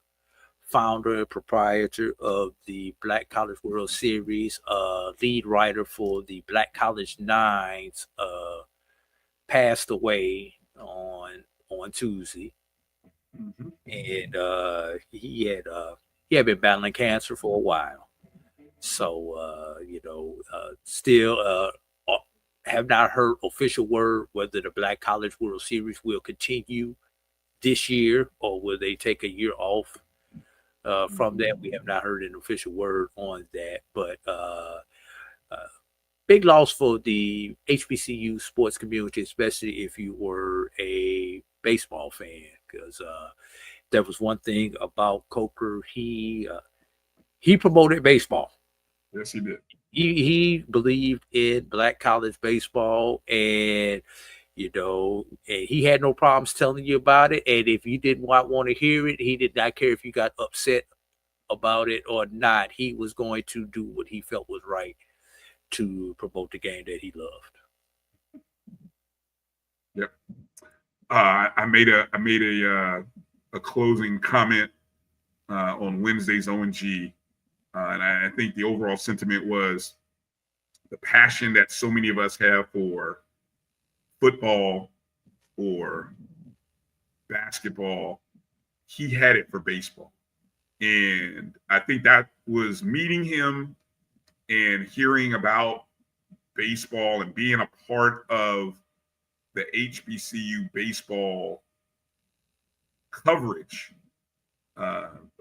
founder and proprietor of the Black College World Series, lead writer for the Black College Nines, passed away on Tuesday. Mm-hmm. And he had been battling cancer for a while. So, still have not heard official word whether the Black College World Series will continue this year or will they take a year off from that. We have not heard an official word on that, but big loss for the HBCU sports community, especially if you were a baseball fan, because there was one thing about Coker. He promoted baseball. Yes, he did. He believed in Black college baseball, and he had no problems telling you about it. And if you didn't want to hear it, he did not care if you got upset about it or not. He was going to do what he felt was right to promote the game that he loved. Yep. I made a closing comment on Wednesday's ONG, and I think the overall sentiment was the passion that so many of us have for football or basketball. He had it for baseball, and I think that was meeting him and hearing about baseball and being a part of the HBCU baseball coverage. I'm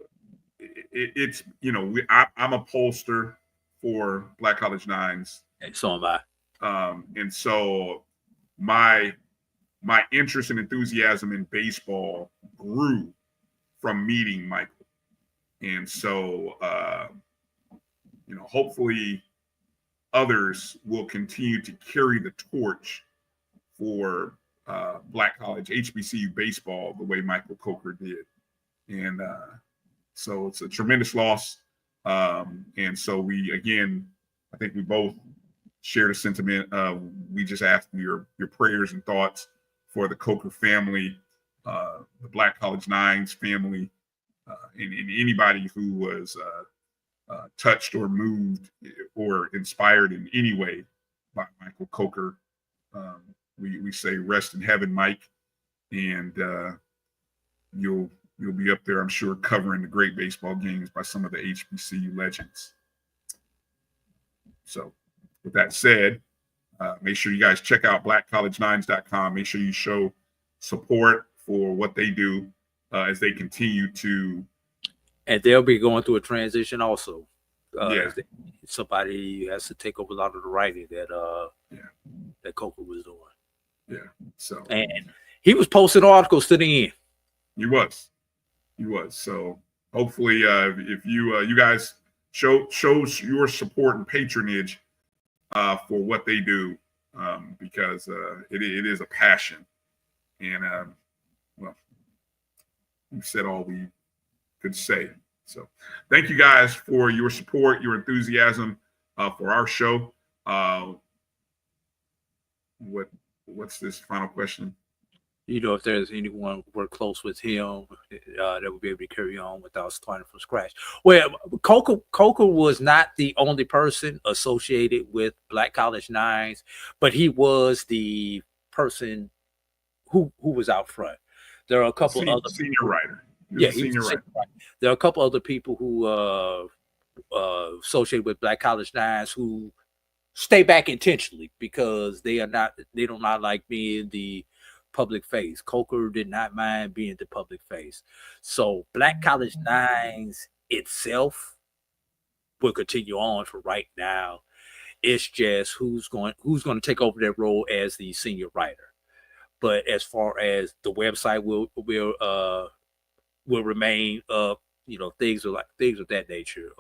a pollster for Black College Nines. And so am I. And so my interest and enthusiasm in baseball grew from meeting Michael. And so, hopefully others will continue to carry the torch for Black college HBCU baseball the way Michael Coker did. And so it's a tremendous loss. And so I think we both share the sentiment. We just ask your prayers and thoughts for the Coker family, the Black College Nines family, and anybody who was touched or moved or inspired in any way by Michael Coker. We say rest in heaven, Mike, and you'll be up there, I'm sure, covering the great baseball games by some of the HBCU legends. So with that said, make sure you guys check out blackcollegenines.com. Make sure you show support for what they do as they continue to. And they'll be going through a transition also. Somebody has to take over a lot of the writing that Coker was doing. Yeah. So and he was posting articles to the end. He was. So hopefully, if you guys shows your support and patronage for what they do, because it is a passion, and we've said all we could say. So thank you guys for your support, your enthusiasm for our show. What's this final question? If there's anyone we're close with him that would be able to carry on without starting from scratch. Well, Coker was not the only person associated with Black College Nines, but he was the person who was out front. There are a couple of other senior writer. Senior writer. There are a couple other people who associated with Black College Nines who stay back intentionally because they do not like being the public face. Coker did not mind being the public face. So Black College Nines itself will continue on for right now. It's just who's going to take over that role as the senior writer. But as far as the website will remain up, things of that nature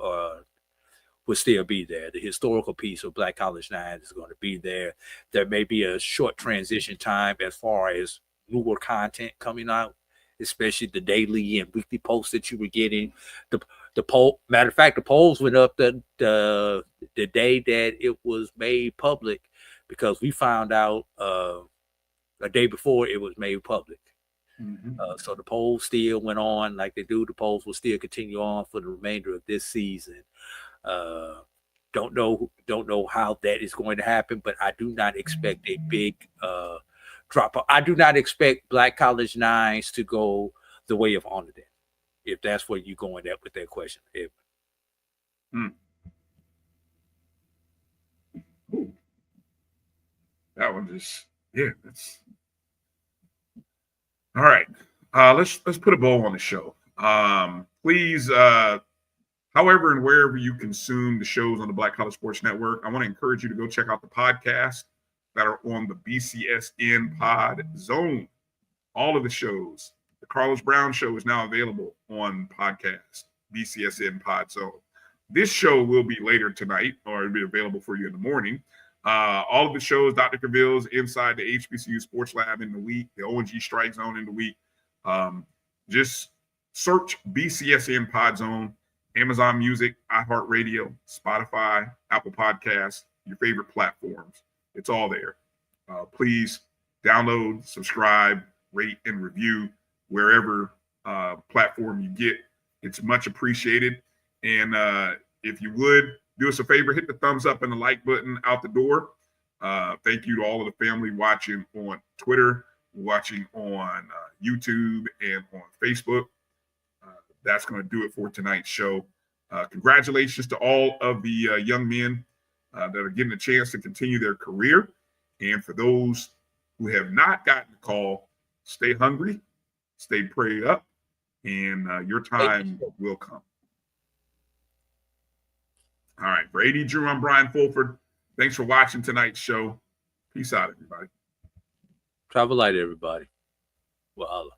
will still be there. The historical piece of Black College Nine is going to be there. There may be a short transition time as far as newer content coming out, especially the daily and weekly posts that you were getting. The poll, matter of fact, the polls went up the day that it was made public because we found out a day before it was made public. Mm-hmm. So the polls still went on like they do. The polls will still continue on for the remainder of this season. Don't know how that is going to happen, but I do not expect a big drop off. I do not expect Black College Nines to go the way of Honor Day, if that's where you're going at with that question. That one just that's all right. Let's put a bow on the show. Please, however and wherever you consume the shows on the Black College Sports Network, I want to encourage you to go check out the podcasts that are on the BCSN Pod Zone. All of the shows. The Carlos Brown Show is now available on podcast, BCSN Pod Zone. This show will be later tonight, or it'll be available for you in the morning. All of the shows, Dr. Cavill's Inside the HBCU Sports Lab in the week, the ONG Strike Zone in the week. Just search BCSN Pod Zone, Amazon Music, iHeartRadio, Spotify, Apple Podcasts, your favorite platforms. It's all there. Please download, subscribe, rate, and review wherever platform you get. It's much appreciated. And if you would, do us a favor, hit the thumbs up and the like button out the door. Thank you to all of the family watching on Twitter, watching on YouTube, and on Facebook. That's going to do it for tonight's show. Congratulations to all of the young men that are getting a chance to continue their career. And for those who have not gotten the call, stay hungry, stay prayed up, and your time will come. All right. For A.D. Drew, I'm Brian Fulford. Thanks for watching tonight's show. Peace out, everybody. Travel light, everybody. Well,